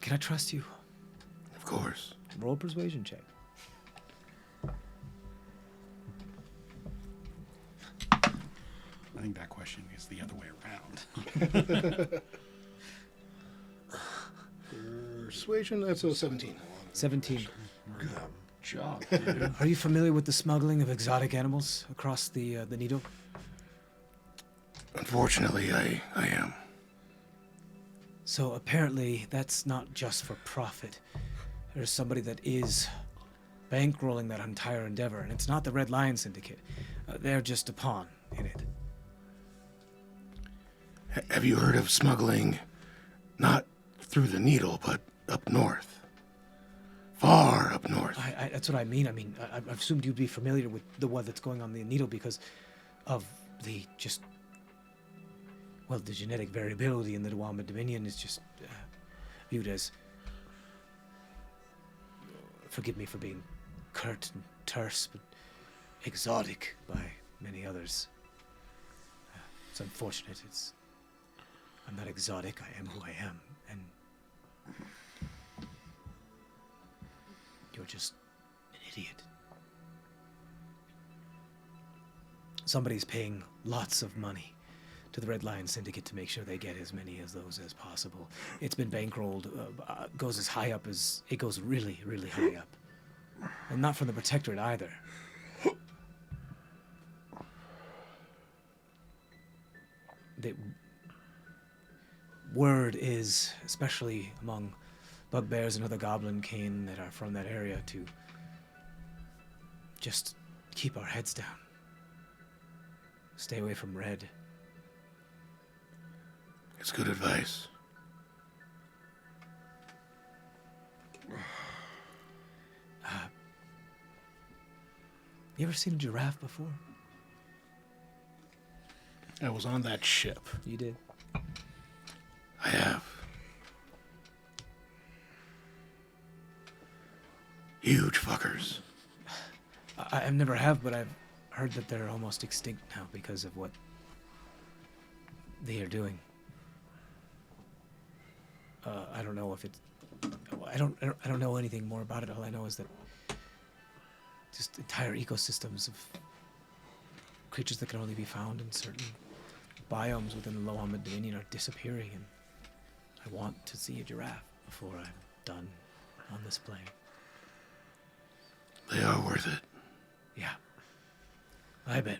S8: can I trust you?
S10: Of course.
S8: Roll a persuasion check.
S2: I think that question is the other way around.
S5: Persuasion, that's a 17.
S8: 17.
S9: Good job, dude.
S8: Are you familiar with the smuggling of exotic animals across the Needle?
S10: Unfortunately, I am.
S8: So apparently that's not just for profit. There's somebody that is bankrolling that entire endeavor, and it's not the Red Lion Syndicate. They're just a pawn in it.
S10: Have you heard of smuggling, not through the Needle, but up north? Far up north.
S8: That's what I mean. I assumed you'd be familiar with the one that's going on the Needle because of the the genetic variability in the Dwamba Dominion is just viewed as, forgive me for being curt and terse, but exotic by many others. It's unfortunate. I'm not exotic. I am who I am, and you're just an idiot. Somebody's paying lots of money to the Red Lion Syndicate to make sure they get as many of those as possible. It's been bankrolled, goes as high up as, it goes really, really high up. And not from the Protectorate either. The word is, especially among bugbears and other goblin kin that are from that area, to just keep our heads down. Stay away from red.
S10: It's good advice.
S8: You ever seen a giraffe before?
S5: I was on that ship.
S8: You did.
S10: I have. Huge fuckers.
S8: I've never have, but I've heard that they're almost extinct now because of what they are doing. I don't know if it's... I don't know anything more about it. All I know is that just entire ecosystems of creatures that can only be found in certain biomes within the Lohamid Dominion are disappearing, and I want to see a giraffe before I'm done on this plane.
S10: They are worth it.
S8: Yeah, I bet.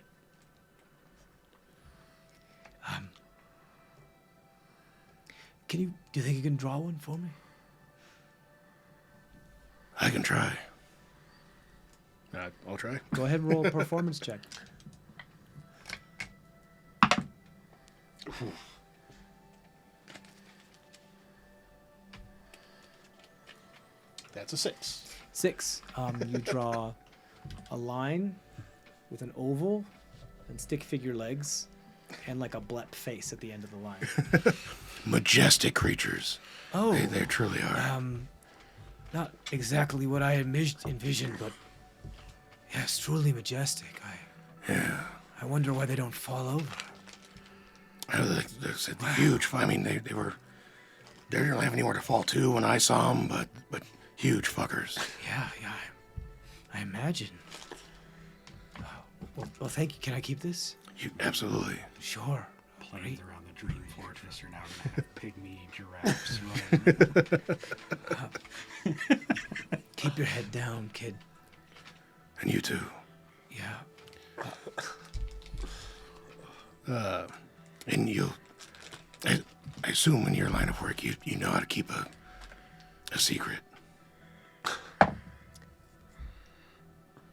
S8: Do you think you can draw one for me?
S10: I can try.
S5: I'll try.
S8: Go ahead and roll a performance check.
S5: That's a 6.
S8: 6. You draw a line with an oval and stick figure legs and like a blep face at the end of the line.
S10: Majestic creatures.
S8: Oh,
S10: They truly are.
S8: not exactly what I envisioned, but yes, truly majestic. I wonder why they don't fall over.
S10: I know they're huge. I mean, they didn't have anywhere to fall to when I saw them, but huge fuckers.
S8: Yeah, I imagine. Well, thank you. Can I keep this?
S10: Absolutely.
S8: Sure.
S2: Planes around the Dream Fortress are now going to have pygmy giraffes running.
S8: Keep your head down, kid.
S10: And you too.
S8: Yeah.
S10: And I assume in your line of work, you know how to keep a secret.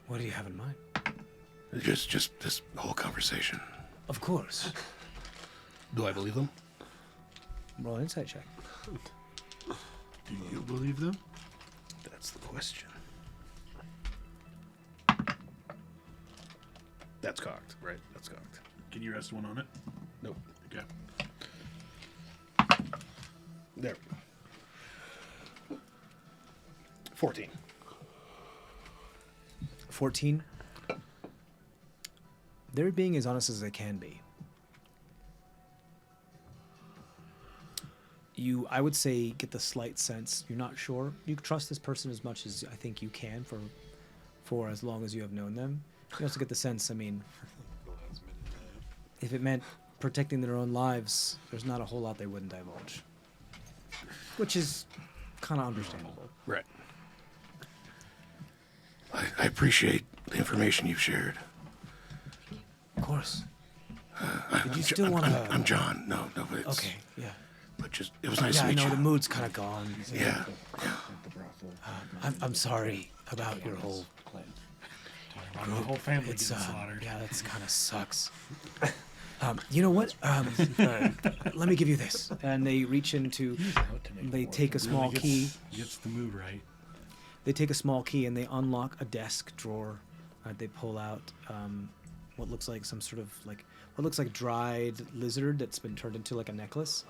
S8: What do you have in mind?
S10: Just this whole conversation.
S8: Of course.
S5: Do I believe them?
S8: Roll an insight check.
S9: Do you believe them?
S5: That's the question. That's cocked, right? That's cocked.
S9: Can you rest one on it?
S5: Nope.
S9: Okay.
S5: There. 14.
S8: 14. They're being as honest as they can be. You, I would say, get the slight sense you're not sure. You trust this person as much as I think you can for as long as you have known them. You also get the sense, I mean, if it meant protecting their own lives, there's not a whole lot they wouldn't divulge. Which is kind of understandable.
S5: Right.
S10: I appreciate the information you've shared.
S8: Of course.
S10: Did
S8: you still wanna-
S10: I'm John. No, but it's...
S8: Okay, yeah.
S10: But just, it was nice
S8: Yeah,
S10: to
S8: I
S10: meet
S8: know
S10: you.
S8: the mood's kind of gone.
S10: Yeah.
S8: I'm sorry about your whole
S2: The whole family
S8: It's
S2: getting slaughtered.
S8: yeah, that's kind of sucks. You know what? Let me give you this. And they reach into, they take a small key.
S2: Gets the mood right.
S8: They take a small key and they unlock a desk drawer. They pull out what looks like some sort of like what looks like dried lizard that's been turned into like a necklace.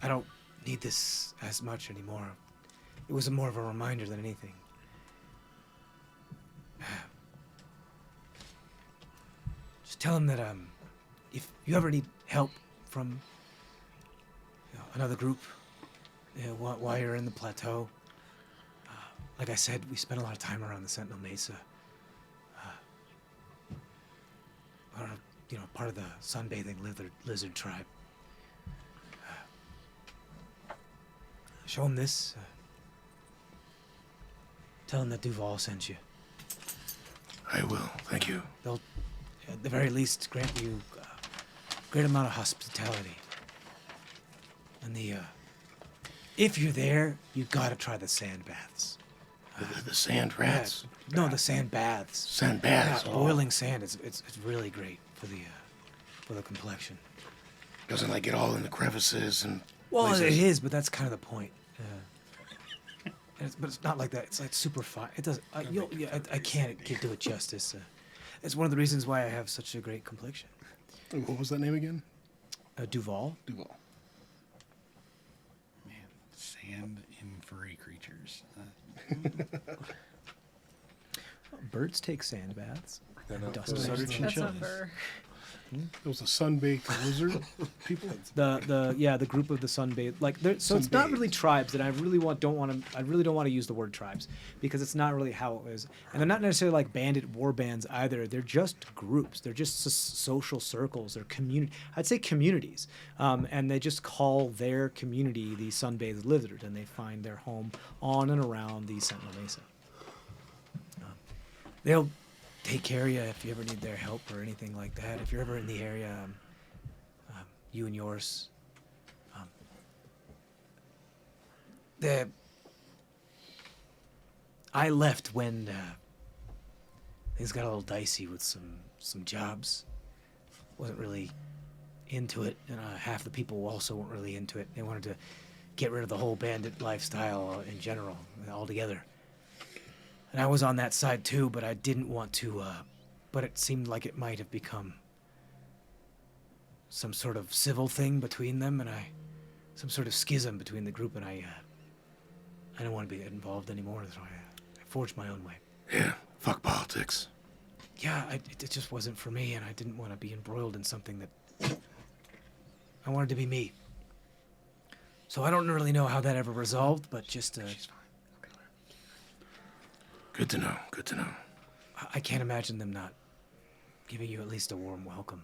S8: I don't need this as much anymore. It was more of a reminder than anything. Just tell him that if you ever need help from another group while you're in the plateau, like I said, we spent a lot of time around the Sentinel Mesa. We're, part of the sunbathing lizard tribe. Show him this. Tell him that Duval sent you.
S10: I will. Thank you.
S8: They'll, at the very least, grant you a great amount of hospitality. And if you're there, you gotta try the sand baths.
S10: The sand rats?
S8: No, the sand baths.
S10: Sand baths?
S8: Yeah, boiling sand. It's really great for the complexion.
S10: Doesn't like get all in the crevices and
S8: Well,
S10: places?
S8: it is, but that's kind of the point. But it's not like that. It's like super fine. It doesn't. I can't do it justice. It's one of the reasons why I have such a great complexion.
S5: What was that name again?
S8: Duval.
S5: Duval.
S2: Man, sand in furry creatures.
S8: Birds take sand baths.
S4: They're not
S8: Dust
S4: furry.
S8: mites.
S3: That's not fur.
S5: It was a sun-baked lizard people.
S8: The group of the sunbathed, like so it's not really tribes, and I really don't want to use the word tribes because it's not really how it is, and they're not necessarily like bandit war bands either. They're just groups. They're just social circles. They're community. I'd say communities, and they just call their community the sunbathed lizard, and they find their home on and around the Sentinel Mesa. They'll take care of you if you ever need their help or anything like that. If you're ever in the area, you and yours. I left when things got a little dicey with some jobs. Wasn't really into it, and half the people also weren't really into it. They wanted to get rid of the whole bandit lifestyle in general, altogether. And I was on that side too, but I didn't want to, but it seemed like it might have become some sort of civil thing between them, and some sort of schism between the group, and I didn't want to be involved anymore, so I forged my own way.
S10: Yeah, fuck politics.
S8: Yeah, it just wasn't for me, and I didn't want to be embroiled in something that I wanted to be me. So I don't really know how that ever resolved, but just
S10: She's fine. Good to know. Good to know.
S8: I can't imagine them not giving you at least a warm welcome.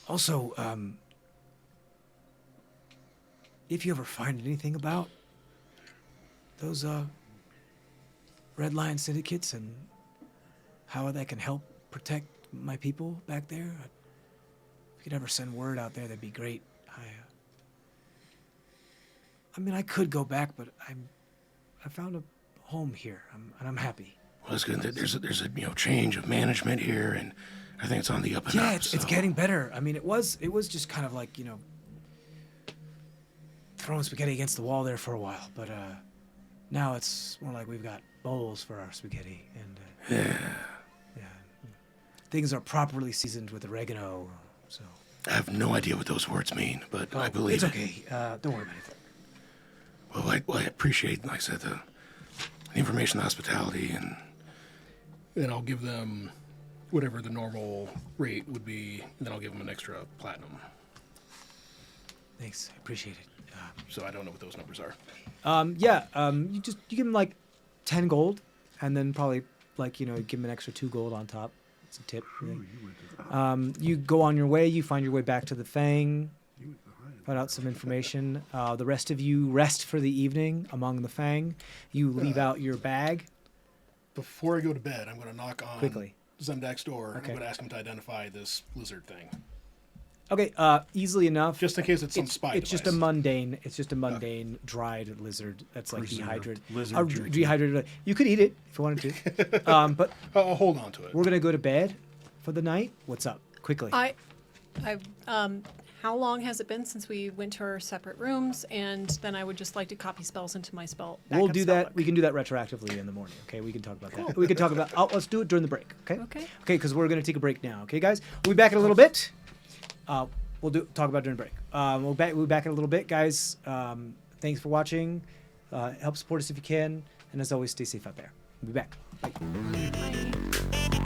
S8: Also, if you ever find anything about those Red Lion syndicates and how that can help protect my people back there, if you could ever send word out there, that'd be great. I mean, I could go back, but I found a home here, and I'm happy.
S10: Well, it's good. There's a change of management here, and I think it's on the up and up.
S8: Yeah, it's getting better. I mean, it was just kind of like throwing spaghetti against the wall there for a while, but now it's more like we've got bowls for our spaghetti, and yeah, things are properly seasoned with oregano. So
S10: I have no idea what those words mean, but I believe
S8: it's okay. Don't worry about it.
S10: Well, I appreciate, like I said, the information, the hospitality, and
S5: Then I'll give them whatever the normal rate would be, and then I'll give them an extra platinum.
S8: Thanks, I appreciate it.
S5: So I don't know what those numbers are.
S8: You give them like 10 gold, and then probably give them an extra 2 gold on top. It's a tip. You go on your way. You find your way back to the Fang. Find out some information. The rest of you rest for the evening among the Fang. You leave out your bag.
S5: Before I go to bed, I'm going to knock on
S8: Quickly.
S5: Zemdak's door.
S8: Okay.
S5: I'm going to ask him to identify this lizard thing.
S8: Okay, easily enough.
S5: Just in case it's some spy
S8: It's just a mundane dried lizard that's like dehydrated. Dehydrated. You could eat it if you wanted to. But
S5: I'll hold on to it.
S8: we're gonna go to bed for the night. What's up? Quickly.
S3: How long has it been since we went to our separate rooms? And then I would just like to copy spells into my
S8: We'll
S3: backup
S8: do
S3: spell
S8: that.
S3: book.
S8: We can do that retroactively in the morning. Okay, we can talk about that. We can talk about. Let's do it during the break. Okay.
S3: Okay.
S8: Okay, because we're gonna take a break now. Okay, guys. We'll be back in a little bit. We'll talk about it during the break. We'll be back in a little bit, guys. Thanks for watching. Help support us if you can, and as always, stay safe out there. We'll be back. Bye.
S3: Bye.